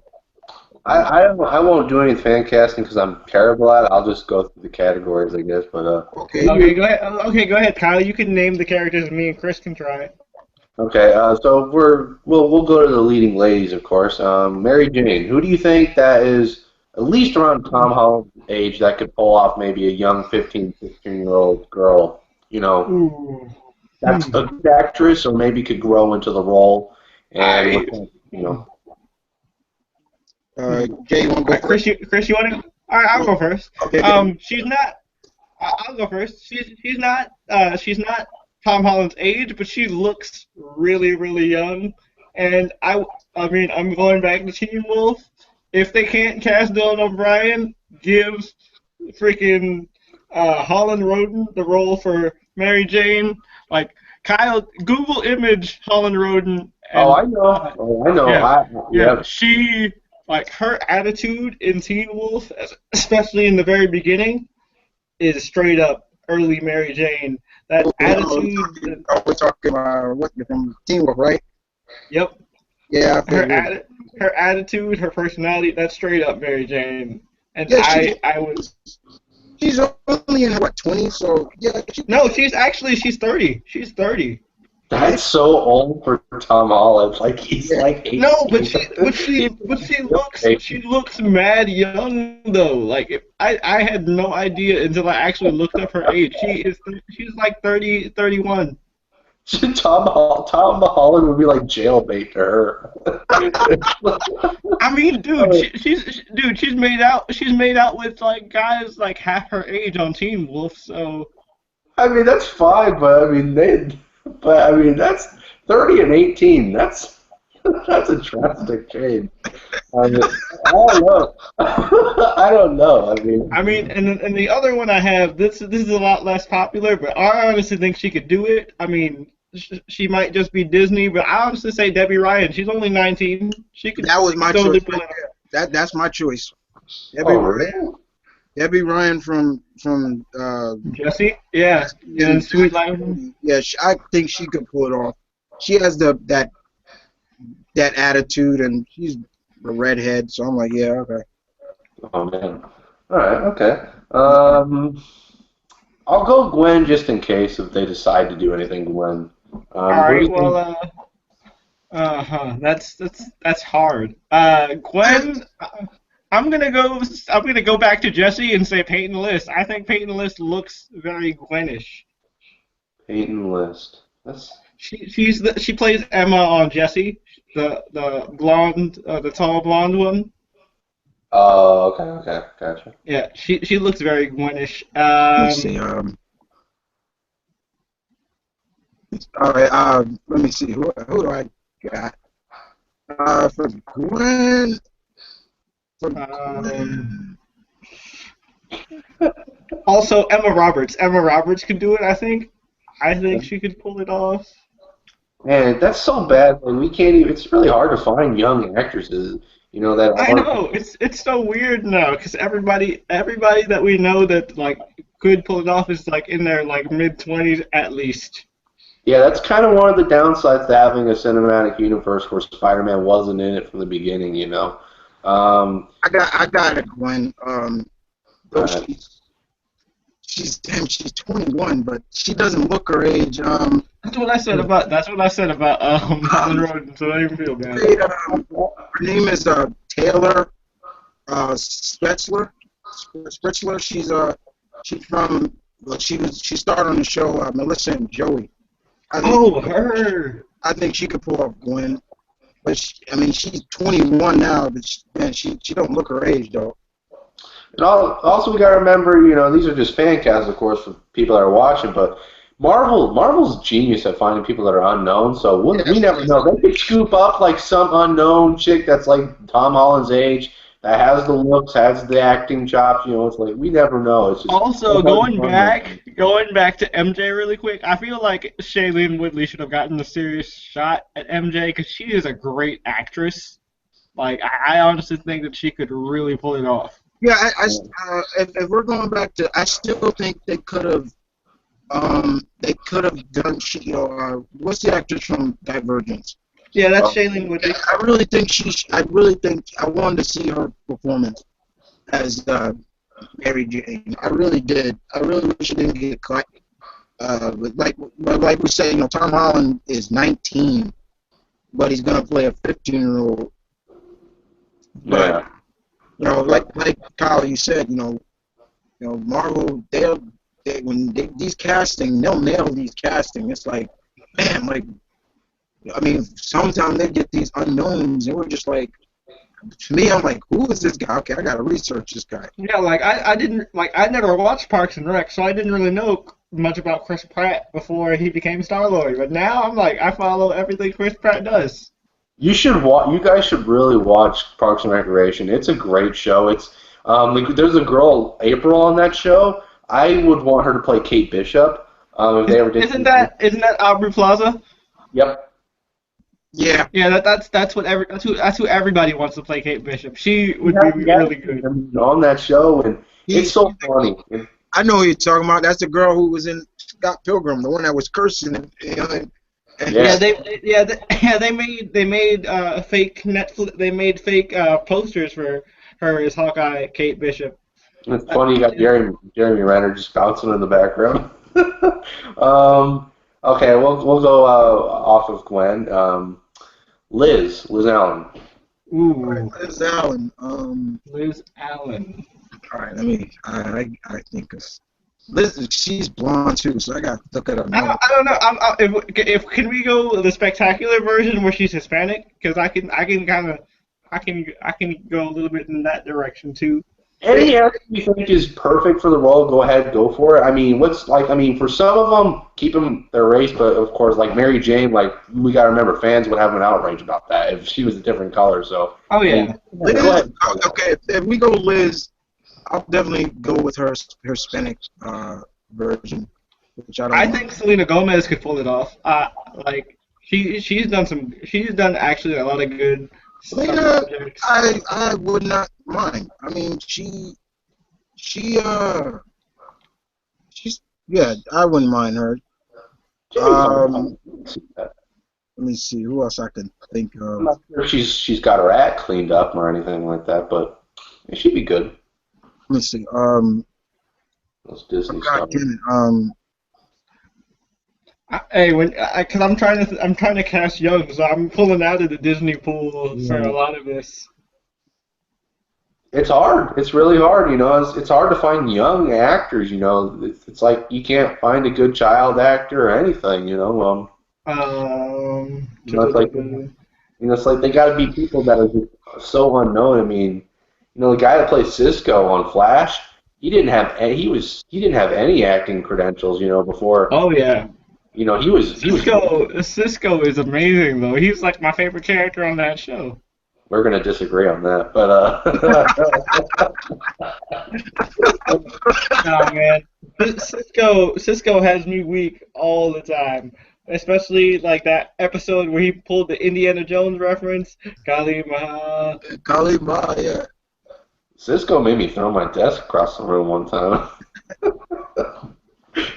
I won't do any fan casting because I'm terrible at it. I'll just go through the categories, I guess. But Okay, go ahead. Okay, go ahead, Kyle. You can name the characters, and me and Chris can try. Okay, so we'll go to the leading ladies, of course. Mary Jane, who do you think that is at least around Tom Holland's age that could pull off maybe a young 15, 16-year-old girl? Ooh. That's a good actress, or maybe could grow into the role. And Jay, you want to go Chris, you want to? All right, I'll go first. Okay. She's not. I'll go first. She's not Tom Holland's age, but she looks really, really young. And I mean, I'm going back to Teen Wolf. If they can't cast Dylan O'Brien, give freaking Holland Roden the role for Mary Jane. Like, Kyle, Google image Holland Roden. And, I know. Yeah. She. Like, her attitude in Teen Wolf, especially in the very beginning, is straight up early Mary Jane. That attitude. We're talking about from Teen Wolf, right? Yep. Yeah. Her attitude, her personality, that's straight up Mary Jane. And yeah, I was. She's only in her 20s, so yeah. No, she's 30. She's 30. That's so old for Tom Holland. Like, he's like 18. No, but she looks mad young though. Like, I had no idea until I actually looked up her age. She's like 30, 31. Tom Holland would be like jailbait to her. I mean, dude, she's made out with like guys like half her age on Teen Wolf. So, I mean, that's fine, but I mean that's 30 and 18. That's That's a drastic change. I mean, I don't know. I don't know. I mean, and the other one I have, this is a lot less popular, but I honestly think she could do it. I mean, she might just be Disney, but I honestly say Debbie Ryan. She's only 19. That was she could my totally choice pull right it off. there. That's my choice. Debbie Oh, Ryan. really? Debbie Ryan from Jesse? Yeah. And Sweet Life. yeah, I think she could pull it off. She has that attitude, and she's a redhead, so I'm like, yeah, okay. Oh man. All right. Okay. I'll go Gwen just in case if they decide to do anything. Gwen. All What do right. you think? Well, that's hard. Gwen. I'm gonna go back to Jesse and say Peyton List. I think Peyton List looks very Gwenish. Peyton List. That's She plays Emma on Jesse, the blonde, the tall blonde one. oh, okay, gotcha. Yeah, she looks very Gwenish. Let's see. All right. Let me see. Who do I got? For Gwen. For Gwen. Also Emma Roberts. Emma Roberts can do it. I think. I think she could pull it off. Man, that's so bad. Like, we can't even. It's really hard to find young actresses. You know that I are. know it's so weird now because everybody that we know that like could pull it off is like in their like mid-20s at least. Yeah, that's kind of one of the downsides to having a cinematic universe where Spider-Man wasn't in it from the beginning. You know. I got it, Gwen. Though Alright. she's 21, but she doesn't look her age. That's what I said about Monroe, so I don't even feel bad. Her name is Taylor Spretzler. Spretzler. She's from. Well, she started on the show Melissa and Joey. Her. I think she could pull off Gwen, but she's 21 now, but she don't look her age though. And also, we got to remember, you know, these are just fan casts, of course, for people that are watching, but Marvel's genius at finding people that are unknown, so we never know. They could scoop up, like, some unknown chick that's, like, Tom Holland's age, that has the looks, has the acting chops, you know, it's like, we never know. It's just, Also, going back to MJ really quick, I feel like Shailene Woodley should have gotten a serious shot at MJ because she is a great actress. Like, I honestly think that she could really pull it off. Yeah, if we're going back to, I still think they could have done, what's the actress from Divergence? Yeah, that's Shailene Woodley. I wanted to see her performance as Mary Jane. I really did. I really wish she didn't get cut. But like we said, you know, Tom Holland is 19, but he's gonna play a 15-year-old. But yeah. you know, like Kyle, you said, you know, Marvel, these casting, they'll nail these casting. It's like, man, like, I mean, sometimes they get these unknowns, and we're just like, to me, I'm like, who is this guy? Okay, I gotta research this guy. Yeah, like I never watched Parks and Rec, so I didn't really know much about Chris Pratt before he became Star-Lord. But now I'm like, I follow everything Chris Pratt does. You guys should really watch Parks and Recreation. It's a great show. It's there's a girl, April, on that show. I would want her to play Kate Bishop. If they ever did. Isn't that Aubrey Plaza? Yep. Yeah. Yeah, that's who everybody wants to play Kate Bishop. She would be really good on that show, and it's so funny. I know who you're talking about. That's the girl who was in Scott Pilgrim, the one that was cursing. They made fake Netflix. They made fake posters for her as Hawkeye, Kate Bishop. It's funny. You got Jeremy Renner just bouncing in the background. Okay, we'll go off of Gwen. Liz Allen. Ooh, Liz Allen. Liz Allen. All right, I think of Liz. She's blonde too, so I got to look at her. I don't know. If can we go the spectacular version where she's Hispanic? Because I can go a little bit in that direction too. Any actor you think is perfect for the role, go ahead, go for it. I mean, for some of them, keep them their race, but of course, like Mary Jane, like we gotta remember, fans would have an outrage about that if she was a different color. So, Oh yeah. I mean, Liz, go ahead. okay, if we go Liz, I'll definitely go with her Hispanic version, which I don't. I think Selena Gomez could pull it off. Like she's done actually a lot of good Selena, projects. I would not mind. I mean, she's yeah, I wouldn't mind her. Let me see who else I can think I'm of. not sure if she's got her act cleaned up or anything like that, but she'd be good. Let me see. Those Disney God stuff. damn it. Hey, cause I'm trying to cast young, so I'm pulling out of the Disney pool for a lot of this. It's hard. It's really hard. You know, it's hard to find young actors. You know, it's like you can't find a good child actor or anything. You know, it's like they got to be people that are just so unknown. I mean, you know, the guy that plays Cisco on Flash, he didn't have any acting credentials. You know, before. Oh yeah. You know, he was. Cisco is amazing though. He's like my favorite character on that show. We're gonna disagree on that, but Oh man, Cisco has me weak all the time. Especially like that episode where he pulled the Indiana Jones reference. Kalima. Kalima, yeah. Cisco made me throw my desk across the room one time.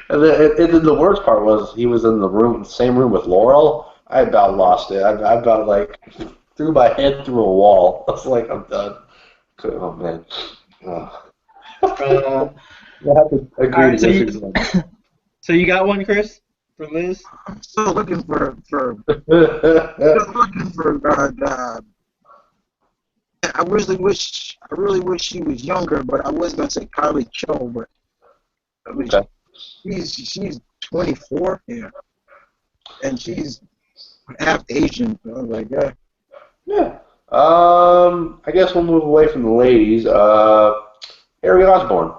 And then the worst part was he was in the same room with Laurel. I about lost it. I about like threw my head through a wall. I was like, I'm done. Oh man. I have to agree Right, to disagree. so you got one, Chris, for Liz? I'm still looking for I really wish she was younger, but I was gonna say Kylie Cho, but I mean, Okay. she's 24, yeah, and she's half Asian. So I was like, yeah. Yeah. I guess we'll move away from the ladies. Harry Osborn.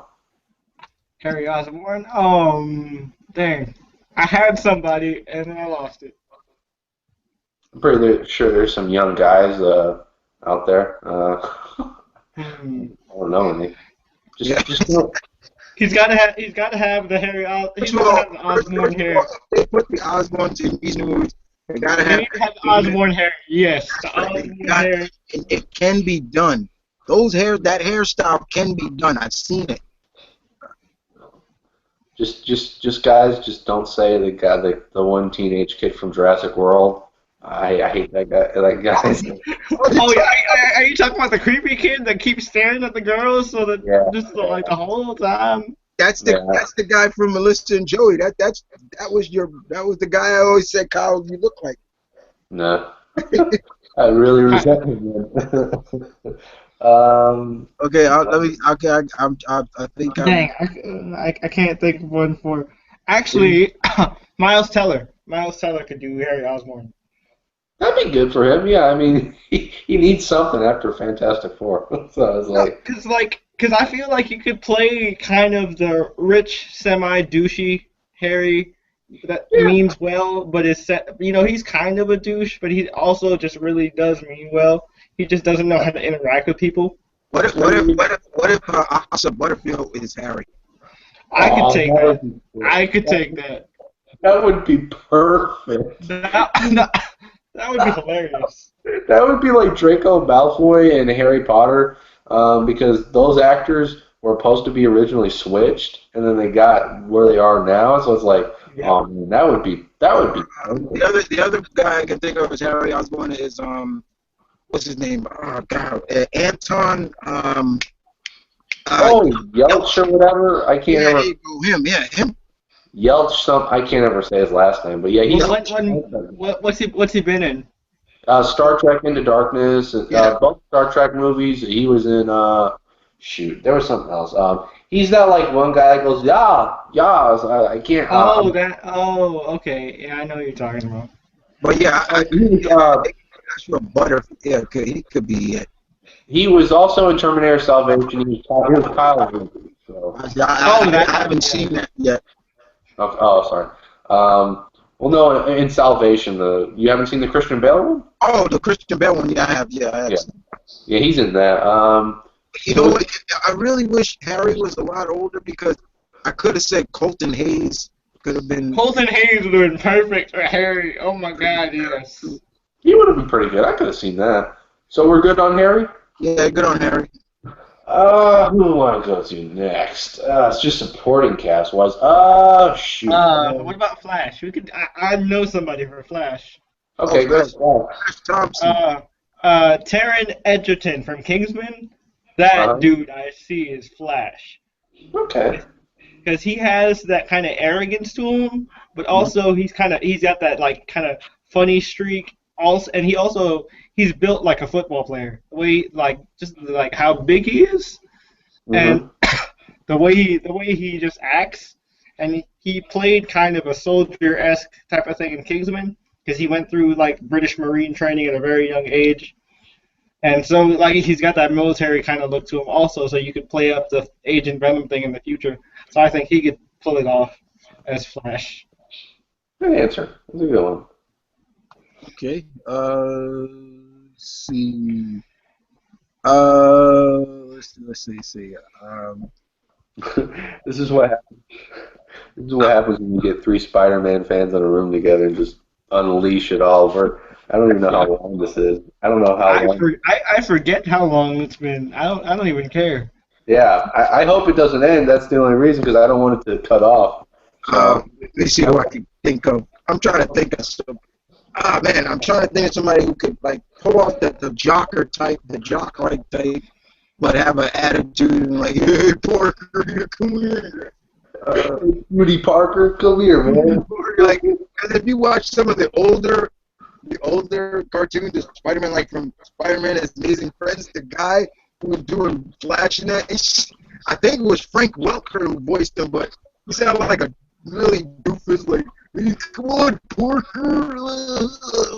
Harry Osborn? Dang. I had somebody and then I lost it. I'm pretty sure there's some young guys out there. I don't know any. Just He's got to have the Harry. He's got to have the Osborn hair. They put the Osborns in these movies. They gotta They need to have the Osborn hair. Yes, the Osborn hair. It can be done. That hairstyle can be done. I've seen it. Just guys, just don't say the one teenage kid from Jurassic World. I hate that guy. That guy. Oh yeah, are you talking about the creepy kid that keeps staring at the girls so that just like the whole time? That's the guy from Melissa and Joey. That was the guy I always said, Kyle, you look like. No, I really resent him. Okay, I think. Dang, I can't think of one for. Actually, Miles Teller. Miles Teller could do Harry Osborn. That'd be good for him. Yeah, I mean, he needs something after Fantastic Four. So I was like, because I feel like you could play kind of the rich, semi-douchey Harry that means well, but he's kind of a douche, but he also just really does mean well. He just doesn't know how to interact with people. What if Asa Butterfield is Harry? I could take that. I could take that. That would be perfect. That would be hilarious. That would be like Draco Malfoy and Harry Potter, because those actors were supposed to be originally switched, and then they got where they are now. So it's like, oh man, that would be. The other guy I can think of as Harry Osborn is what's his name? Oh God, Anton. Yelch or whatever. I can't ever. Him. Yelch. I can't ever say his last name, but yeah, he's. What's he been in? Star Trek Into Darkness. Both Star Trek movies. He was in. There was something else. He's that like one guy that goes I can't. Okay. Yeah, I know what you're talking about. But yeah, Butterfield. Yeah, he could be it. He was also in Terminator Salvation. He was Kyle Reese, so. I haven't seen that yet. Oh, sorry. Well, no, in Salvation, you haven't seen the Christian Bale one? Oh, the Christian Bale one. Yeah, I have. Yeah, I have. Yeah, yeah, he's in that. You know what? I really wish Harry was a lot older because I could have said Colton Hayes could have been. Colton Hayes would have been perfect for Harry. Oh my God, yes. He would have been pretty good. I could have seen that. So we're good on Harry? Yeah, good on Harry. Who do I want to go to next? It's just supporting cast wise. Shoot. What about Flash? We could. I know somebody for Flash. Okay, good. Chris Thompson. Taron Egerton from Kingsman. That dude I see is Flash. Okay. Because he has that kind of arrogance to him, but also he's got that like kind of funny streak. Also, and he's built like a football player. The way just like how big he is, and the way he just acts, and he played kind of a soldier-esque type of thing in Kingsman because he went through like British Marine training at a very young age, and so like he's got that military kind of look to him also. So you could play up the Agent Venom thing in the future. So I think he could pull it off as Flash. Good answer. That's a good one. Okay. Let's see. Let's see. This is what happens. This is what happens when you get 3 Spider-Man fans in a room together and just unleash it all. I don't even know how long this is. I don't know how long. I forget how long it's been. I don't even care. Yeah, I hope it doesn't end. That's the only reason, because I don't want it to cut off. Let me see who I can think of. I'm trying to think of some. Man, I'm trying to think of somebody who could like pull off the jocker type, the jock-like type, but have an attitude and like, hey Parker, come here. Rudy Parker, come here, man. Like, because if you watch some of the older cartoons of Spider-Man, like from Spider-Man and His Amazing Friends, the guy who was doing Flash and that, I think it was Frank Welker who voiced him, but he sounded like a really doofus, like, hey, come on, Parker.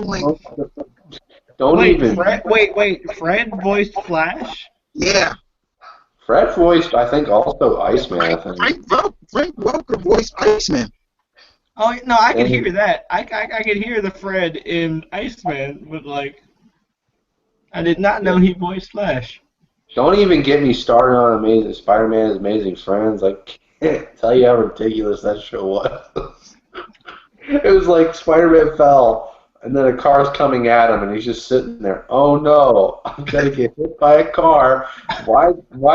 Like, Fred voiced Flash? Yeah. Fred voiced, I think, also Iceman, I think. Frank Welker voiced Iceman. Oh, no, I can hear that. I can hear the Fred in Iceman, but, like, I did not know he voiced Flash. Don't even get me started on Amazing Spider-Man's Amazing Friends. I can't tell you how ridiculous that show was. It was like Spider-Man fell, and then a car's coming at him, and he's just sitting there. Oh no, I'm gonna get hit by a car. Why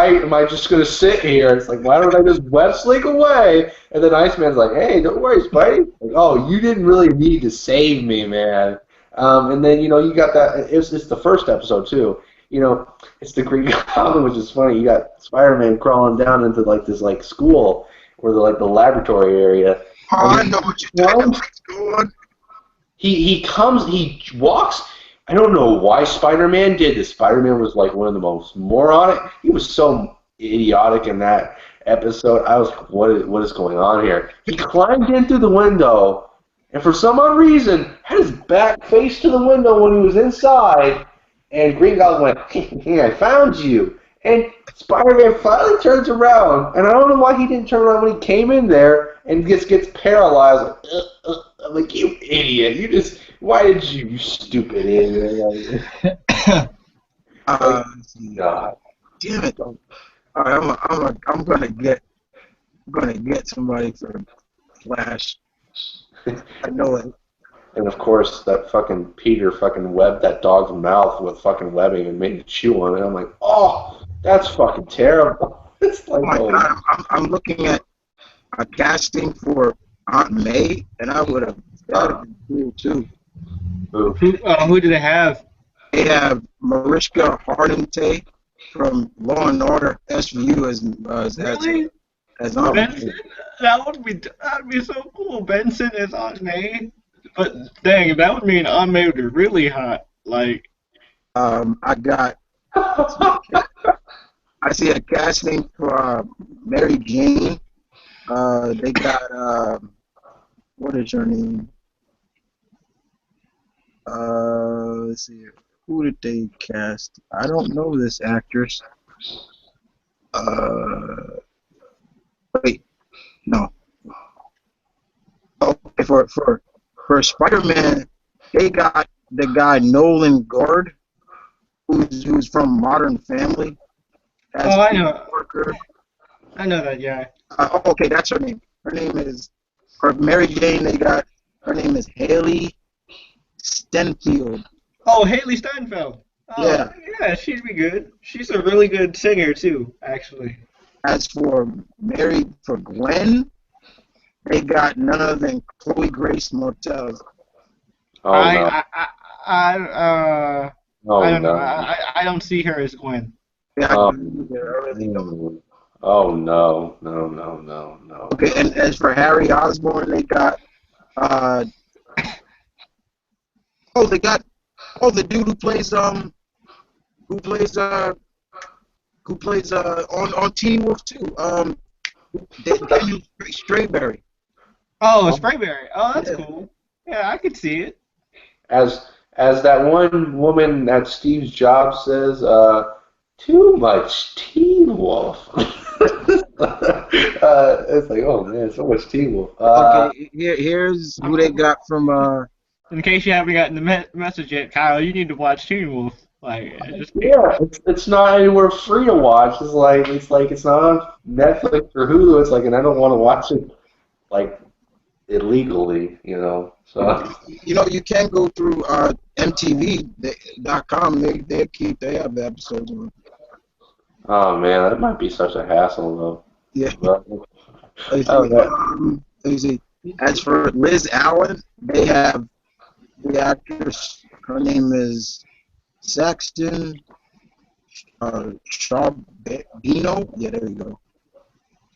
am I just gonna sit here? It's like, why don't I just web slink away? And then Iceman's like, hey, don't worry, Spidey. Like, oh, you didn't really need to save me, man. And then you got that. It's the first episode too. It's the Green Goblin, which is funny. You got Spider-Man crawling down into like this like school or the laboratory area. Oh, I know what you're doing. Go on. He walks. I don't know why Spider-Man did this. Spider-Man was like one of the most moronic. He was so idiotic in that episode. I was like, what is going on here? He climbed in through the window, and for some odd reason, had his back face to the window when he was inside. And Green Goblin went, hey, I found you. And Spider-Man finally turns around, and I don't know why he didn't turn around when he came in there and just gets paralyzed. I'm like, you idiot! Why did you stupid idiot? God. Damn it! All right, I'm gonna get somebody for Flash. I know it. And of course, that fucking Peter fucking webbed that dog's mouth with fucking webbing and made it chew on it. I'm like, oh, that's fucking terrible. It's like, oh my God, I'm looking at a casting for Aunt May, and I would have been cool too. Who do they have? They have Mariska Hargitay from Law and Order SVU as Aunt Benson? That'd be so cool. Benson as Aunt May. But dang, that would mean Aunt May would be really hot. Like, I see a casting for Mary Jane. They got what is her name? Let's see. Who did they cast? I don't know this actress. Wait, no. Okay, for Spider-Man, they got the guy Nolan Gord, who's from Modern Family, as Oh, I Peter know. Parker. I know that guy. Okay, that's her name. Her name is, for Mary Jane, they got, her name is Haley Stenfield. Oh, Haley Steinfeld. Oh, Yeah. yeah, she'd be good. She's a really good singer too, actually. As for Gwen, they got none other than Chloe Grace Moretz. Oh I, no. I, I, I, I Oh don't know. no. I don't see her as Gwen. Yeah, Oh, I really don't. oh no. No, no, no, no, Okay, no. and as for Harry Osborn, they got uh they got the dude who plays uh on Teen Wolf too. Daniel Strayberry. Oh, Oh, Sprayberry. Oh, that's Yeah. cool. Yeah, I could see it. as that one woman at Steve Jobs says, too much Teen Wolf. It's like, oh man, so much Teen Wolf. Okay, here's who they got from In case you haven't gotten the message yet, Kyle, you need to watch Teen Wolf. Like, just Yeah, it's not anywhere free to watch. It's not on Netflix or Hulu. It's like, and I don't want to watch it like illegally, you know. So, you can go through MTV.com. They have the episodes on. oh man, that might be such a hassle though. Yeah. But, Let oh, me see. As for Liz Allen, they have the actress. Her name is Saxton Sharbino. Yeah, there you go.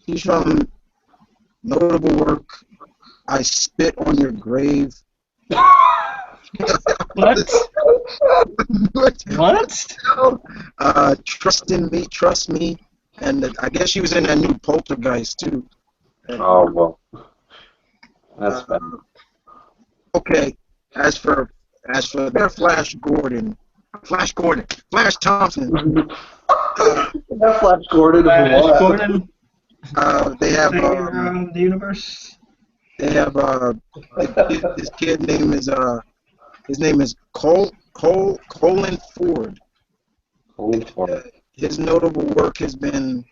She's from notable work. I Spit on Your Grave. what? What? Trust in Me, Trust Me, and I guess she was in that new Poltergeist too. oh well, that's bad. Okay, as for their Flash Thompson, That Flash Gordon Flash what? Gordon, they have savior of the universe. this kid name is his name is Colin Ford. Holy fuck. His notable work has been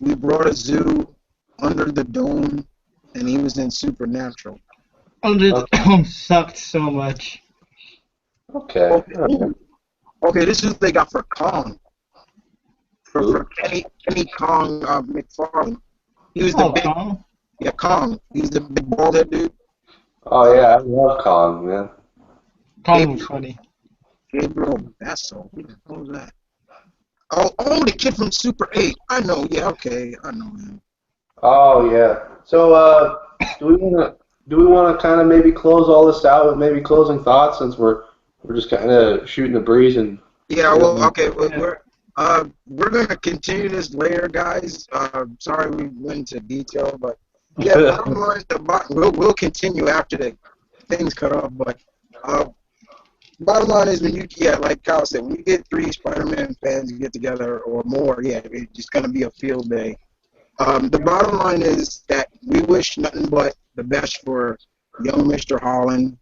We Brought a Zoo, Under the Dome, and he was in Supernatural. Under the Okay. Dome sucked so much. Okay. Okay, this is what they got for Kong. Who? For Kenny Kong McFarlane. He was the Oh, big Kong. Kong. He's the big bald head dude. Oh yeah, I love Kong, man. Kong was funny. Gabriel Basso. Who the hell was that? Oh, the kid from Super 8. I know. Yeah, okay, I know him. Oh yeah. So do we wanna kind of maybe close all this out with maybe closing thoughts since we're just kind of shooting the breeze and Yeah, well, okay, Yeah. we're gonna continue this later, guys. Sorry we went into detail, but yeah, bottom line, we'll continue after the things cut off. But bottom line is like Kyle said, when you get 3 Spider-Man fans get together or more, yeah, it's just gonna be a field day. The bottom line is that we wish nothing but the best for young Mr. Holland.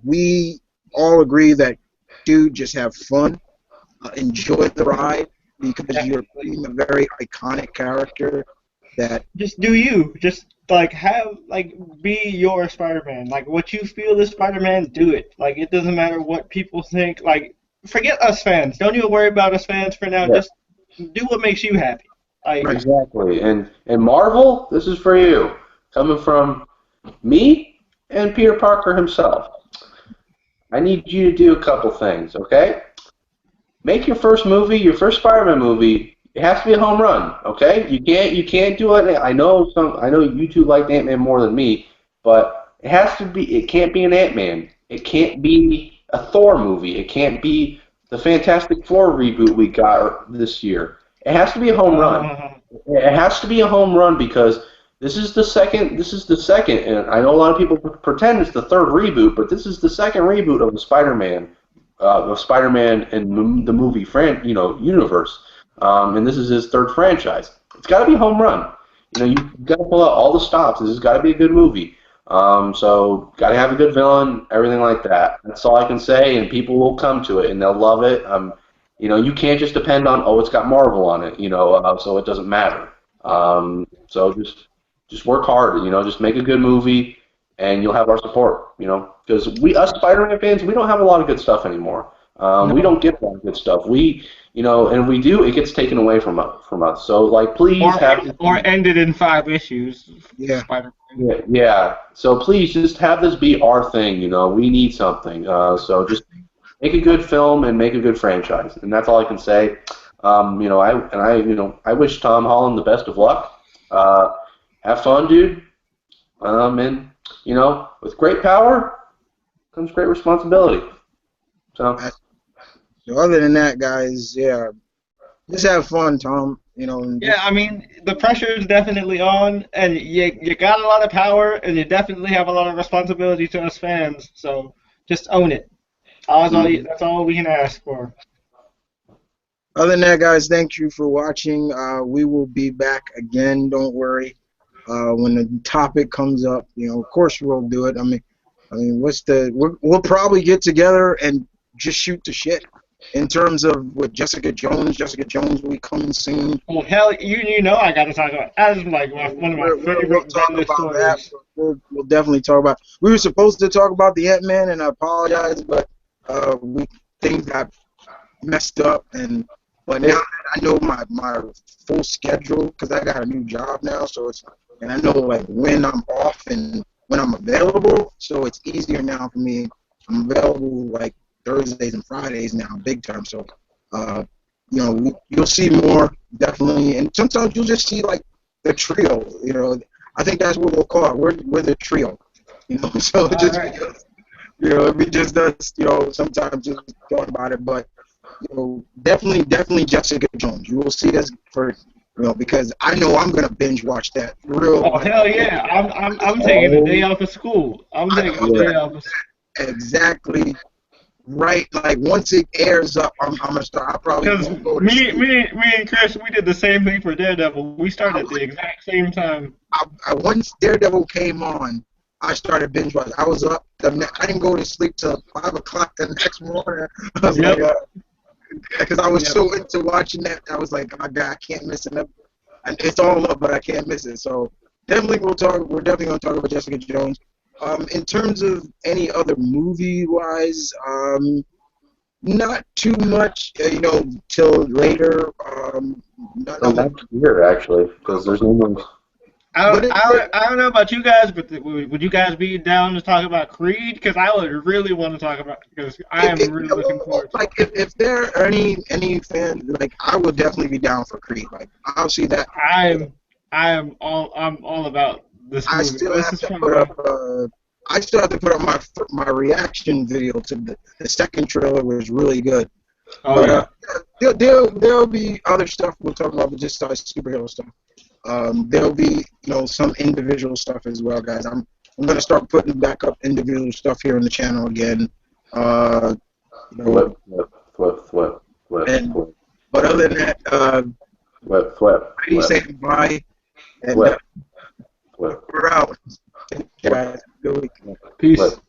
We all agree that, dude, just have fun, enjoy the ride, because you're playing a very iconic character that, Just do you. Just be your Spider-Man. Like what you feel is Spider-Man, do it. Like it doesn't matter what people think. Like forget us fans. Don't even worry about us fans for now. Yeah. Just do what makes you happy. Like Right. exactly. And Marvel, this is for you. Coming from me and Peter Parker himself. I need you to do a couple things, okay? Make your first movie, your first Spider-Man movie. It has to be a home run, okay? You can't do it. I know you two like Ant-Man more than me, but it has to be. It can't be an Ant-Man. It can't be a Thor movie. It can't be the Fantastic Four reboot we got this year. It has to be a home run. It has to be a home run because this is the second, and I know a lot of people pretend it's the third reboot, but this is the second reboot of the Spider-Man of Spider-Man in the movie universe, and this is his third franchise. It's got to be a home run. You've got to pull out all the stops. This has got to be a good movie. So got to have a good villain, everything like that. That's all I can say, and people will come to it and they'll love it. You can't just depend on it's got Marvel on it, so it doesn't matter. So just work hard, just make a good movie, and you'll have our support, because us Spider-Man fans, we don't have a lot of good stuff anymore. We don't get a lot of good stuff. And we do, it gets taken away from us. So, like, please or ended in 5 issues. Yeah. Spider-Man. Yeah. So please just have this be our thing. We need something. So just make a good film and make a good franchise, and that's all I can say. I wish Tom Holland the best of luck. Have fun, dude. And with great power comes great responsibility. So other than that, guys, yeah, just have fun, Tom. Yeah, I mean, the pressure is definitely on, and you got a lot of power, and you definitely have a lot of responsibility to us fans. So just own it. That's all we can ask for. Other than that, guys, thank you for watching. We will be back again. Don't worry. When the topic comes up, of course we'll do it. I mean, we'll probably get together and just shoot the shit. In terms of with Jessica Jones will be coming soon. Well, hell, I got to talk about that. Is like one of my favorite we'll talk about stories. that. We'll definitely talk about. We were supposed to talk about the Ant-Man, and I apologize, but things got messed up, but now that I know my full schedule, because I got a new job now, and I know like when I'm off and when I'm available, so it's easier now for me. I'm available like Thursdays and Fridays now, big time. So, you'll see more definitely, and sometimes you'll just see like the trio. I think that's what we'll call it. We're the trio. So it just we just does sometimes just talk about it, but definitely Jessica Jones. You will see us for because I know I'm gonna binge watch that. Oh hell yeah! I'm taking a day off of school. I'm taking a day off of school. Exactly. Right, like once it airs up, I'm gonna start. I probably because me and Chris, we did the same thing for Daredevil. We started at the exact same time. Once Daredevil came on, I started binge watching. I was up. I didn't go to sleep till 5 o'clock the next morning. I was like, because I was so into watching that, I was like, oh my God, I can't miss it. And it's all up, but I can't miss it. So definitely we're definitely gonna talk about Jessica Jones. In terms of any other movie-wise, not too much, till later. Next year, actually, because there's no more. I don't know about you guys, but would you guys be down to talk about Creed? Because I would really want to talk about because I am really looking forward to it. Like, if there are any fans, like, I would definitely be down for Creed. Like, I'll see that. I'm all about this movie. I still have to put up my reaction video to the second trailer, was really good. Oh, but, there'll be other stuff we'll talk about, but just superhero stuff. There'll be some individual stuff as well, guys. I'm gonna start putting back up individual stuff here on the channel again. Flip. But other than that, flip. Say goodbye. And flip. we're out. Thank you guys. Good week. Peace.